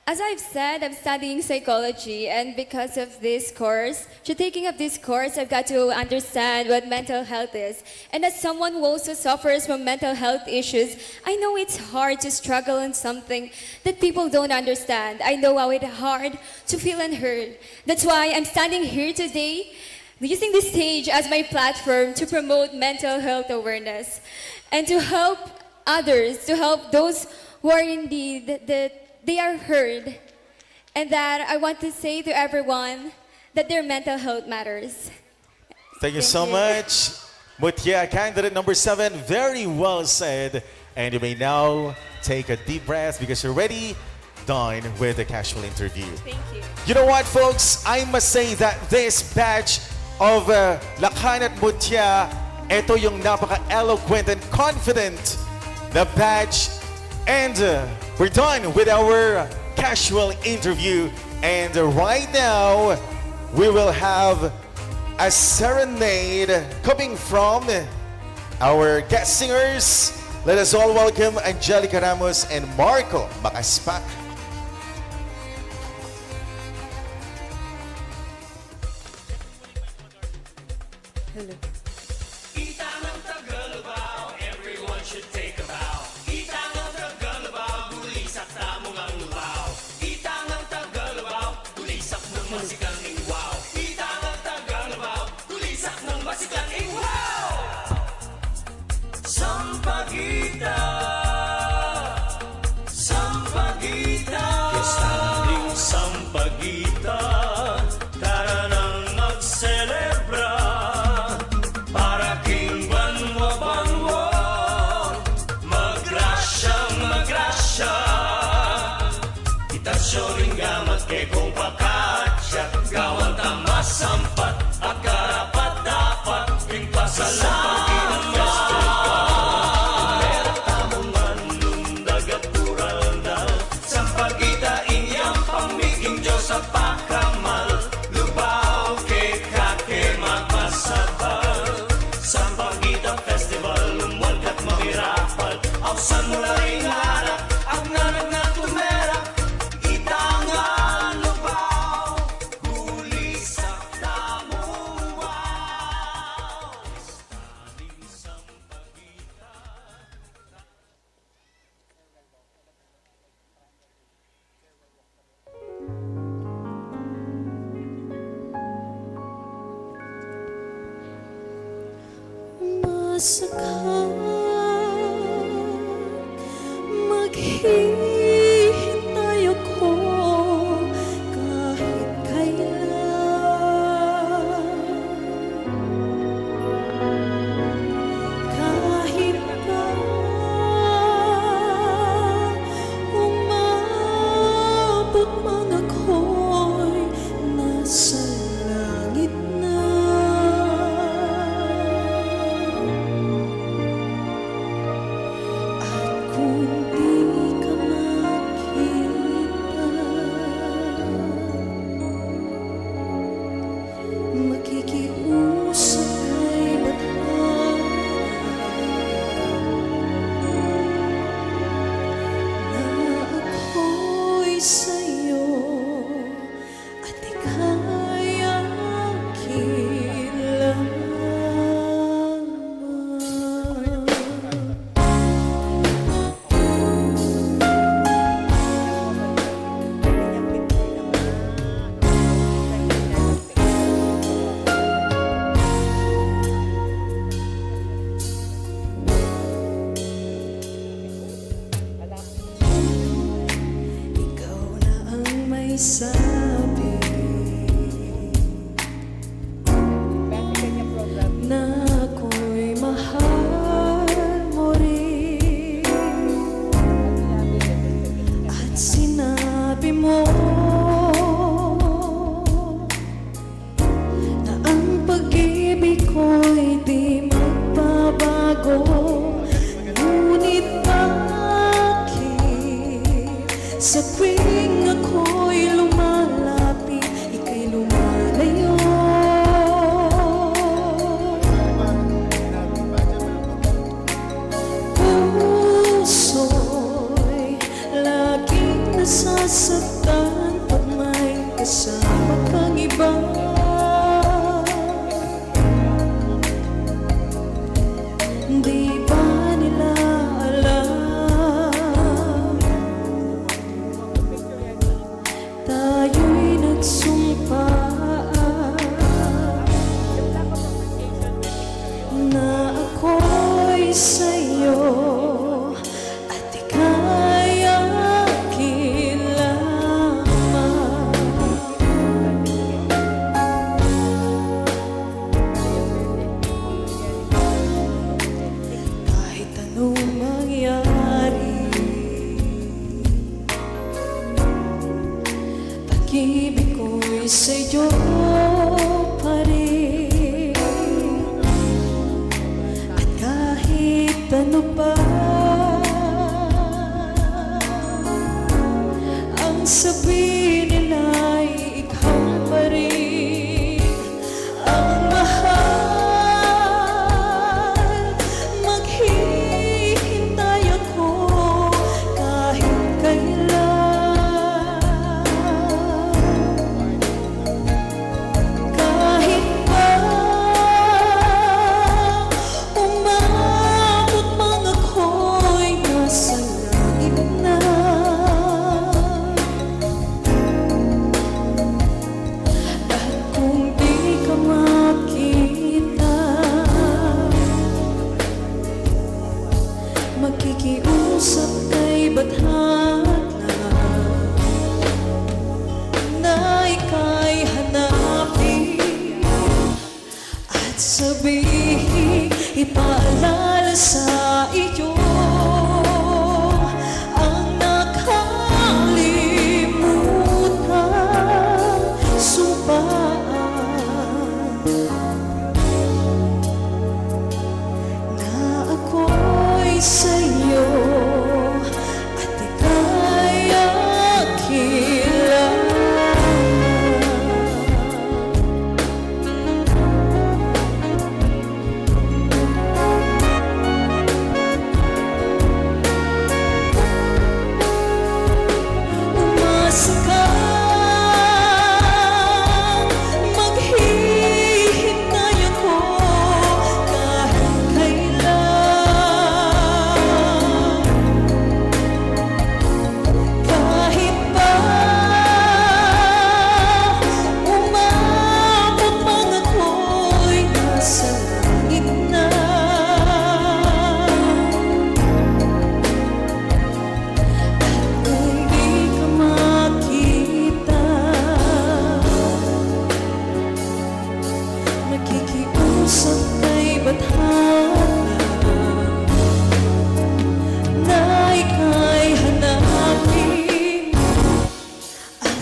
As I've said, I'm studying psychology, and because of this course, taking up this course, I've got to understand what mental health is. And as someone who also suffers from mental health issues, I know it's hard to struggle in something that people don't understand. I know how it's hard to feel unheard. That's why I'm standing here today, using this stage as my platform to promote mental health awareness and to help others, to help those who are in need, that they are heard, and that I want to say to everyone that their mental health matters. Thank you so much. Mutya, candidate number 7, very well said. And you may now take a deep breath because you're already done with the casual interview. Thank you. You know what, folks? I must say that this batch of Lakan at Mutya, ito yung napaka-eloquent and confident na batch. And we're done with our casual interview. And right now, we will have a serenade coming from our guest singers. Let us all welcome Angelica Ramos and Marco Macaspac. Hello. Sampagita, que standing Sampagita. Masakang maghihintay ako kahit kailan, kahit pa umabot man ako'y nasa langit na. Kung di ka makita, makikiusap kay bathang na ako'y sa'yo at ika'y akin lamang. Ikaw na ang may sabi na ako'y mahal mo rin, at sinabi mo na ang pag-ibig ko'y di magbabago. Ngunit bakit sa tuwing ako'y lumalapit, ika'y lumalayo? Puso'y laging nasasaktan pag may kasama kang iba. Di ba nila alam, tayo'y nagsumpa na ako'y sa'yo at ika'y akin lamang. Kahit anong mangyari, pag-ibig ko'y sa'yo pa rin. At kahit ano pa ang sabihin nila'y ikaw pa rin ang mahal. Maghihintay ako kahit kailan, kahit pa umabot man ako'y nasa langit na. At kung di ka makita, makikiusap kay bathang na ika'y hanapin at sabihin, ipaalala sa iyo ang nakalimutan.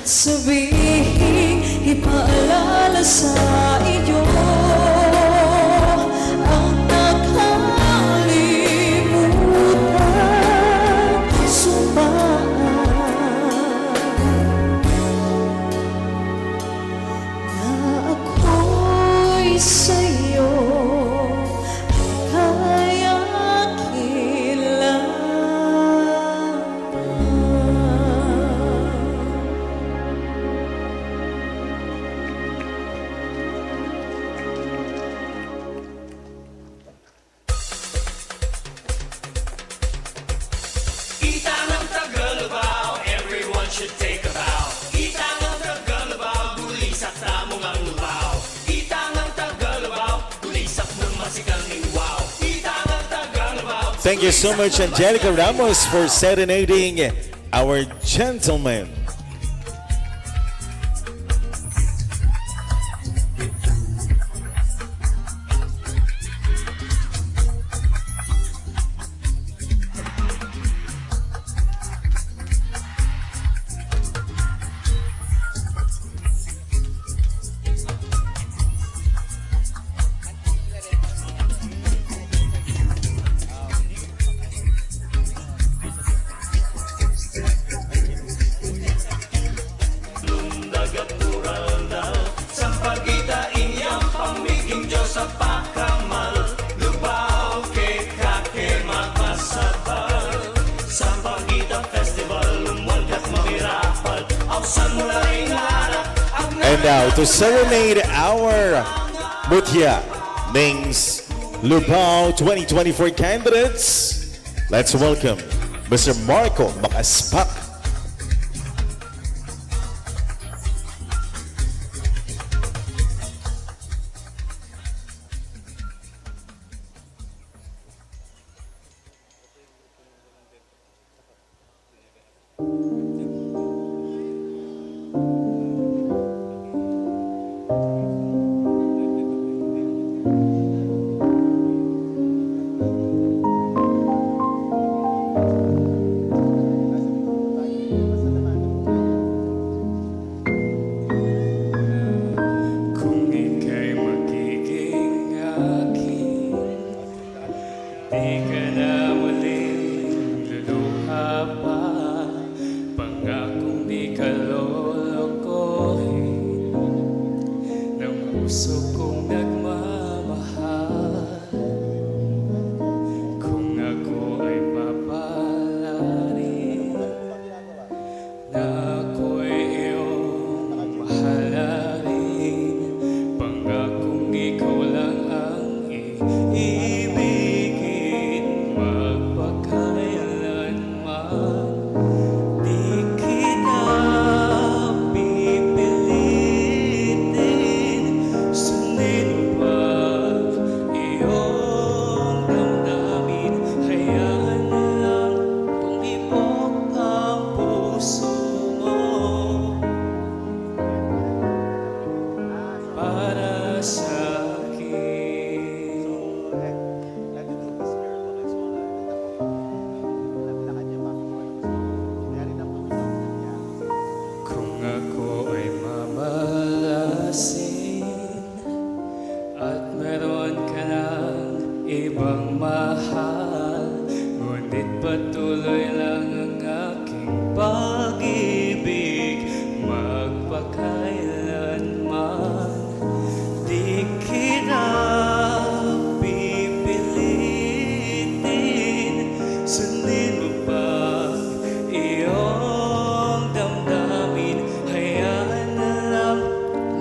At sabihin, ipaalala sa iyo ang nakalimutan sumaan na ako'y sa'yo ay Itang ang Tagalubao, everyone should take a bow. Itang ang Tagalubao, gulisak tamong ang lubaw. Itang ang Tagalubao, gulisak ng masikang wow. Itang ang Tagalubao. Thank you so much, Angelica Ramos, for serenading our gentlemen. And now, to serenade our Mutya Nings Lubao 2024 candidates, let's welcome Mr. Marco Makaspak. Kung ika'y magiging akin, di ka na muling luluha pa. Pangakong di ka lolokohin ng puso kong nagmamahal. Kung ako ay papalarin na ako'y iyong mahalin, pangakong ikaw lang ang iibigin, magpakailanman. Di kita pipilitin, sundin pa iyong damdamin. Hayaan na lang tumibok ang puso mo para sa Kung ako ay mamalasin at meron ka ng ibang mahal, ngunit patuloy lang ang aking pag-ibig, magpakailanman. Di kita pipilitin, sundin mo pa iyong damdamin. Hayaan na lang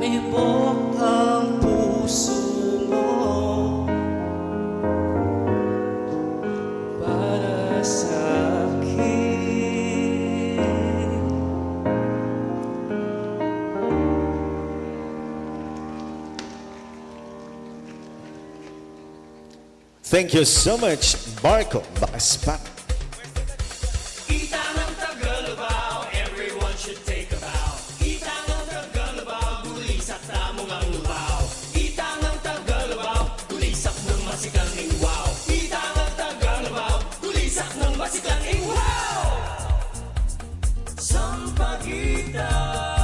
mibok ang puso mo para sa akin. Thank you so much, Marco Makaspak. Itang ang Tagalubao, everyone should take a bow. Itang ang Tagalubao, gulisak tamong ang lubaw. Itang ang Tagalubao, gulisak ng masikang wow. Itang ang Tagalubao, gulisak ng masikang wow. Sampagitan.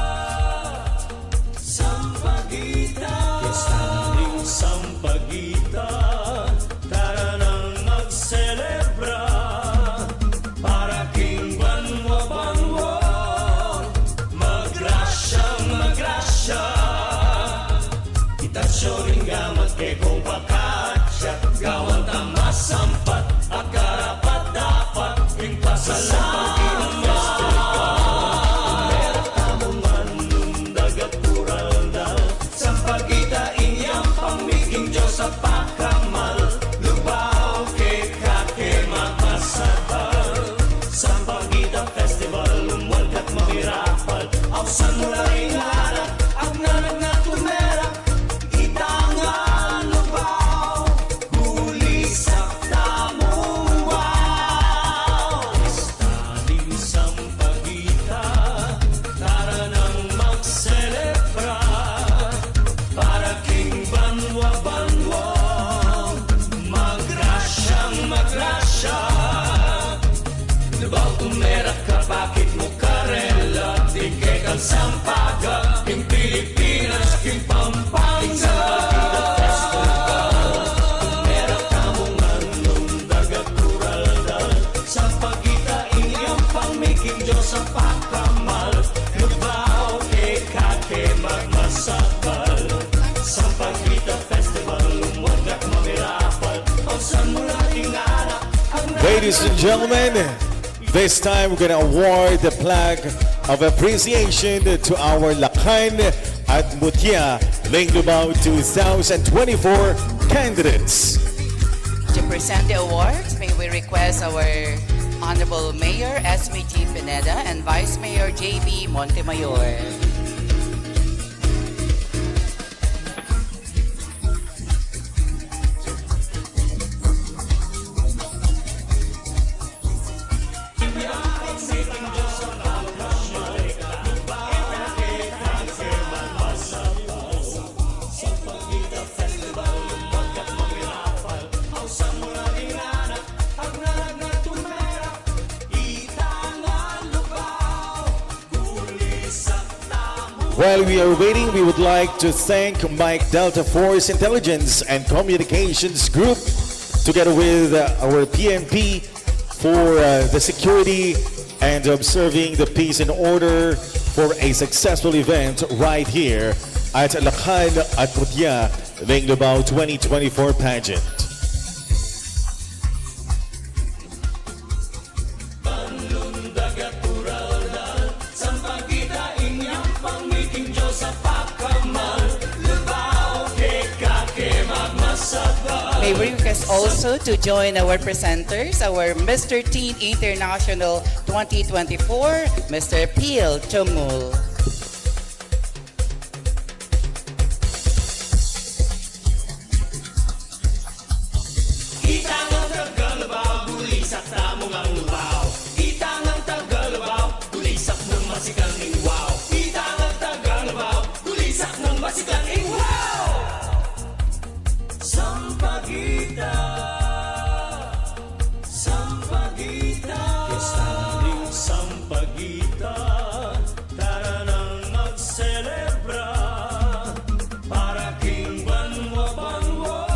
Sampaga, King Pilipinas, King Pampanga. Meron ka mong anong dagat-uraldan, Sampagita inyong pangmiking Diyos sa pakamal. Lubao, kake, magmasakal, Sampagita Festival, lumwag at mamirapal. Pausan mo nating anak, Ladies and gentlemen, this time we're gonna award the plaque of appreciation to our Lakan at Mutya Ling Lubao 2024 candidates. To present the awards, may we request our Honorable Mayor SVG Pineda and Vice Mayor JB Montemayor. While we are waiting, we would like to thank Mike Delta Force Intelligence and Communications Group, together with our PNP, for the security and observing the peace and order for a successful event right here at Lakan at Mutya Ling Lubao 2024 pageant. May we request also to join our presenters, our Mr. Teen International 2024, Mr. Peel Chomul. Itang ang Tagalabaw, bulisak tamong ang lubaw. Itang ang Tagalabaw, bulisak ng masikang ingwaw. Itang ang Tagalabaw, bulisak ng masikang ingwaw. Sampagita, Sampagita, Estaling Sampagita, tara nang magselebra, para king banwa-banwa,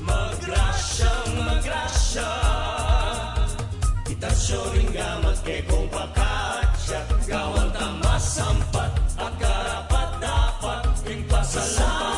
magrasyang magrasya, itasyo ring gamat kay kong pakatya, gawang tamas sampat, at karapat dapat, ring pasalamat.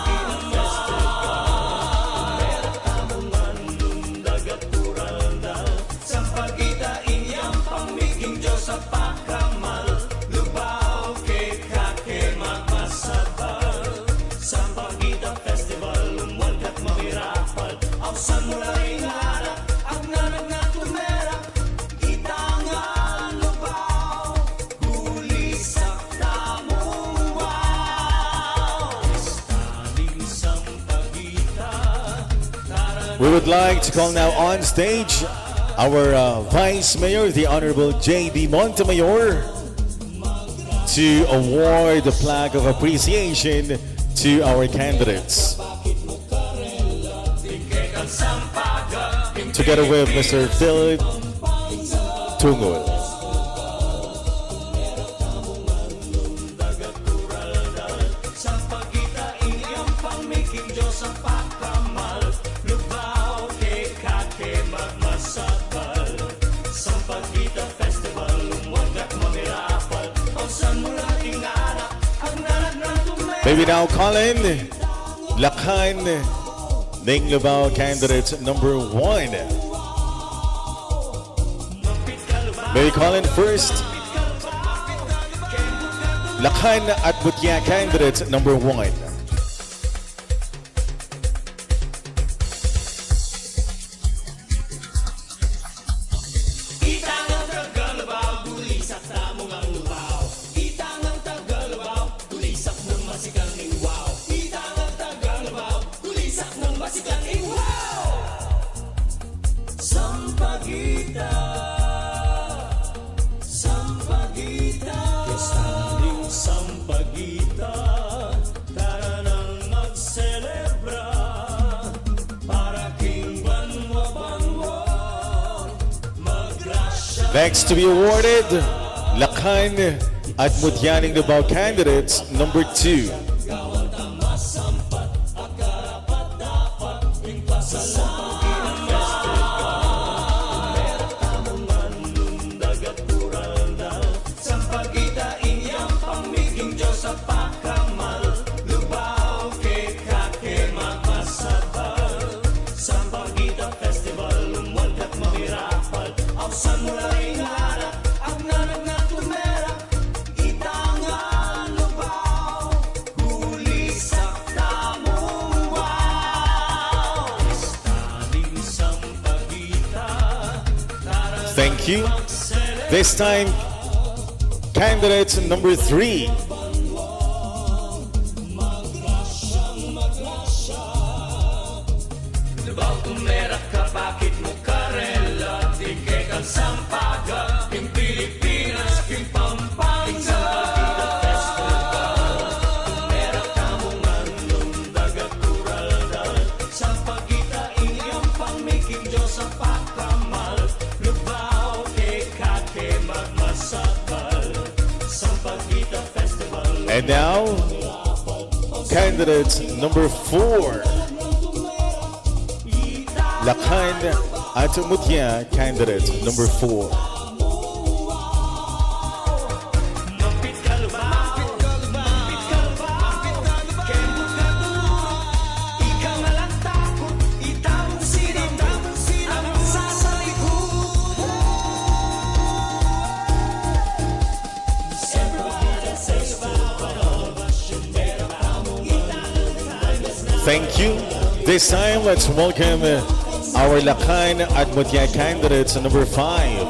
We would like to call now on stage our Vice Mayor, the Honorable J.B. Montemayor, to award the plaque of appreciation to our candidates. Together with Mr. Philip Tungul. May we now call in Lakan Ling Lubao candidate number 1. May we call in first Lakan at Mutya candidate number 1. Sampagita, Sampagita, Estaling Sampagita, tara nang magselebra, para king banwa-banwa, magrasya. Next to be awarded, Lakan at Mutyaning Lubao candidates number 2. Thank you. This time, candidate number 3. And now, candidate number 4. Lakan at Mutya, candidate number 4. Thank you. This time, let's welcome our Lakan at Mutya candidates number 5.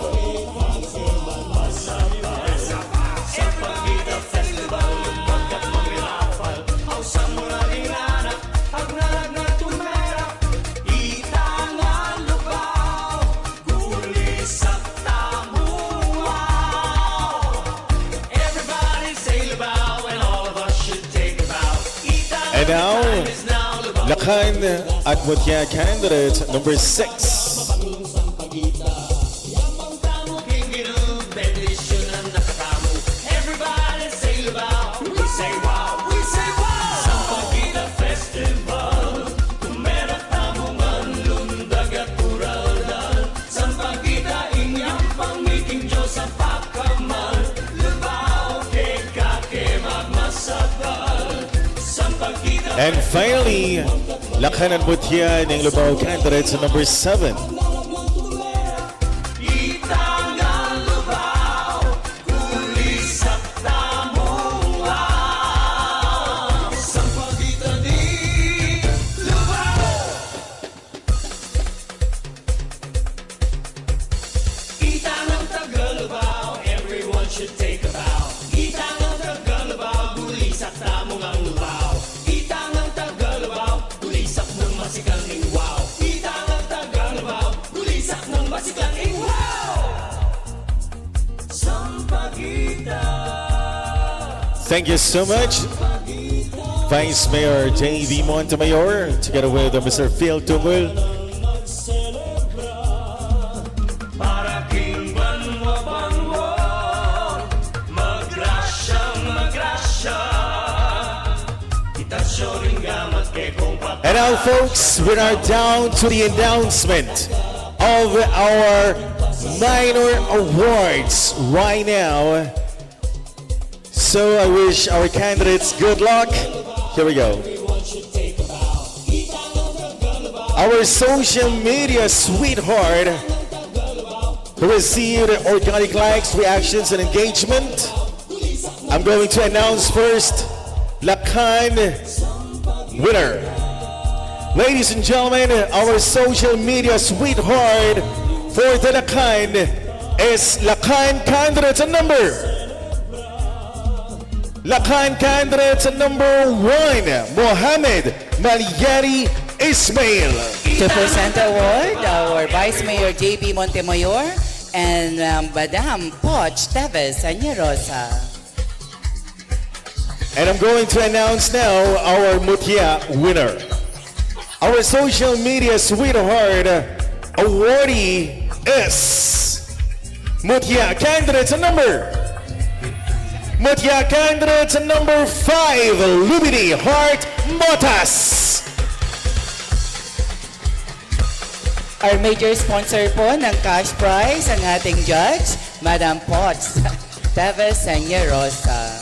And now, Lakan at Mutya candidate number 6. And finally, Lakan at Mutya ng Lubao candidates number 7. Thank you so much, Vice Mayor J.V. Montemayor, together with Mr. Phil Tumul. And now, folks, we are down to the announcement of our minor awards right now. So I wish our candidates good luck. Here we go. Our social media sweetheart who received organic likes, reactions, and engagement. I'm going to announce first Lakan winner. Ladies and gentlemen, our social media sweetheart for the Lakan is Lakan candidate number one, Mohamed Malieri Ismail. To present the award, our Vice Mayor J.B. Montemayor and Madam Poch Teves Añerosa. And I'm going to announce now our Mutya winner. Our social media sweetheart awardee is Mutya candidate number Mutya candidate number 5, Lumini Heart Motas. Our major sponsor po ng cash prize, ang ating judge, Madam Potts Teves Senya Rosa.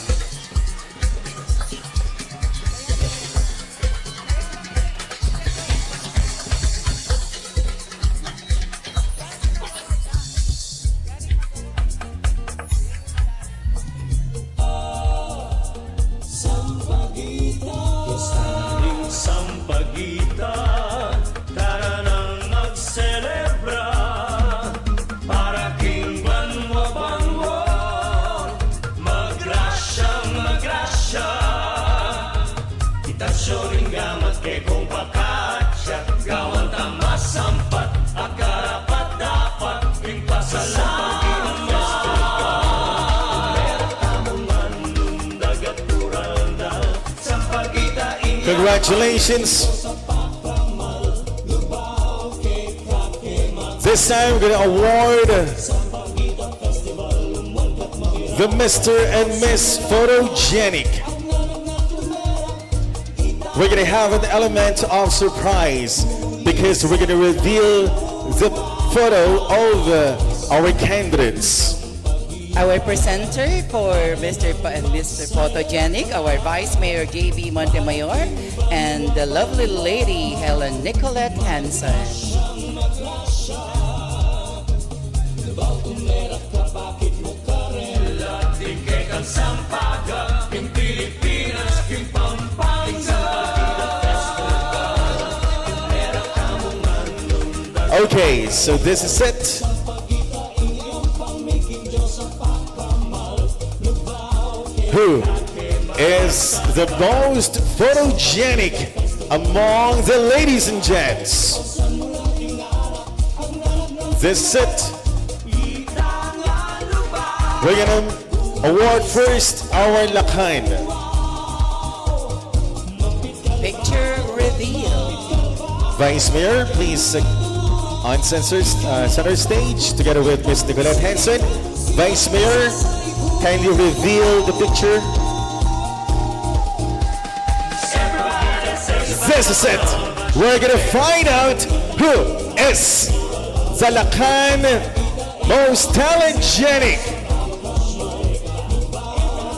Sampaguita, tara nang magselebra para king banwa-banwa, magrasya, itasyo ring gamat ke kong pakatya, gawan tamas sampat, akarapat dapat, ring pasalamat. Congratulations. This time we're gonna award the Mr. and Miss Photogenic. We're gonna have an element of surprise because we're gonna reveal the photo of our candidates. Our presenter for Mr. and Mr. Photogenic, our Vice Mayor JB Montemayor, and the lovely lady Helen Nicolette Hansen. Okay, so this is it. Who is the most photogenic among the ladies and gents? This is it. We're gonna award first our Lakan. Picture reveal. Vice Mayor, please on center stage together with Ms. Nicolette Hansen. Vice Mayor, kindly reveal the picture. This is it. We're gonna find out who is the Lakan most talentgenic.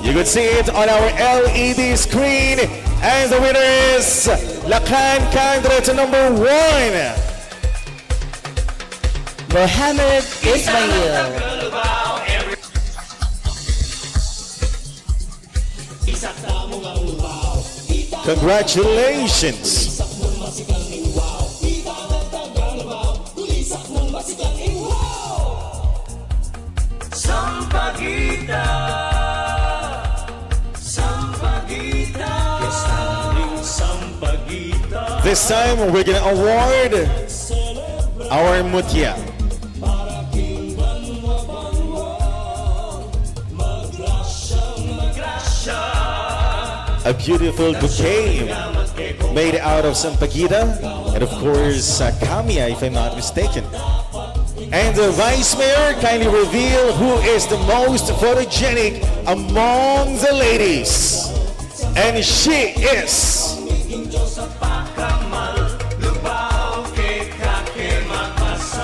You can see it on our LED screen, and the winner is Lakan candidate number 1, Mohammed Ismail. Congratulations. Sampaguita, Sampaguita, Sampaguita. This time we're gonna award our Mutya. A beautiful bouquet made out of sampaguita and of course kamia, if I'm not mistaken. And the Vice Mayor, kindly reveal who is the most photogenic among the ladies. And she is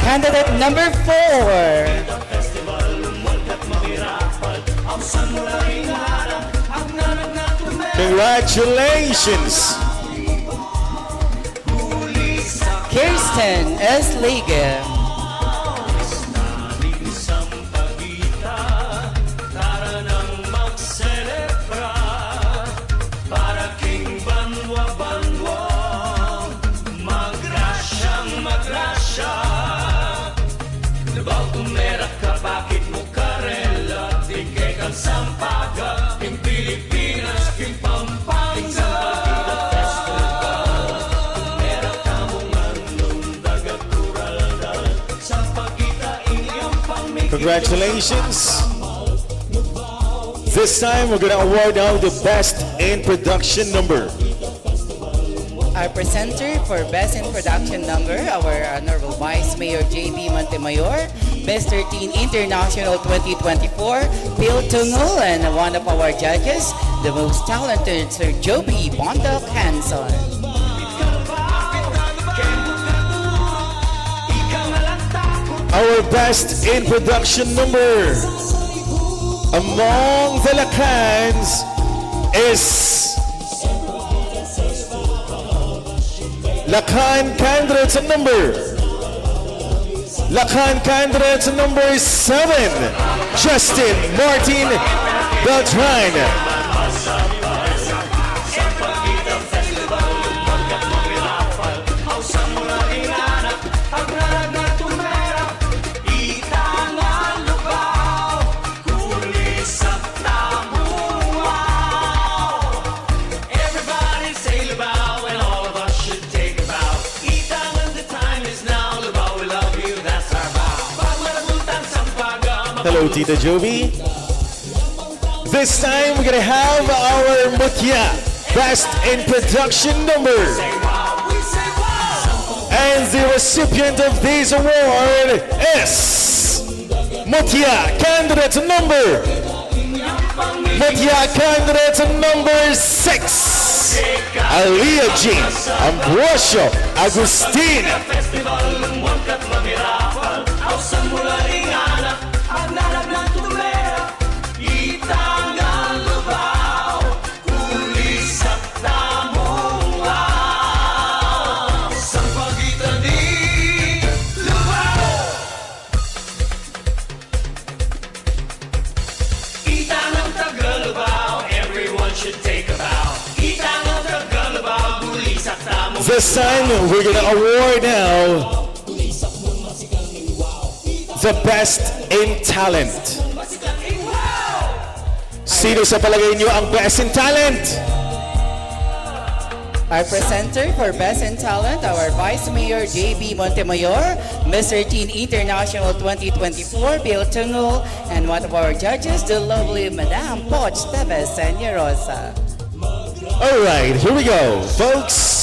Candidate number 4. Congratulations. Kirsten S. Liga. Congratulations. This time we're gonna award now the best in production number. Our presenter for Best in Production Number, our Honorable Vice Mayor JB Montemayor, Mr. Teen International 2024, Bill Tungo, and one of our judges, the most talented Sir Joby Bondoc Hanson. Our Best in Production Number among the Lacans is Lacan Candidates number 7, Justin Martin Beltran. Hello, Tita Joby. This time we're gonna have our Mutya Best in Production Number. And the recipient of this award is Mutya Candidate number 6, Alia Jean Ambrosio Agustin. This time, we're gonna award now the Best in Talent. Sino sa palagay niyo ang Best in Talent? Our presenter for Best in Talent, our Vice Mayor JB Montemayor, Mr. Teen International 2024, Bill Tungo, and one of our judges, the lovely Madame Poch Teves Senyerosa. Alright, here we go, folks.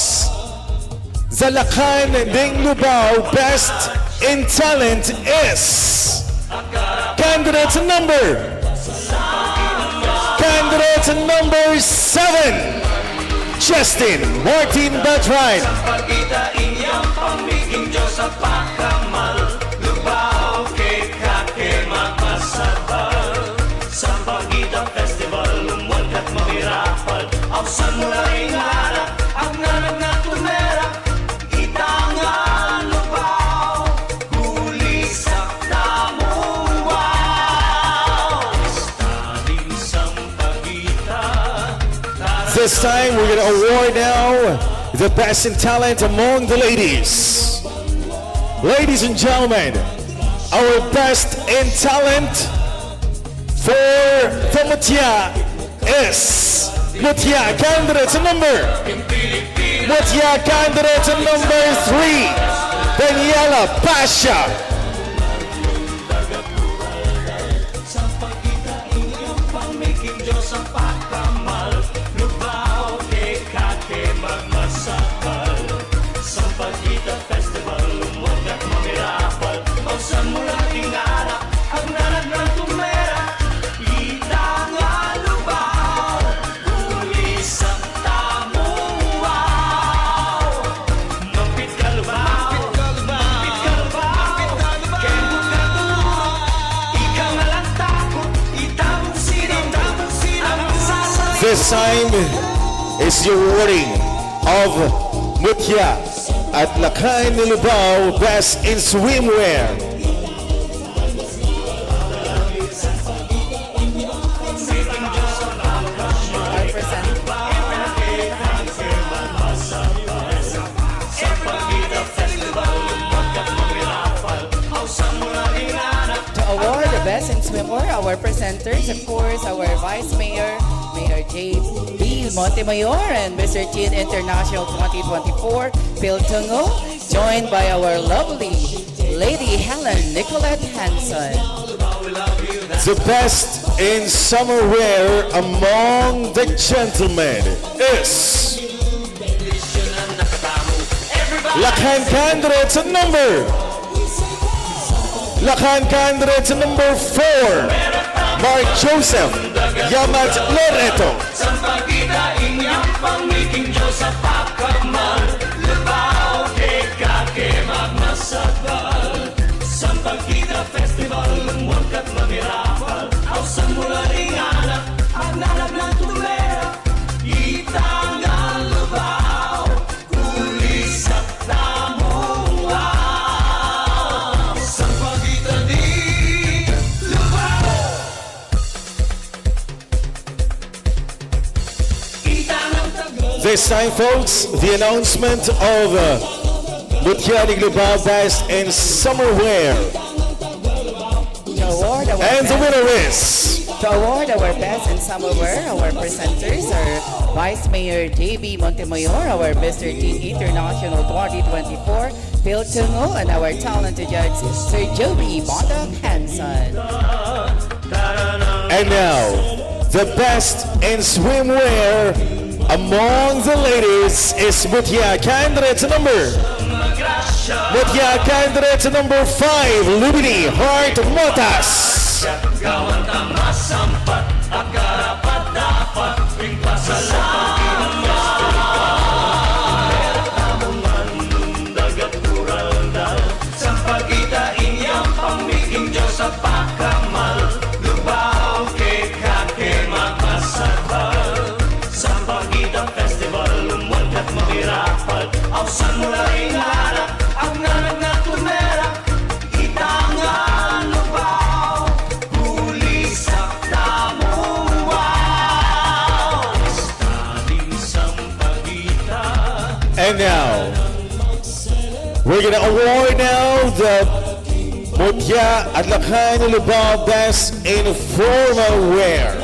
The Lacan Ding Lubao Best in Talent is candidate number 7, Justin Martin Beltran. This time, we're going to award now the Best in Talent among the ladies. Ladies and gentlemen, our Best in Talent for the Mutya is Mutya Candidate number 3, Daniela Pasha. This time is the awarding of Mutya at Lacan Lubao Best in Swimwear. To award the Best in Swimwear, our presenters, of course, our Vice Mayor, Mayor JB Montemayor, and Mr. Teen International 2024, Bill Tungo, joined by our lovely Lady Helen Nicolette Hanson. The Best in Summer Wear among the gentlemen is Lakan candidates number. Lakan candidates number 4. Mark Joseph Yamat Loreto. Sampagita inyang pamiking Diyos sa pagkamal. Lubaw, keke, magmasabal. Sampagita Festival, lumulkat mamirapal. Ausan mula ring anak, ang nanap ng tumera. Itangan lubaw, kulis at tamong wow. Sampagita di lubaw. This time, folks, the announcement of Mutya Lubao Best in Summer Wear. And the winner is... To award our best in summer wear, our presenters are Vice Mayor J.B. Montemayor, our Mr. Teen International 2024, Phil Tungo, and our talented judge, Sir Joby Bondoc Hanson. And now, the best in swimwear among the ladies is Mutya candidate number 5, Lubini Heart Motas. Gawan tama sampat at karapat dapat ring pasalamat. Tamungan dagat kuraldal sampagita inyang pamiking Diyos sa pagkamal. Lubaw keke magmasabal. Sampagita Festival lumulkat mamirapal. Ausan mula ring harap ang nanag na tumera. Itangan lubaw, kulis at tamong wow. Staling sampagita. And now, we're gonna award now the Mutya at Lakan Lubao Best in Formal Wear.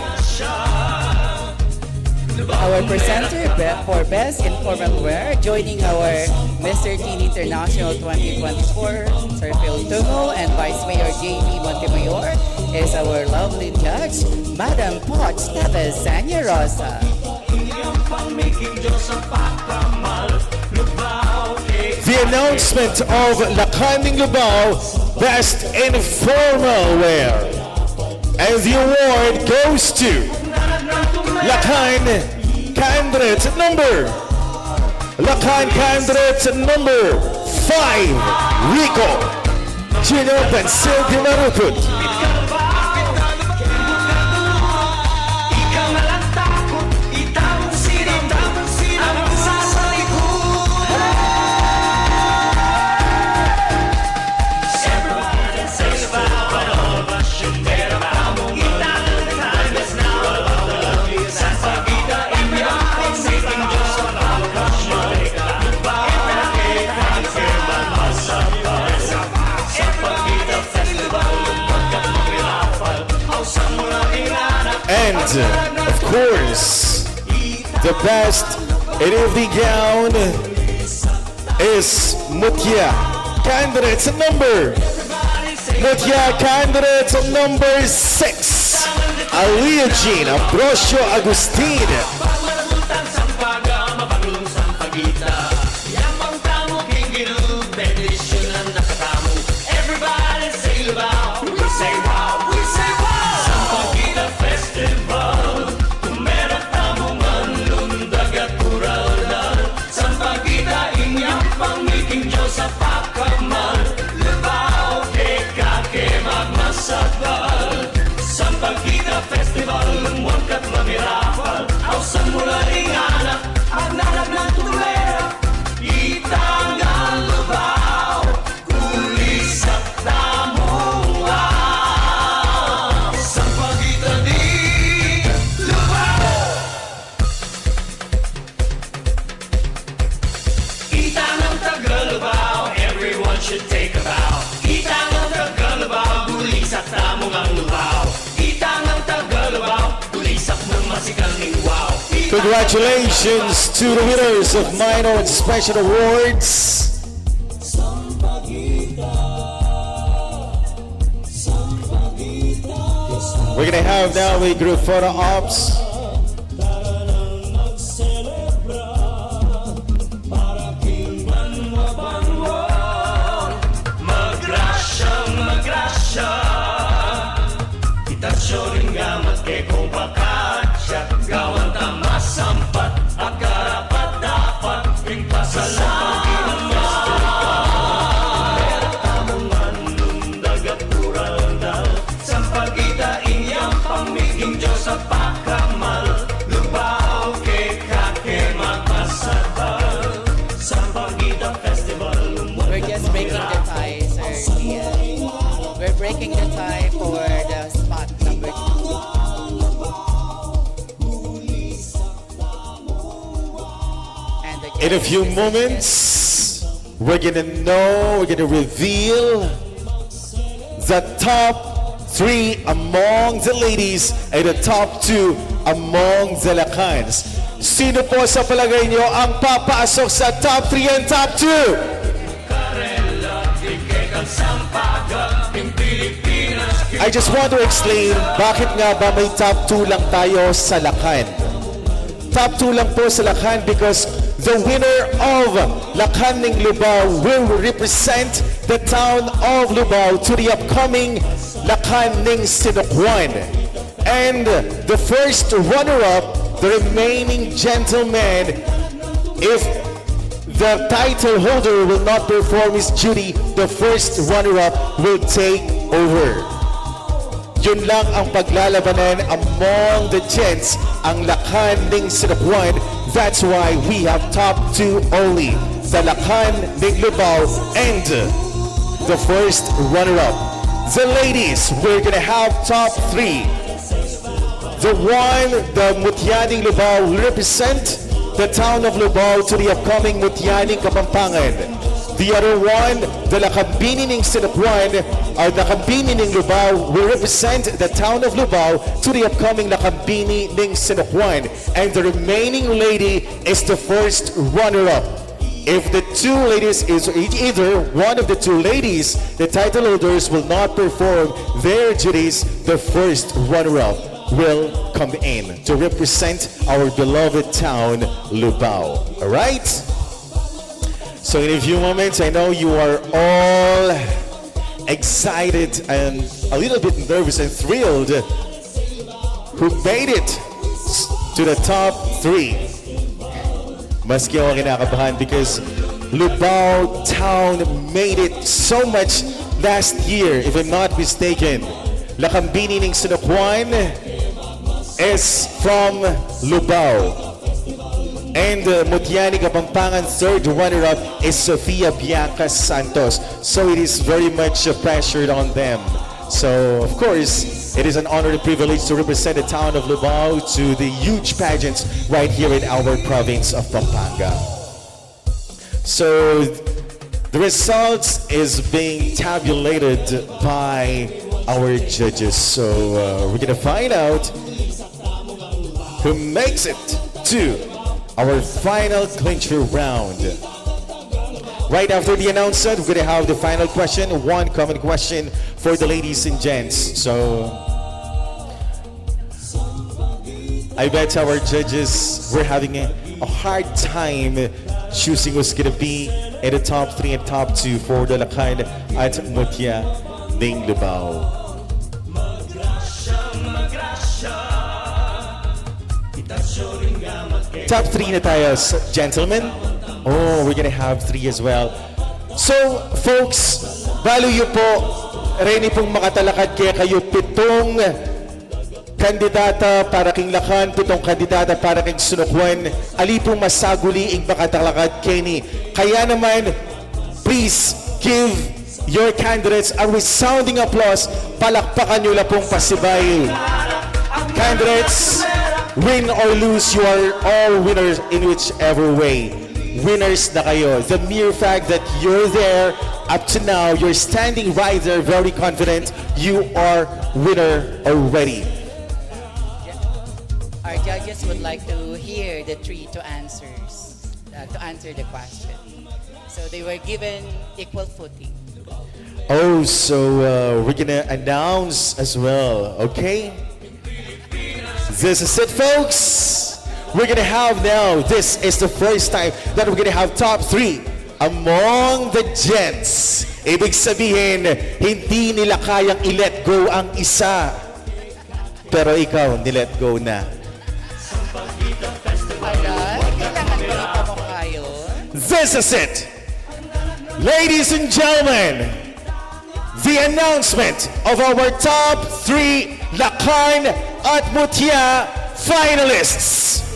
Our presenter for Best Informal Wear, joining our Mr. Teen International 2024, Sir Phil Tungo, and Vice Mayor J.B. Montemayor, is our lovely judge, Madam Poch Teves Sanya Rosa. The announcement of Lakan Lubao Best Informal Wear. And the award goes to Lakan candidate number 5, Rico Gino Pensil de Marukut. And, of course, the best in evening gown is Mutya candidate number 6, Alia Jean Ambrosio Agustin. Everybody say lubaw, we say wow, we say wow. Sampagita Festival, tumera tamungan lundag at kuraldal. Sampagita inyang pamiking Diyos sa pagkamal. Lubaw, keke, magmasabal. Sampagita Festival, lumulkat mamirapal. Ausan mula ring anak, ang nanap ng tumera. Itangan lubaw, kulis at tamong wow. Sampagita di lubaw. Itangang Tagalubao, everyone should take a bow. Itangang Tagalubao, kulis at tamong ang lubaw. Itangang Tagalubao, kulis at ng masikal ning wow. Congratulations to the winners of minor and special awards. We're gonna have now a group photo ops. In a few moments, we're gonna reveal the top 3 among the ladies and the top 2 among the Lacans. Sino po sa palagay nyo ang papasok sa top 3 and top 2? I just want to explain bakit nga ba may top 2 lang tayo sa Lacan. Top 2 lang po sa Lacan because the winner of Lacan ng Lubao will represent the town of Lubao to the upcoming Lacan ng Sinukwan. And the first runner-up, the remaining gentleman, if the title holder will not perform his duty, the first runner-up will take over. Yun lang ang paglalabanan among the gents, ang Lacan ng Sinukwan. That's why we have top 2 only. The Lacan ng Lubao and the first runner-up. The ladies, we're gonna have top 3. The Mutyaning Lubao will represent the town of Lubao to the upcoming Mutyaning Kapampangan. The other one, the Lakambini ng Sinukwan, or the Lakambini ng Lubao will represent the town of Lubao to the upcoming Lakambini ng Sinukwan. And the remaining lady is the first runner-up. If the 2 ladies is either one of the 2 ladies, the title holders will not perform their duties, the first runner-up will come in to represent our beloved town, Lubao. All right? So in a few moments, I know you are all excited and a little bit nervous and thrilled who made it to the top 3. Maski ako kinakabahan because Lubao town made it so much last year, if I'm not mistaken. Lakambini ng Sinukwan is from Lubao. And Mutyaning Kapampangan third runner-up is Sofia Bianca Santos. So it is very much pressured on them. So of course, it is an honor and privilege to represent the town of Lubao to the huge pageants right here in our province of Pampanga. So the results is being tabulated by our judges. So we're gonna find out who makes it to our final clincher round. Right after the announcement, we're gonna have the final question, one common question for the ladies and gents. So I bet our judges were having a hard time choosing who's gonna be in the top 3 and top 2 for the Lacan at Mutya ng Lubao. Top 3 na tayo, gentlemen. Oh, we're gonna have 3 as well. So, folks, value po, ready pong makatalakad kaya kayo 7 kandidata para king Lacan, 7 kandidata para king Sinukwan. Ali pong masaguli ing makatalakad Kenny. Kaya naman, please give your candidates a resounding applause. Palakpakan nyo lang pong pasibay. Candidates, win or lose, you are all winners in whichever way. Winners na kayo. The mere fact that you're there up to now, you're standing right there very confident, you are winner already. Our judges would like to hear the 3 to answer the question. So they were given equal footing. Oh, so we're gonna announce as well, okay? This is it, folks. We're gonna have now, this is the first time that we're gonna have top 3 among the gents. Ibig sabihin, hindi nila kayang i-let go ang isa. Pero ikaw, ni-let go na. This is it. Ladies and gentlemen, the announcement of our top 3 Lacan at Mutya finalists.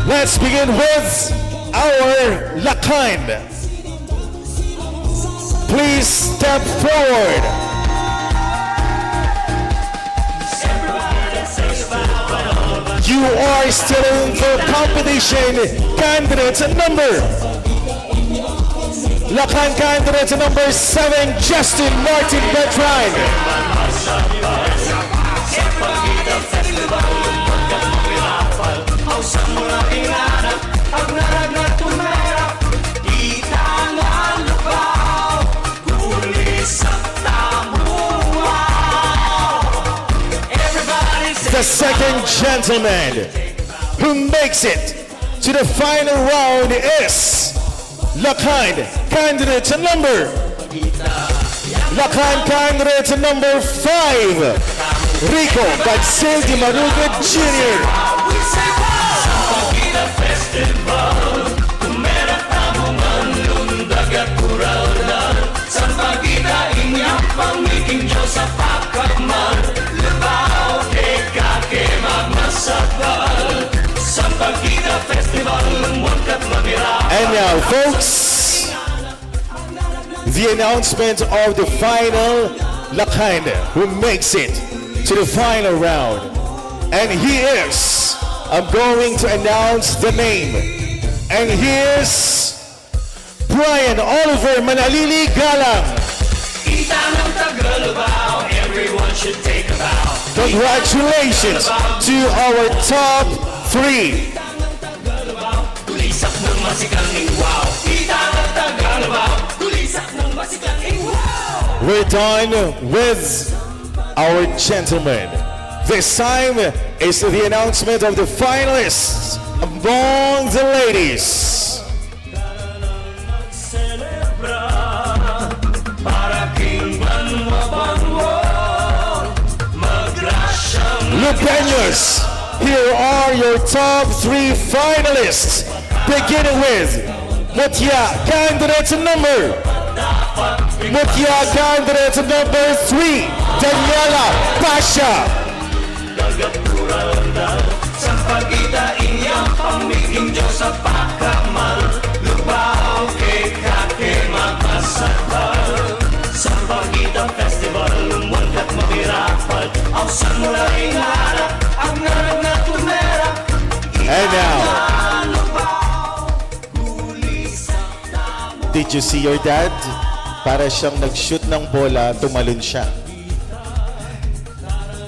Let's begin with our Lacan. Please step forward. You are still in the competition. Candidate number. Lakan candidate number 7, Justin Martin Bertrand. The second gentleman who makes it to the final round is Lakan candidate number 5, Rico Badsel Di Maruga Jr. And now, folks, the announcement of the final Lakan who makes it to the final round. And he is, I'm going to announce the name. And he is Brian Oliver Manalili Galang. Everyone should take a bow. Congratulations to our top 3. We're done with our gentlemen. This time is the announcement of the finalists among the ladies. Lupeños, here are your top 3 finalists. Beginning with Mutya candidate number 3, Daniela Pasha. And now, did you see your dad? Para siyang nag-shoot ng bola, tumalon siya.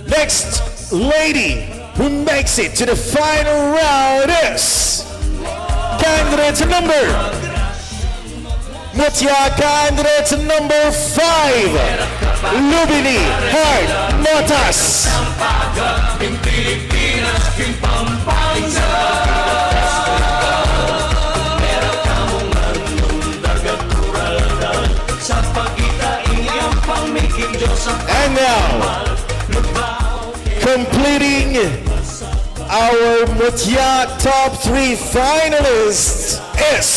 Next lady who makes it to the final round is candidate number candidate number 5, Lubini Hart Motas. And now, completing our Mutya top 3 finalists is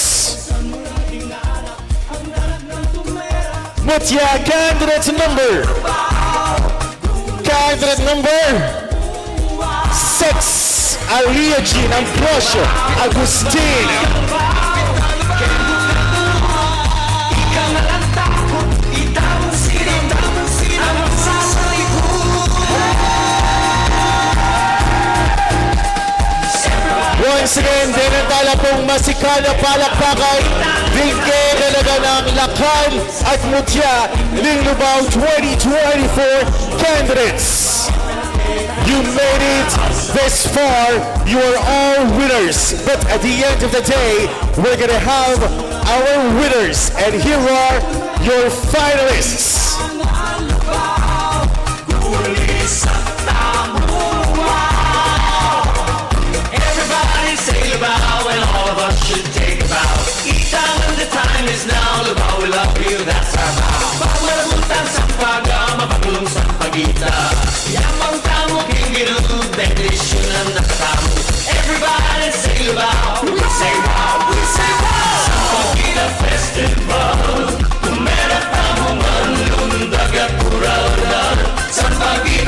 Mutya candidate number 6, Alia Jean Ambrosio Agustin. Once again, dinatala pong masikal na palakpakan, bingke talaga ng Lakan at Mutya ng Lubao 2024 candidates. You made it this far, you are all winners. But at the end of the day, we're gonna have our winners. And here are your finalists. And all of us should take a bow. Each time when the time is now, Lubao, we love you, that's our vow. Pagmarabutan sa pagama, pagulong sa pagita. Yamang tamo, kingiru, benedisyon ang nakatamo. Everybody say Lubao, we say wow, we say wow. Sa Pagita Festival, kumera tamo man, lundagat pura-ura. Sa Pagita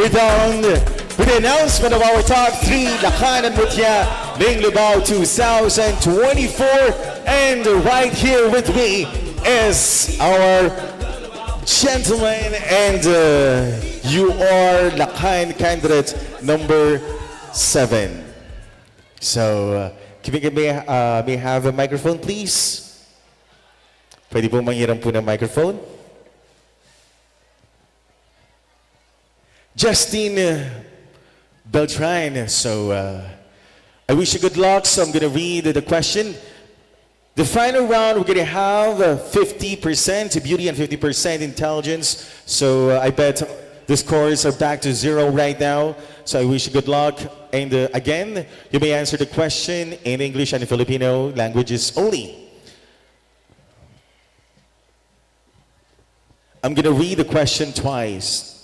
we're done with the announcement of our top 3 Lakan and Mutya Ling Lubao 2024. And right here with me is our gentleman, and you are Lakan candidate number 7. So, may I have a microphone, please? Pwede pong manghiram po ng microphone. Justine Beltran. So, I wish you good luck. So I'm going to read the question. The final round, we're going to have 50% beauty and 50% intelligence. So I bet the scores are back to 0 right now. So I wish you good luck. And again, you may answer the question in English and Filipino languages only. I'm going to read the question twice.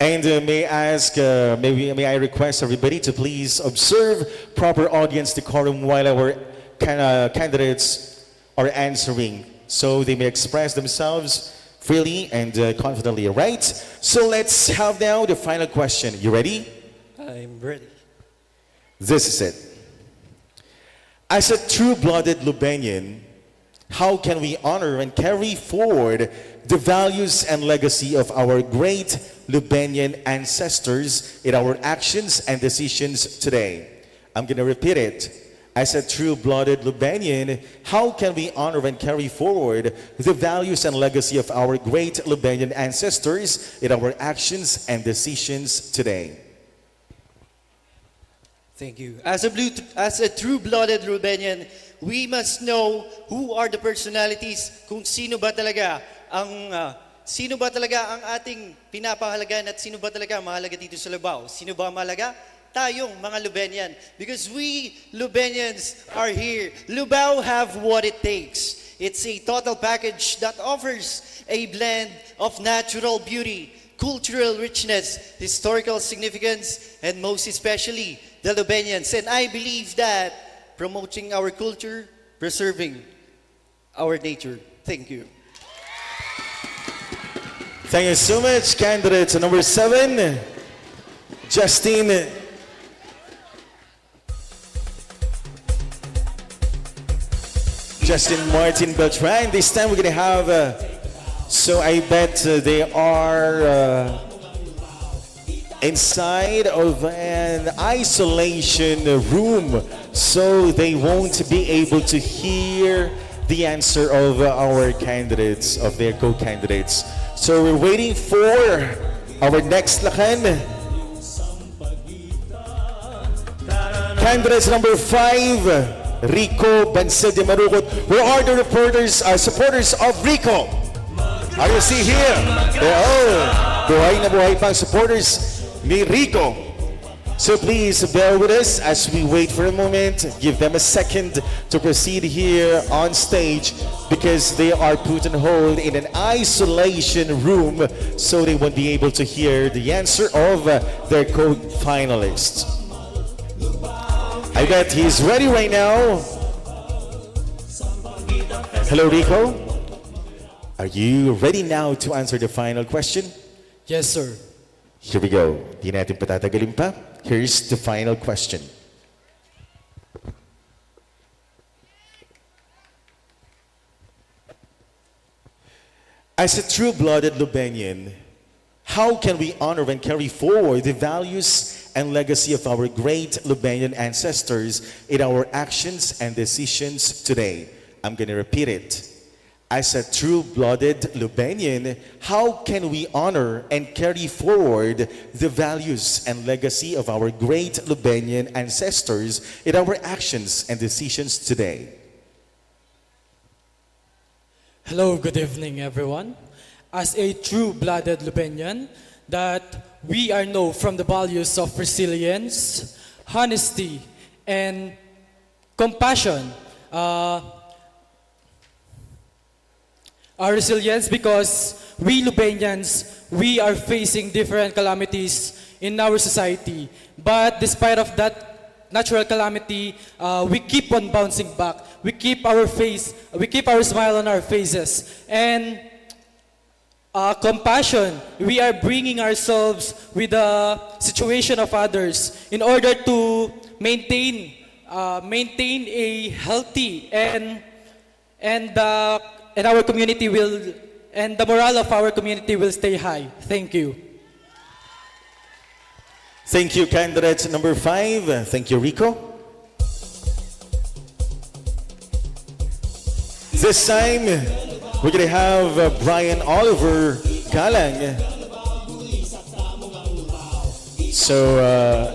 And may I request everybody to please observe proper audience decorum while our candidates are answering, so they may express themselves freely and confidently, right? So let's have now the final question. You ready? I'm ready. This is it. As a true-blooded Lubenian, how can we honor and carry forward the values and legacy of our great Lubenian ancestors in our actions and decisions today? I'm going to repeat it. As a true-blooded Lubenian, how can we honor and carry forward the values and legacy of our great Lubenian ancestors in our actions and decisions today? Thank you. As a true-blooded Lubenian, we must know who are the personalities, kung sino ba talaga ang ating pinapahalagan at sino ba talaga mahalaga dito sa Lubao. Sino ba mahalaga? Tayong mga Lubenian. Because we Lubenians are here. Lubao have what it takes. It's a total package that offers a blend of natural beauty, cultural richness, historical significance, and most especially the Lubenians. And I believe that promoting our culture, preserving our nature. Thank you. Thank you so much, candidate number 7, Justine Martin Beltran. This time we're going to have, so I bet they are inside of an isolation room, so they won't be able to hear the answer of our candidates, of their co-candidates. So we're waiting for our next Lakan. Candidates number 5, Rico Bansed de Marukot. Where are the supporters of Rico? Are you see here? Buhay na buhay pang supporters ni Rico. So please bear with us as we wait for a moment. Give them a second to proceed here on stage because they are put on hold in an isolation room so they won't be able to hear the answer of their co-finalists. I bet he's ready right now. Hello, Rico. Are you ready now to answer the final question? Yes, sir. Here we go. Di natin patatagalin pa. Here's the final question. As a true-blooded Lubenian, how can we honor and carry forward the values and legacy of our great Lubenian ancestors in our actions and decisions today? I'm going to repeat it. As a true-blooded Lubenian, how can we honor and carry forward the values and legacy of our great Lubenian ancestors in our actions and decisions today? Hello, good evening, everyone. As a true-blooded Lubenian, that we are known from the values of resilience, honesty, and compassion. Our resilience because we Lubenians, we are facing different calamities in our society. But despite of that natural calamity, we keep on bouncing back. We keep our smile on our faces. And compassion. We are bringing ourselves with the situation of others in order to maintain a healthy and our community will and the morale of our community will stay high. Thank you. Thank you, candidate number 5. Thank you, Rico. This time, we're gonna have Brian Oliver Galang. So,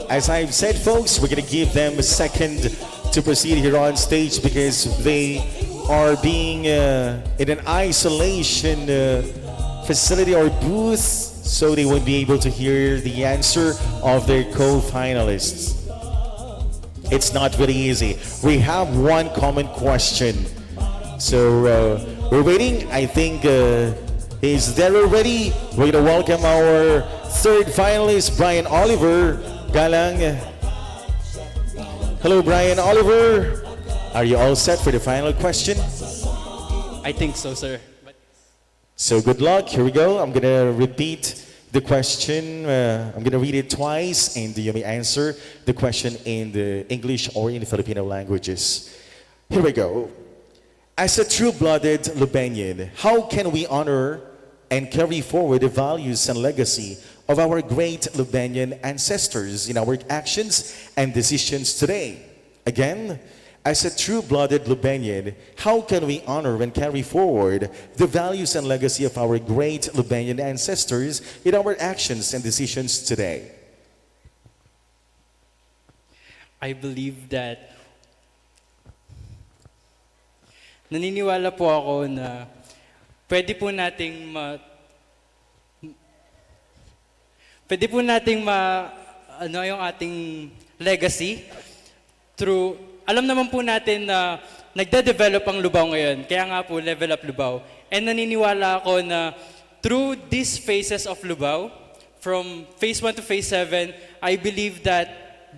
as I've said, folks, we're gonna give them a second to proceed here on stage because they are being in an isolation facility or booth, so they won't be able to hear the answer of their co-finalists. It's not very easy. We have one common question. So we're waiting. I think is there already. We're gonna welcome our third finalist, Brian Oliver Galang. Hello, Brian Oliver. Are you all set for the final question? I think so, sir. So good luck. Here we go. I'm gonna repeat the question. I'm gonna read it twice, and you may answer the question in the English or in the Filipino languages. Here we go. As a true-blooded Lubanian, how can we honor and carry forward the values and legacy of our great Lubanian ancestors in our actions and decisions today? Again, as a true-blooded Lubanian, how can we honor and carry forward the values and legacy of our great Lubanian ancestors in our actions and decisions today? I believe that naniniwala po ako na pwede po nating ano yung ating legacy through, alam naman po natin na nagde-develop ang Lubao ngayon, kaya nga po Level Up Lubao. And naniniwala ako na through these phases of Lubao, from phase 1 to phase 7, I believe that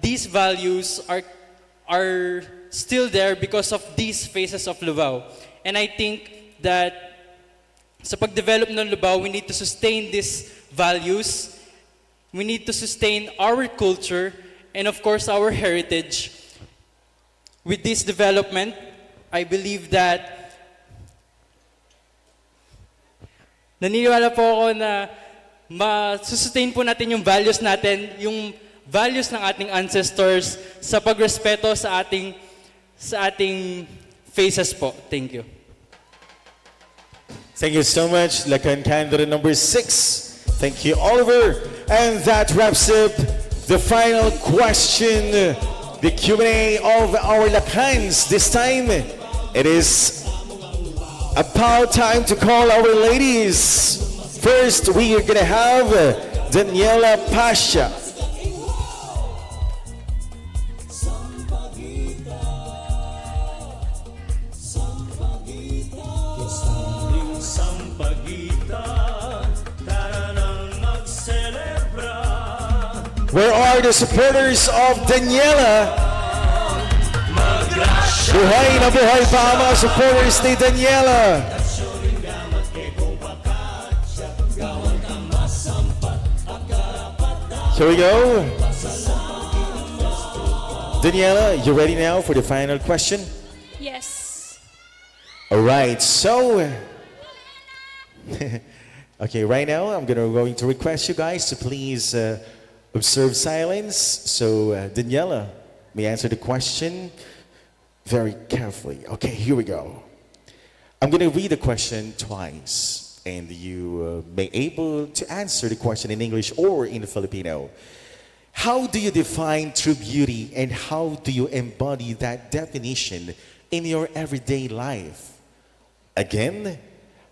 these values are still there because of these phases of Lubao. And I think that sa pag-develop ng Lubao, we need to sustain these values. We need to sustain our culture and of course our heritage. With this development, I believe that naniniwala po ako na ma-sustain po natin yung values natin, yung values ng ating ancestors sa pagrespeto sa ating faces po. Thank you. Thank you so much, Lacan candidate number 6. Thank you, Oliver. And that wraps up the final question, the Q&A of our Lacans. This time, it is about time to call our ladies. First, we are gonna have Daniela Pasha. Where are the supporters of Daniela? Buhay na buhay pa ang mga supporters ni Daniela. Here we go. Daniela, you ready now for the final question? Yes. All right, so okay, right now I'm going to request you guys to please observe silence. So Daniela may answer the question very carefully. Okay, here we go. I'm going to read the question twice, and you may able to answer the question in English or in Filipino. How do you define true beauty, and how do you embody that definition in your everyday life? Again,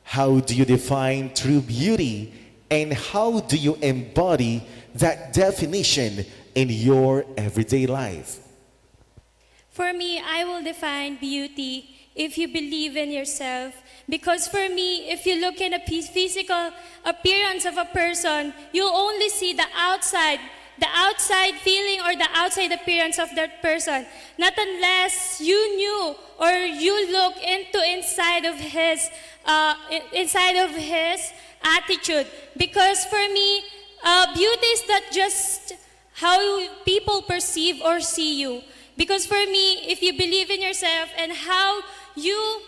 how do you define true beauty, and how do you embody that definition in your everyday life? For me, I will define beauty if you believe in yourself. Because for me, if you look in a physical appearance of a person, you'll only see the outside the outside feeling or the outside appearance of that person, not unless you knew or you look inside of his attitude. Because for me, beauty is not just how people perceive or see you. Because for me, if you believe in yourself and how you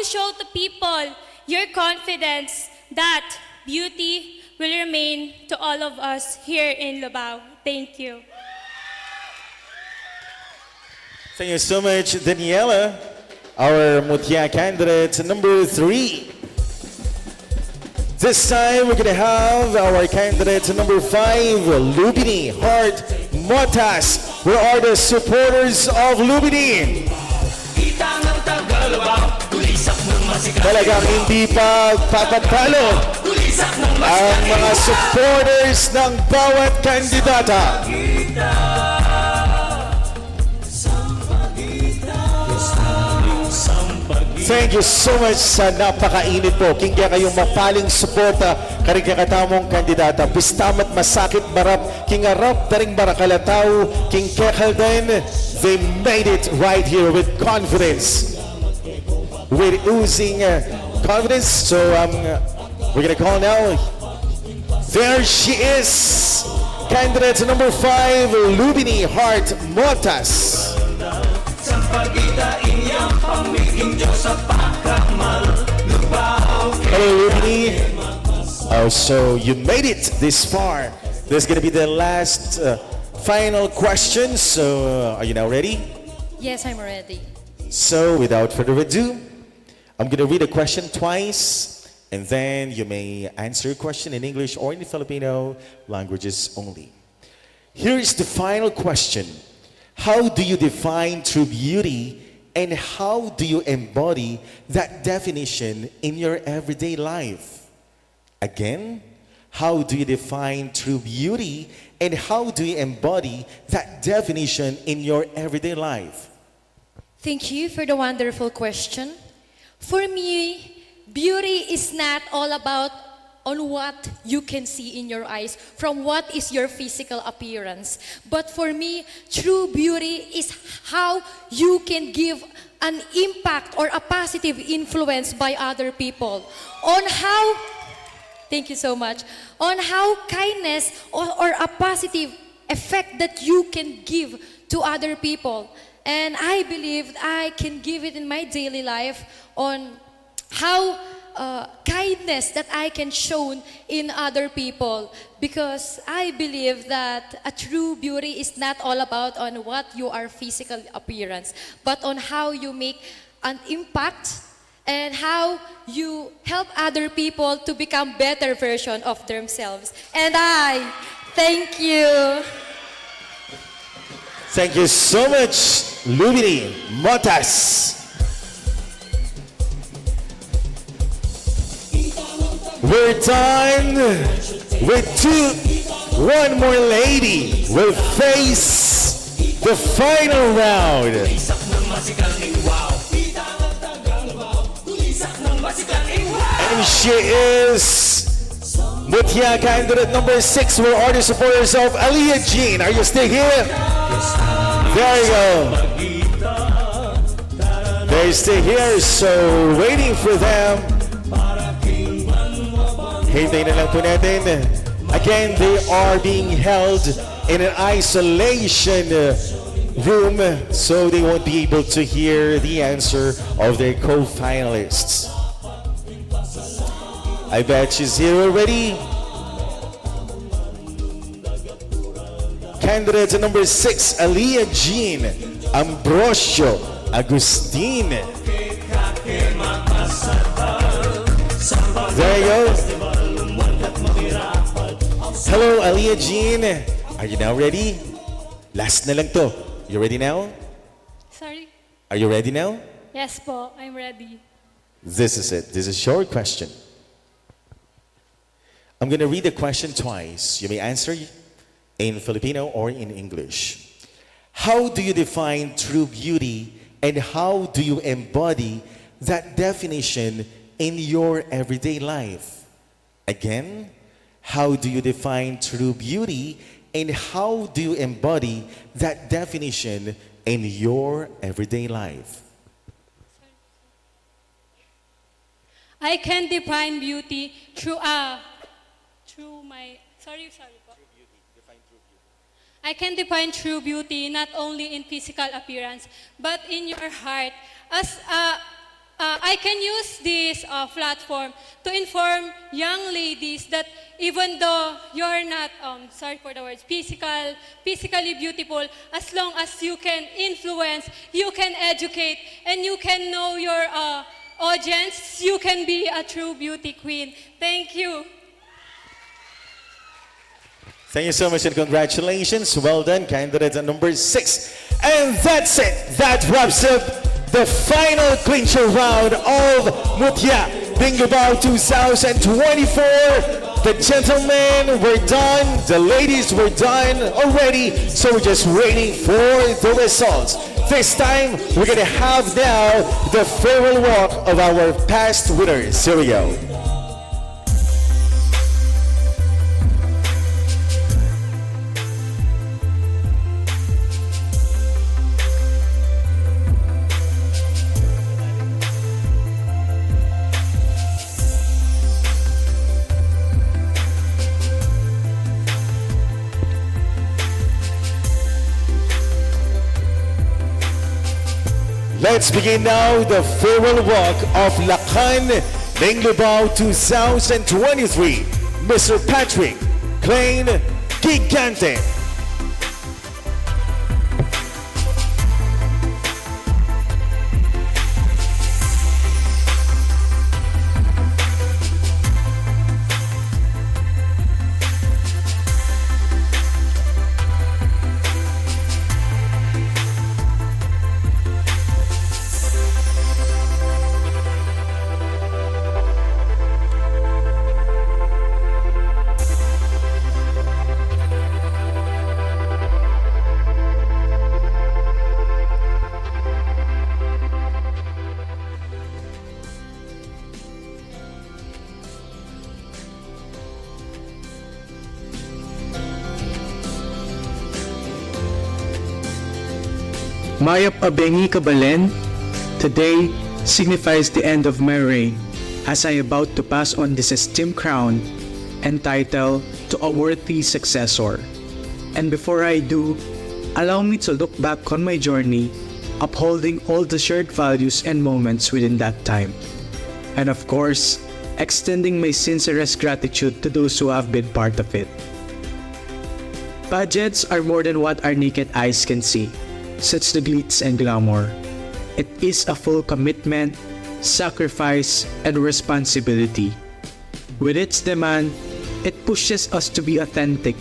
show to people your confidence, that beauty will remain to all of us here in Lubao. Thank you. Thank you so much, Daniela, our Mutya candidate number 3. This time we're gonna have our candidate number 5, Lubini Heart Motas. Where are the supporters of Lubini? Talagang hindi pa papatalo ang mga supporters ng bawat kandidata. Thank you so much sa napakainit po. Kingya kayong mapaling suporta karing kakatamong kandidata. Pistamat masakit marap, kingarap taring barakalataw, king kekalden. They made it right here with confidence. With oozing confidence. So we're gonna call now. There she is. Candidate number 5, Lubini Heart Motas. Hello, Lubini. Oh, so you made it this far. This is gonna be the last final question. So are you now ready? Yes, I'm ready. So without further ado, I'm gonna read a question twice, and then you may answer a question in English or in Filipino languages only. Here is the final question. How do you define true beauty, and how do you embody that definition in your everyday life? Again, how do you define true beauty, and how do you embody that definition in your everyday life? Thank you for the wonderful question. For me, beauty is not all about on what you can see in your eyes, from what is your physical appearance. But for me, true beauty is how you can give an impact or a positive influence by other people. On how, thank you so much, on how kindness or a positive effect that you can give to other people. And I believe I can give it in my daily life on how kindness that I can show in other people, because I believe that a true beauty is not all about on what your physical appearance, but on how you make an impact and how you help other people to become better version of themselves. And I thank you. Thank you so much, Lubini Motas. We're done with one more lady will face the final round. And she is Mutya candidate number 6. We're all the supporters of Aliyah Jean. Are you still here? There you go. They're still here, so waiting for them. Hintayin na lang po natin. Again, they are being held in an isolation room, so they won't be able to hear the answer of their co-finalists. I bet she's here already. Candidate number 6, Aliyah Jean Ambrosio Agustin. There you go. Hello, Aliyah Jean. Are you now ready? Last na lang to. You ready now? Sorry? Are you ready now? Yes po, I'm ready. This is it. This is your question. I'm going to read the question twice. You may answer in Filipino or in English. How do you define true beauty, and how do you embody that definition in your everyday life? Again, how do you define true beauty, And how do you embody that definition in your everyday life? I can define beauty through my, sorry po. I can define true beauty not only in physical appearance, but in your heart. As I can use this platform to inform young ladies that even though you're not, sorry for the words, physically beautiful, as long as you can influence, you can educate, and you can know your audience, you can be a true beauty queen. Thank you. Thank you so much and congratulations. Well done, candidate at number 6. And that's it. That wraps up the final clincher round of Mutya Bingbao 2024. The gentlemen were done, the ladies were done already, so we're just waiting for the results. This time, we're gonna have now the farewell walk of our past winners. Here we go. Let's begin now the farewell walk of Lakan Linglubao 2023. Mr. Patrick Klein Gigante. Mayap Abengi Kabalen, today signifies the end of my reign, as I about to pass on this esteemed crown and title to a worthy successor. And before I do, allow me to look back on my journey, upholding all the shared values and moments within that time. And of course, extending my sincerest gratitude to those who have been part of it. Pageants are more than what our naked eyes can see, such the glitz and glamour. It is a full commitment, sacrifice, and responsibility. With its demand, it pushes us to be authentic,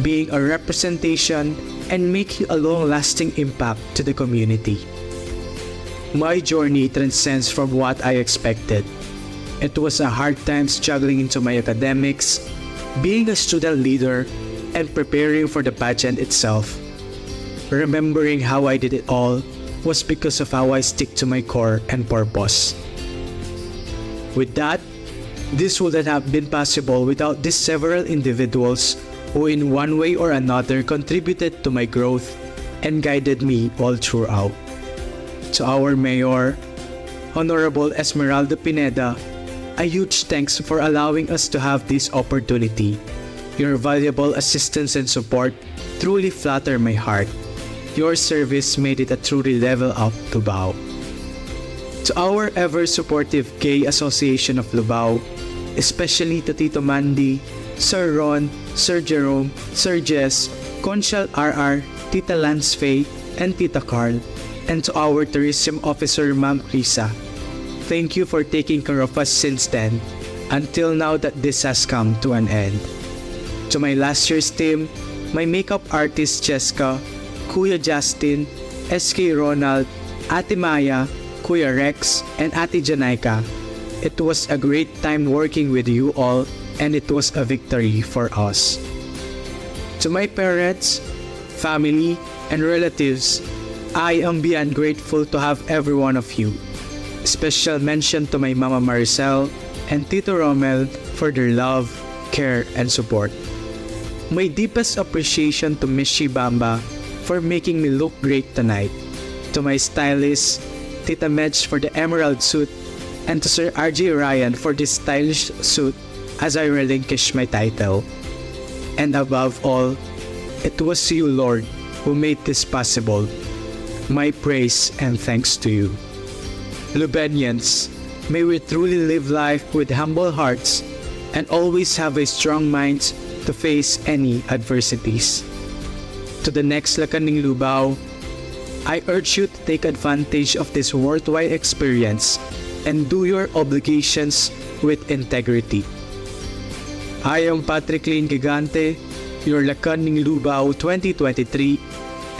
being a representation and making a long-lasting impact to the community. My journey transcends from what I expected. It was a hard time struggling into my academics, being a student leader, and preparing for the pageant itself. Remembering how I did it all was because of how I stick to my core and purpose. With that, this wouldn't have been possible without these several individuals who in one way or another contributed to my growth and guided me all throughout. To our Mayor, Honorable Esmeralda Pineda, a huge thanks for allowing us to have this opportunity. Your valuable assistance and support truly flatter my heart. Your service made it a truly level up Lubao. To our ever-supportive Gay Association of Lubao, especially to Tito Mandy, Sir Ron, Sir Jerome, Sir Jess, Conchal RR, Tita Lance Faye, and Tita Carl, and to our tourism officer Ma'am Krisa. Thank you for taking care of us since then, until now that this has come to an end. To my last year's team, my makeup artist Jessica, Kuya Justin, SK Ronald, Ate Maya, Kuya Rex, and Ate Janaika. It was a great time working with you all, and it was a victory for us. To my parents, family, and relatives, I am beyond grateful to have every one of you. Special mention to my Mama Maricel and Tito Romel for their love, care, and support. My deepest appreciation to Miss Shibamba for making me look great tonight, to my stylist, Tita Medj for the emerald suit, and to Sir RJ Ryan for this stylish suit as I relinquish my title. And above all, it was you, Lord, who made this possible. My praise and thanks to you. Lubenians, may we truly live life with humble hearts and always have a strong mind to face any adversities. To the next Lakaning Lubao, I urge you to take advantage of this worthwhile experience and do your obligations with integrity. I am Patrick Lane Gigante, your Lakaning Lubao 2023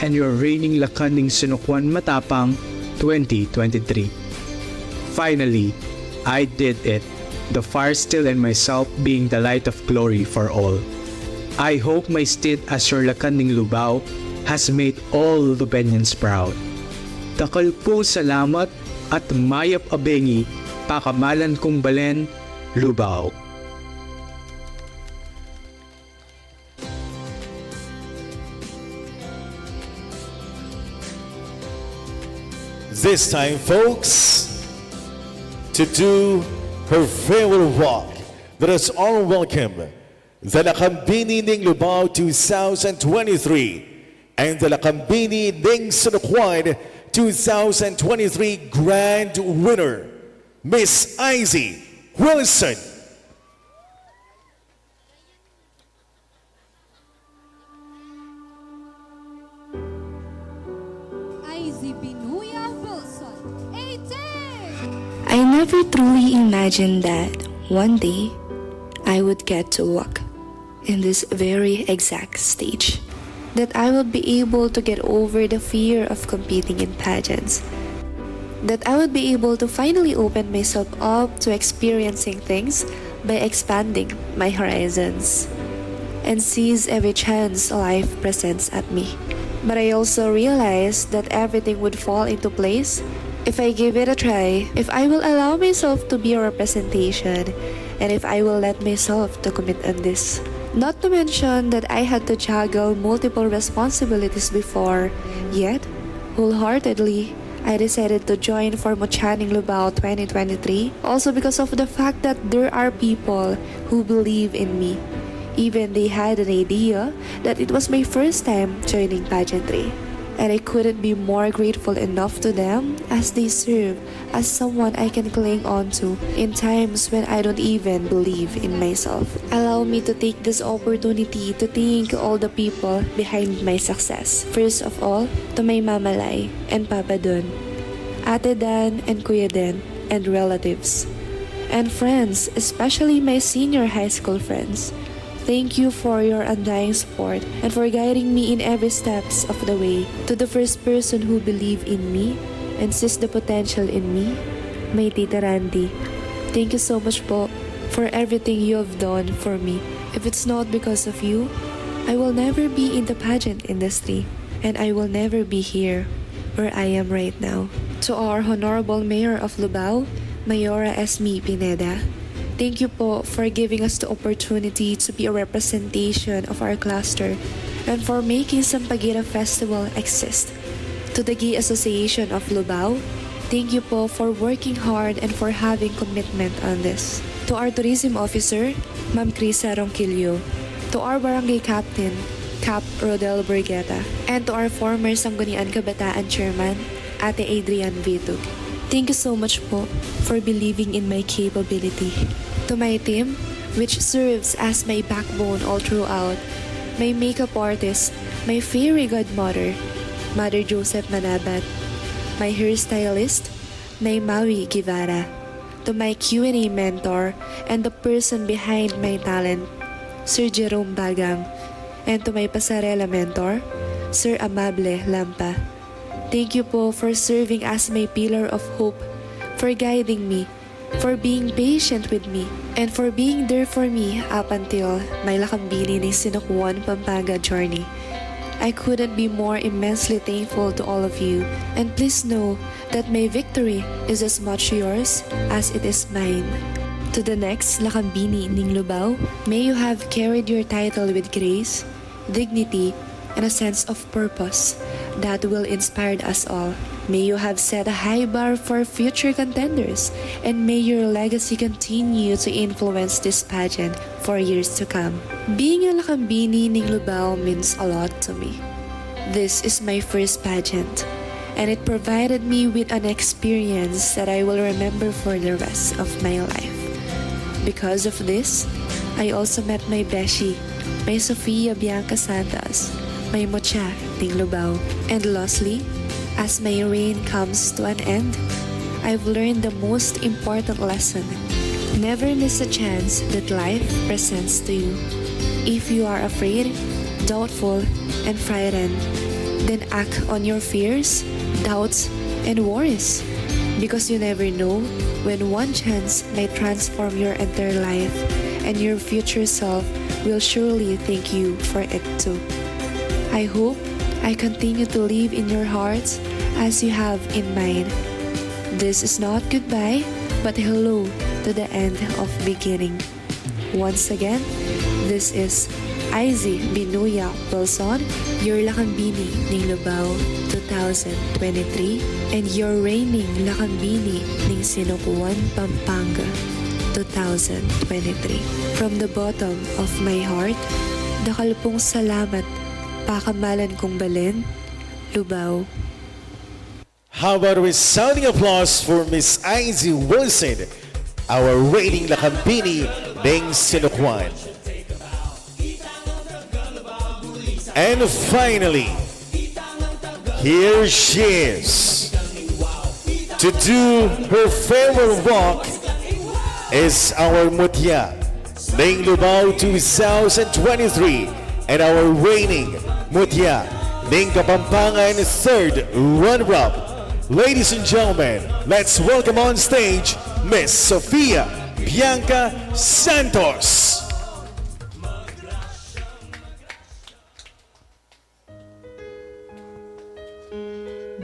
and your reigning Lakaning Sinukwan Matapang 2023. Finally, I did it, the fire still in myself being the light of glory for all. I hope my stint as your Lakaning Lubao has made all Lubenians proud. Dakal po salamat at mayap abengi, pakamalan kong balen, Lubao. This time, folks, to do her farewell walk, let us all welcome the Lakambini Ning Lubao 2023 and the Lakambini Ning Sinukwan 2023 Grand Winner, Miss Izzy Wilson. I never truly imagined that one day I would get to walk in this very exact stage. That I would be able to get over the fear of competing in pageants. That I would be able to finally open myself up to experiencing things by expanding my horizons and seize every chance life presents at me. But I also realized that everything would fall into place if I give it a try, if I will allow myself to be a representation, and if I will let myself to commit on this. Not to mention that I had to juggle multiple responsibilities before, yet, wholeheartedly, I decided to join for Mochaning Lubao 2023 also because of the fact that there are people who believe in me. Even they had an idea that it was my first time joining pageantry. And I couldn't be more grateful enough to them as they serve as someone I can cling on to in times when I don't even believe in myself. Allow me to take this opportunity to thank all the people behind my success. First of all, to my Mama Lai and Papa Don, Ate Dan and Kuya Dan, and relatives. And friends, especially my senior high school friends. Thank you for your undying support and for guiding me in every steps of the way. To the first person who believed in me and sees the potential in me, my Tita Randy. Thank you so much po for everything you have done for me. If it's not because of you, I will never be in the pageant industry and I will never be here where I am right now. To our Honorable Mayor of Lubao, Mayora Esme Pineda, thank you po for giving us the opportunity to be a representation of our cluster and for making Sampaguita Festival exist. To the Gay Association of Lubao, thank you po for working hard and for having commitment on this. To our tourism officer, Ma'am Crisa Ronquillo. To our barangay captain, Cap Rodel Burgueta. And to our former Sangguniang Kabataan Chairman, Ate Adrian Vitug. Thank you so much po for believing in my capability. To my team, which serves as my backbone all throughout, my makeup artist, my fairy godmother, Mother Joseph Manabat, my hairstylist, my Maui Guevara, to my Q&A mentor and the person behind my talent, Sir Jerome Bagang, and to my pasarela mentor, Sir Amable Lampa. Thank you po for serving as my pillar of hope, for guiding me, for being patient with me, and for being there for me up until my Lakambini Ning Sinukwan Pampanga journey. I couldn't be more immensely thankful to all of you, and please know that my victory is as much yours as it is mine. To the next Lakambini ning Lubao, may you have carried your title with grace, dignity, and a sense of purpose that will inspire us all. May you have set a high bar for future contenders, and may your legacy continue to influence this pageant for years to come. Being a Lakambini ning Lubao means a lot to me. This is my first pageant, and it provided me with an experience that I will remember for the rest of my life. Because of this, I also met my Beshi, my Sofia Bianca Santos, my Mocha Ting Lubao, and lastly, as my reign comes to an end, I've learned the most important lesson. Never miss a chance that life presents to you. If you are afraid, doubtful, and frightened, then act on your fears, doubts, and worries. Because you never know when one chance might transform your entire life, and your future self will surely thank you for it too. I hope I continue to live in your hearts as you have in mine. This is not goodbye, but hello to the end of beginning. Once again, this is Izzy Binuya Wilson, your Lakambini ning Lubao 2023, and your reigning Lakambini ning Sinukuan, Pampanga 2023. From the bottom of my heart, dakal pong salamat, pakamalan kong balen, Lubao. How about a resounding applause for Miss Izzy Wilson, our reigning Lakambini ng Sinukuan. And finally, here she is. To do her farewell walk is our Mutya ng Lubao 2023 and our reigning Mutya ng Kapampangan third runner-up. Ladies and gentlemen, let's welcome on stage Miss Sofia Bianca Santos.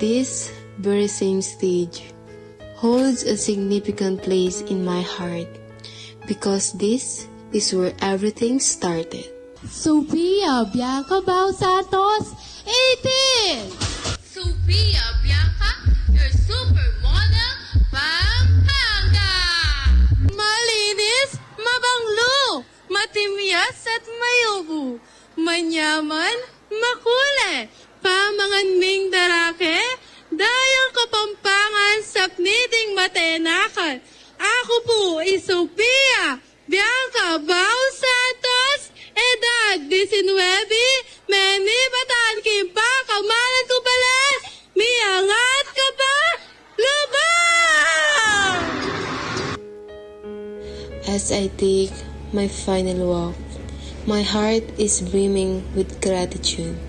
This very same stage holds a significant place in my heart because this is where everything started. Sofia Bianca Bao Santos, 18! Sofia Bianca, your supermodel, Pampanga! Malinis, mabanglo, matimyas at mayubo, manyaman, makulay, pamanganming darake, dayang Kapampangan sapniting matenakan. Ako po is Sofia Bianca Bao Santos, edad 19, meni batan kimpa, kamalan ko balas, miangat ka ba? Lubang! As I take my final walk, my heart is brimming with gratitude.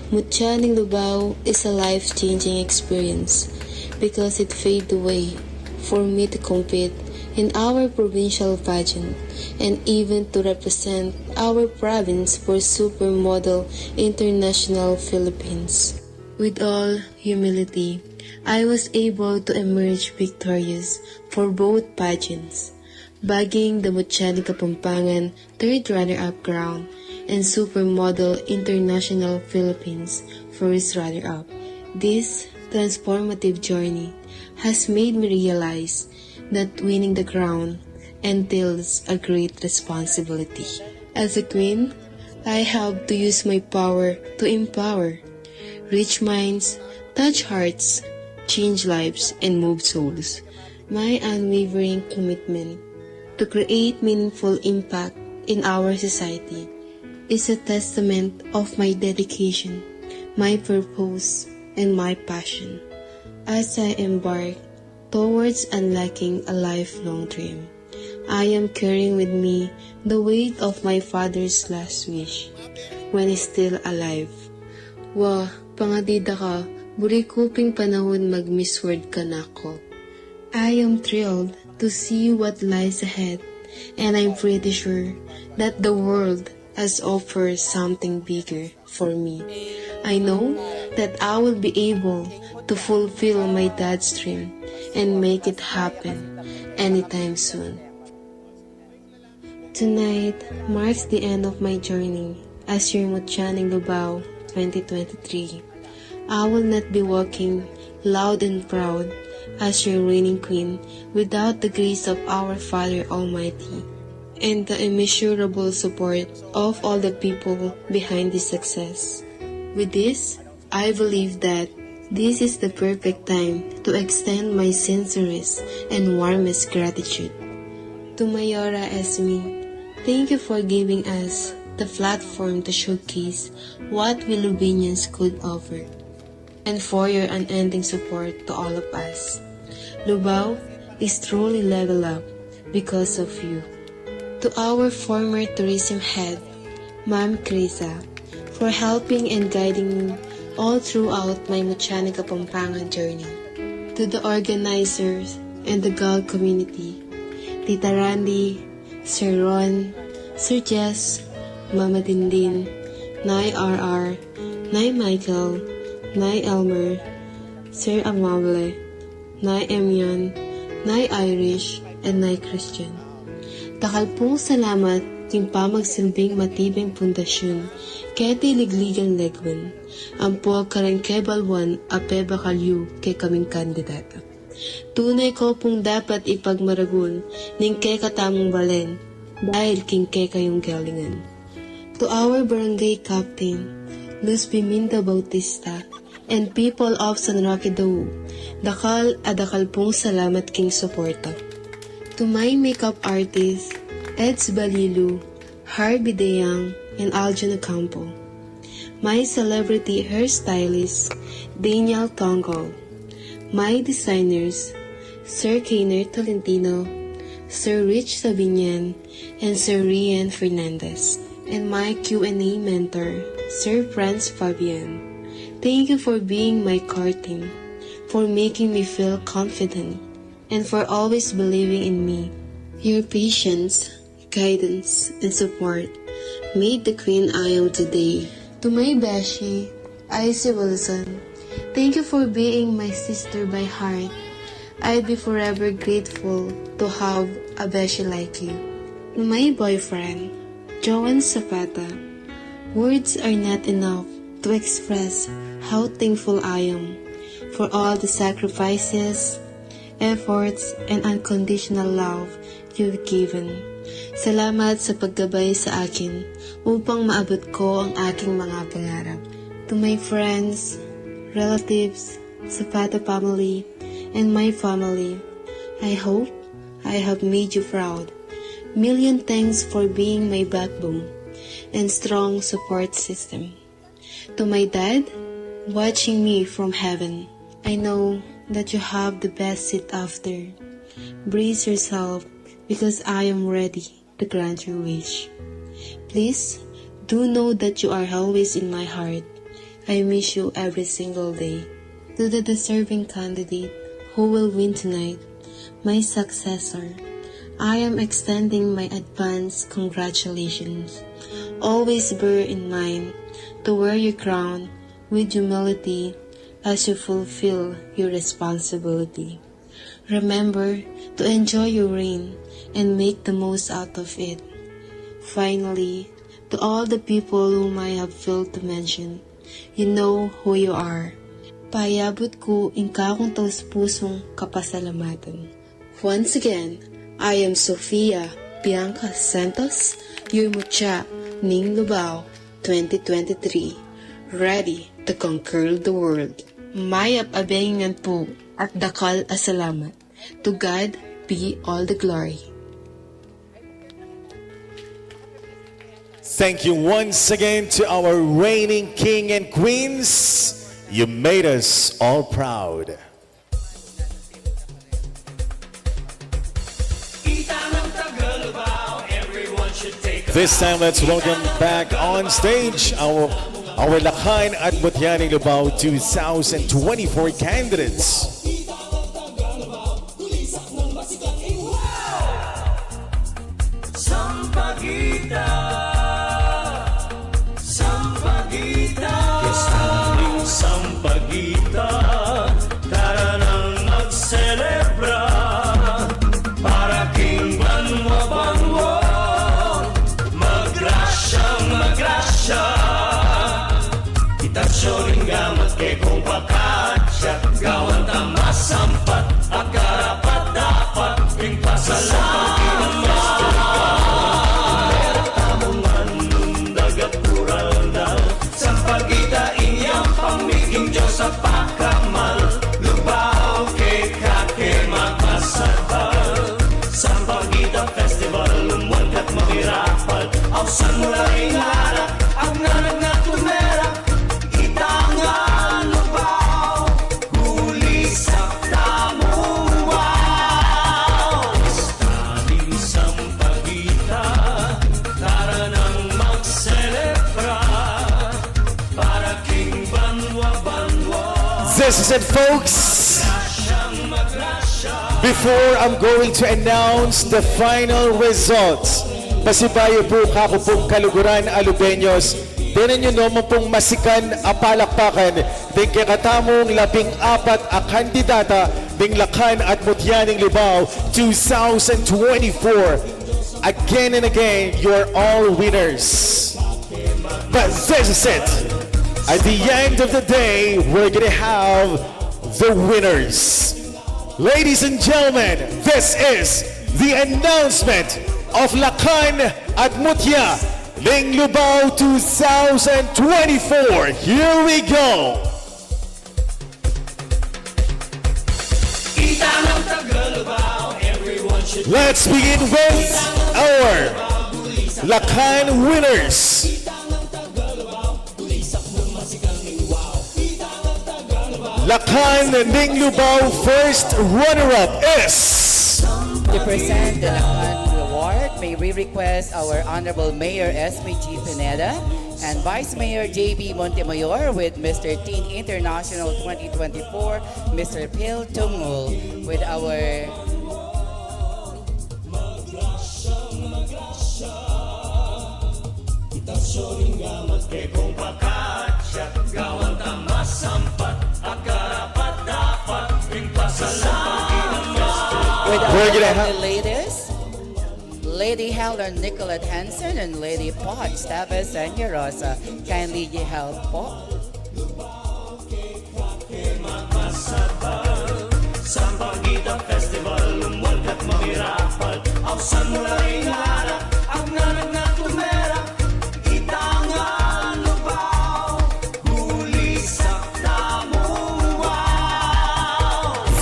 Mutya ng Lubao is a life-changing experience because it paved the way for me to compete in our provincial pageant and even to represent our province for Supermodel International Philippines. With all humility, I was able to emerge victorious for both pageants, bagging the Mutya ng Kapampangan third runner-up crown and Supermodel International Philippines first runner-up. This transformative journey has made me realize that winning the crown entails a great responsibility. As a queen, I have to use my power to empower, reach minds, touch hearts, change lives, and move souls. My unwavering commitment to create meaningful impact in our society is a testament of my dedication, my purpose, and my passion as I embark towards unlocking a lifelong dream. I am carrying with me the weight of my father's last wish when he's still alive. Wah, pangadida ka, buri kuping panahon mag-Miss World ka na ko. I am thrilled to see what lies ahead, and I'm pretty sure that the world has offered something bigger for me. I know that I will be able to fulfill my dad's dream and make it happen anytime soon. Tonight marks the end of my journey as your Mutyaning Lubao 2023. I will not be walking loud and proud as your reigning queen without the grace of our Father Almighty and the immeasurable support of all the people behind this success. With this, I believe that this is the perfect time to extend my sincerest and warmest gratitude. To Mayora Esme, thank you for giving us the platform to showcase what we Lubinians could offer, and for your unending support to all of us. Lubao is truly level up because of you. To our former tourism head, Ma'am Krisa, for helping and guiding me all throughout my Mutyaning Kapampangan journey. To the organizers and the GAL community, Tita Randy, Sir Ron, Sir Jess, Mama Dindin, Nay RR, Nay Michael, Nay Elmer, Sir Amable, Nay Emion, Nay Irish, and Nay Christian. Takal pong salamat yung pamagsilbing matibing pundasyon kaya tiligligang legwan, ang po karang kebalwan ape bakalyu kay kaming kandidata. Tunay ko pong dapat ipagmaragul ning kay katamong balen dahil king kay kayong galingan. To our barangay captain, Luz Biminda Bautista, and people of San Roque Dau, dakal pong salamat king suporta. To my makeup artist, Eds Balilu, Harvey Deyang, and Aljon Ocampo. My celebrity hairstylist, Daniel Tongol. My designers, Sir Kainer Tolentino, Sir Rich Sabinian, and Sir Rian Fernandez. And my Q&A mentor, Sir Franz Fabian. Thank you for being my core team, for making me feel confident, and for always believing in me. Your patience, guidance, and support made the queen I am today. To my Beshi, Icy Wilson, thank you for being my sister by heart. I'd be forever grateful to have a Beshi like you. To my boyfriend, Joan Zapata, words are not enough to express how thankful I am for all the sacrifices, efforts, and unconditional love you've given. Salamat sa paggabay sa akin upang maabot ko ang aking mga pangarap. To my friends, relatives, Zapata family, and my family, I hope I have made you proud. Million thanks for being my backbone and strong support system. To my dad, watching me from heaven, I know that you have the best seat after. Brace yourself because I am ready to grant your wish. Please, do know that you are always in my heart. I miss you every single day. To the deserving candidate who will win tonight, my successor, I am extending my advance congratulations. Always bear in mind to wear your crown with humility as you fulfill your responsibility. Remember to enjoy your reign and make the most out of it. Finally, to all the people whom I have failed to mention, you know who you are. Payabot ko ang kakong taus-pusong kapasalamatan. Once again, I am Sofia Bianca Santos, your Mutya Ning Lubao 2023, ready to conquer the world. Mayap abengan po at dakal asalamat. To God be all the glory. Thank you once again to our reigning king and queens. You made us all proud. This time, let's welcome back on stage our Lakhain at Mutyaning Lubao 2024 candidates. Sampagita, tara nang magselebra para king banwa-banwa This is it, folks. Before I'm going to announce the final results, pasibayo po kako pong kaluguran alubenyos, tinan nyo naman pong masikan apalakpakan, ding kakatamong 14 a kandidata, ding Lakan at Mutyaning Lubao 2024. Again and again, you're all winners. But this is it. At the end of the day, we're gonna have the winners. Ladies and gentlemen, this is the announcement of Lakan at Mutya Ning Lubao 2024. Here we go. Let's begin with our Lakan winners. Lakan Ning Lubao first runner-up is... To present the Lakan Award, may we request our Honorable Mayor Esme G. Pineda and Vice Mayor J.B. Montemayor with Mr. Teen International 2024, Mr. Phil Tungul, with our We're gonna have the ladies, Lady Helen Nicolette Hansen and Lady Pod Stavis and Rosa. Kindly help po.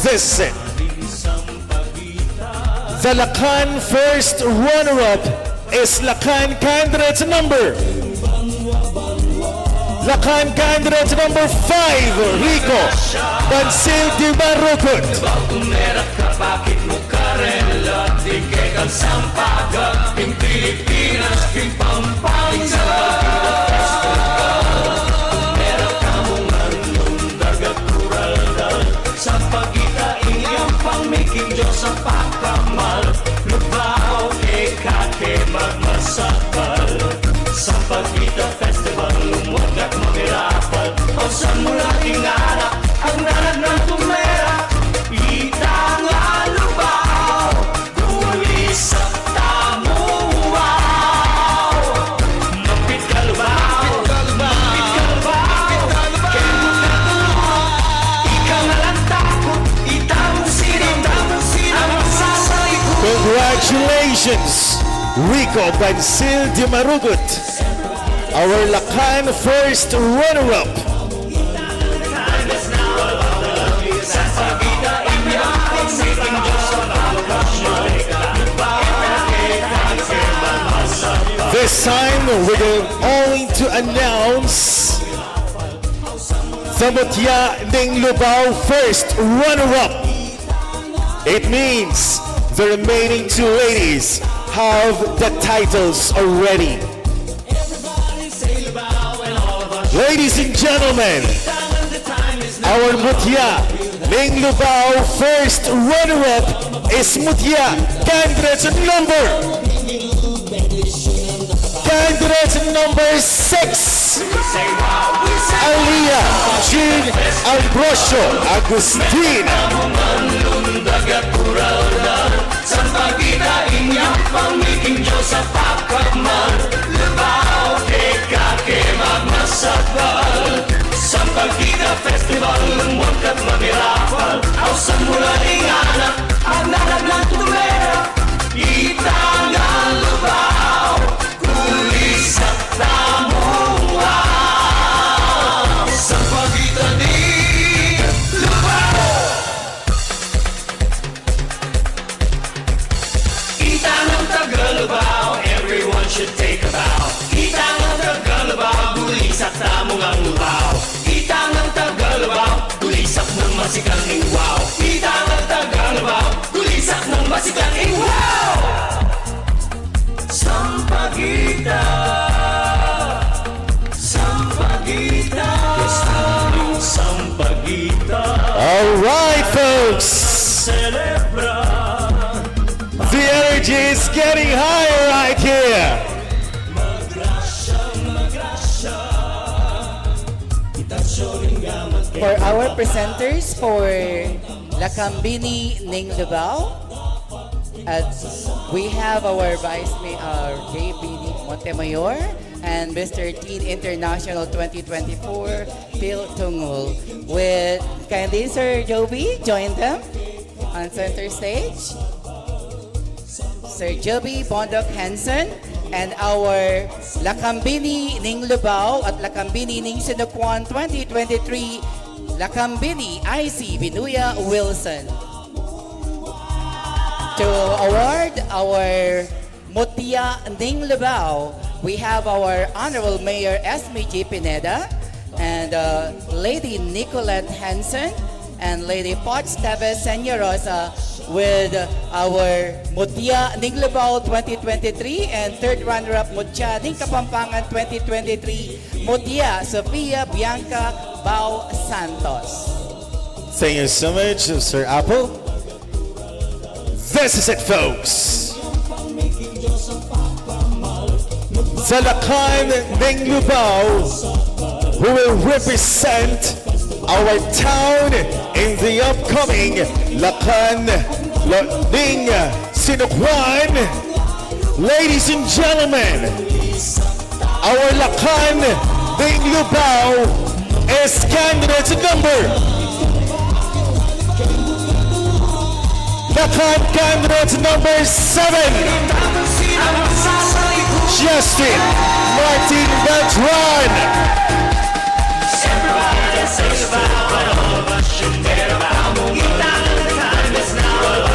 this is it. The Lakan first runner-up is Lakan candidate number. Lakan candidate number 5, Rico Bansil de Barukut. Congratulations, Rico Bansil de Marugut, our Lakan first runner-up. This time, we're going to announce the Mutya Ning Lubao first runner-up. It means the remaining two ladies have the titles already. Ladies and gentlemen, our Mutya Ning Lubao first runner-up is Mutya candidate number 6, Alia Jean Ambrosio Agustin. Festival, at mamirapal Aw sa mula ingana Ang nalaglang tumera Itangan lubaw Kulis at tamunga Sa pagitan ni lubaw Itangang Tagalubaw Everyone should take a bow Itangang Tagalubaw Bulisak tamong ang lubaw Itangang Tagalubaw Bulisak ng masikang ingwaw Itangang Tagalubaw Bulisak ng masikang ingwaw Sampagita Sampagita Sampagita All right, folks. Celebra The energy is getting higher right here. For our presenters for Lakambini Ning Lubao, we have our Vice Mayor JB Montemayor and Mr. Teen International 2024 Phil Tungul. With kindly Sir Joby, join them on center stage. Sir Joby Bondok Hansen and our Lakambini Ning Lubao at Lakambini Ning Sinukuan 2023 Lakambini IC Binuya Wilson. To award our Mutia Ning Lubao, we have our Honorable Mayor Esme G. Pineda and Lady Nicolette Hansen and Lady Potts Teves Senorosa with our Mutia Ning Lubao 2023 and third runner-up Mutia Ning Kapampangan 2023 Mutia Sofia Bianca Bao Santos. Thank you so much, Sir Apple. This is it, folks. Zalakan Ning Lubao, who will represent our town in the upcoming Lakan Ning Sinukuan. Ladies and gentlemen, our Lakan Ning Lubao is candidate number Lakan candidate number 7, Justin Martin Beltran. Everybody say about what all of us should care about. The time is now.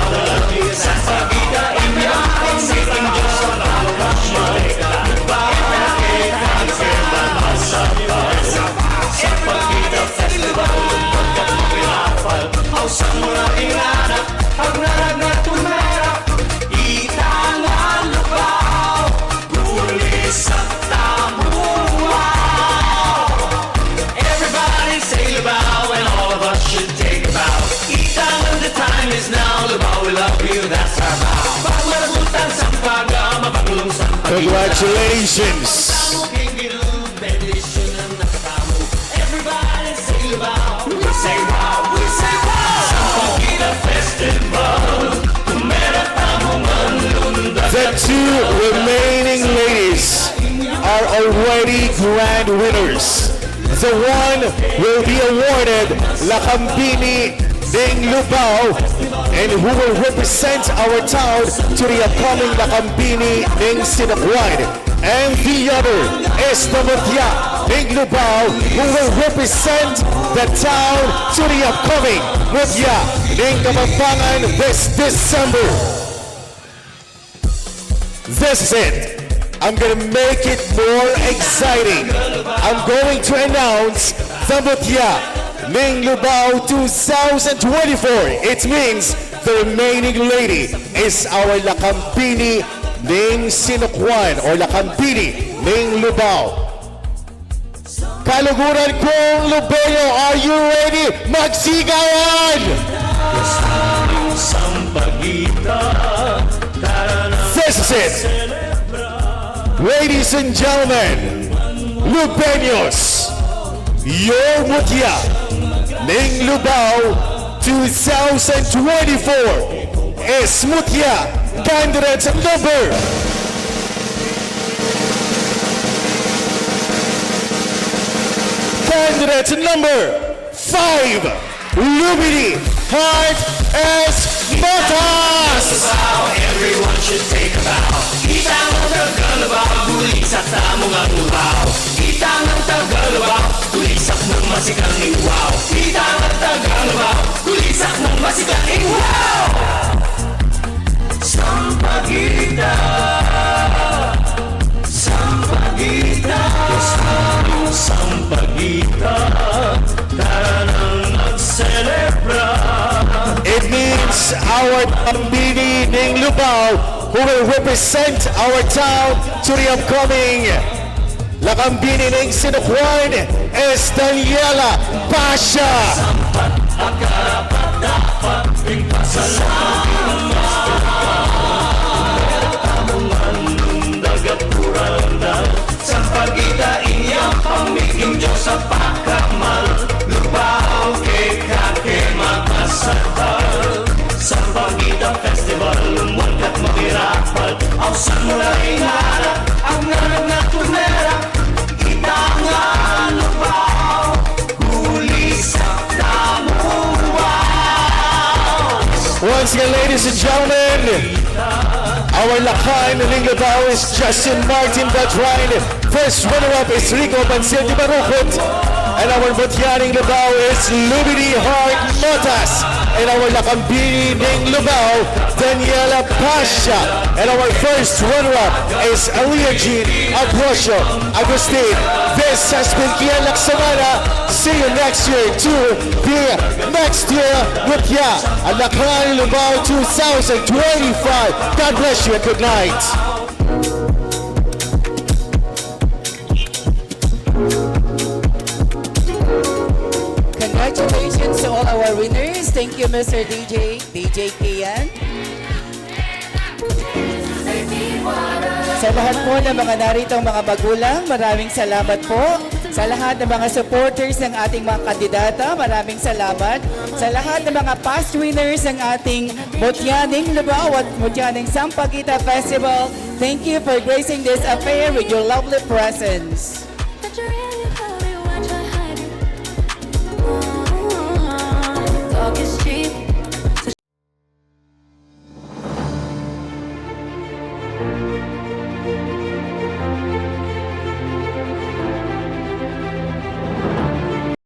Sampagita in your heart, making just what all of us should take about. Sampagita Festival, pagkakulapal, aw sa mula ingana, ang narag na tumera, itangan lupaw, pulis at tamuwa. Everybody say Lubao and all of us should take a bow. Itangan, the time is now. Lubao, we love you, that's our vow. Pagmarabutan sa paga, mabaglong sa pagkita. Congratulations. Everybody say Lubao, we say wow, we say wow. Sa Pagkita Festival, kumera tamong manlunda. The two remaining ladies are already grand winners. The one will be awarded Lakambini Ning Lubao and who will represent our town to the upcoming Lakambini Ning Sinukuan. And the other is the Mutia Ning Lubao who will represent the town to the upcoming Mutia Ning Kapampangan this December. This is it. I'm gonna make it more exciting. I'm going to announce the Mutia Ning Lubao 2024. It means the remaining lady is our Lakambini Ning Sinukuan or Lakambini Ning Lubao. Kaluguran kong Lubeño, are you ready? Magsigawan! This is it. Ladies and gentlemen, Lubeños, your Mutia Ning Lubao 2024 is Mutia candidate number candidate number 5. Lumini Heart Esmotas! Everyone should take a bow. Itang ang Tagalabaw, bulisak na mga lubaw. Itang ang Tagalabaw, bulisak ng masikang iwaw. Itang ang Tagalabaw, bulisak ng masikang iwaw. Sampagita, Sampagita, Sampagita, tara nang magselebra. It means our Pambini Ning Lubao who will represent our town to the upcoming Lakambini Ning Sinukwan is Daniela Pasha. Sampagita inyang pamiging Diyos sa pagkamal. Lubao kay kake magkasabal. Sampagita Festival, lumuan ka't mabirapal. Ausan mo na inara, ang nanag na tumera. Kita nga lubao, kulisak na muwaw. Once again, ladies and gentlemen, our Lakan Ning Lubao is Justin Martin Beltran. First runner-up is Rico Pancil de Barukot. And our Mutyaning Lubao is Lumini Heart Motas. And our Lakambini Ning Lubao, Daniela Pasha. And our first runner-up is Aliyah Jean Agrosio Agustin. This has been Kian Laksamana. See you next year to the next year with Lakan Lubao 2025. God bless you and good night. Congratulations to all our winners. Thank you, Mr. DJ Kian. Sa lahat po ng mga naritong mga magulang, maraming salamat po. Sa lahat ng mga supporters ng ating mga kandidata, maraming salamat. Sa lahat ng mga past winners ng ating Mutyaning Lubao at Mutyaning Sampagita Festival, thank you for gracing this affair with your lovely presence.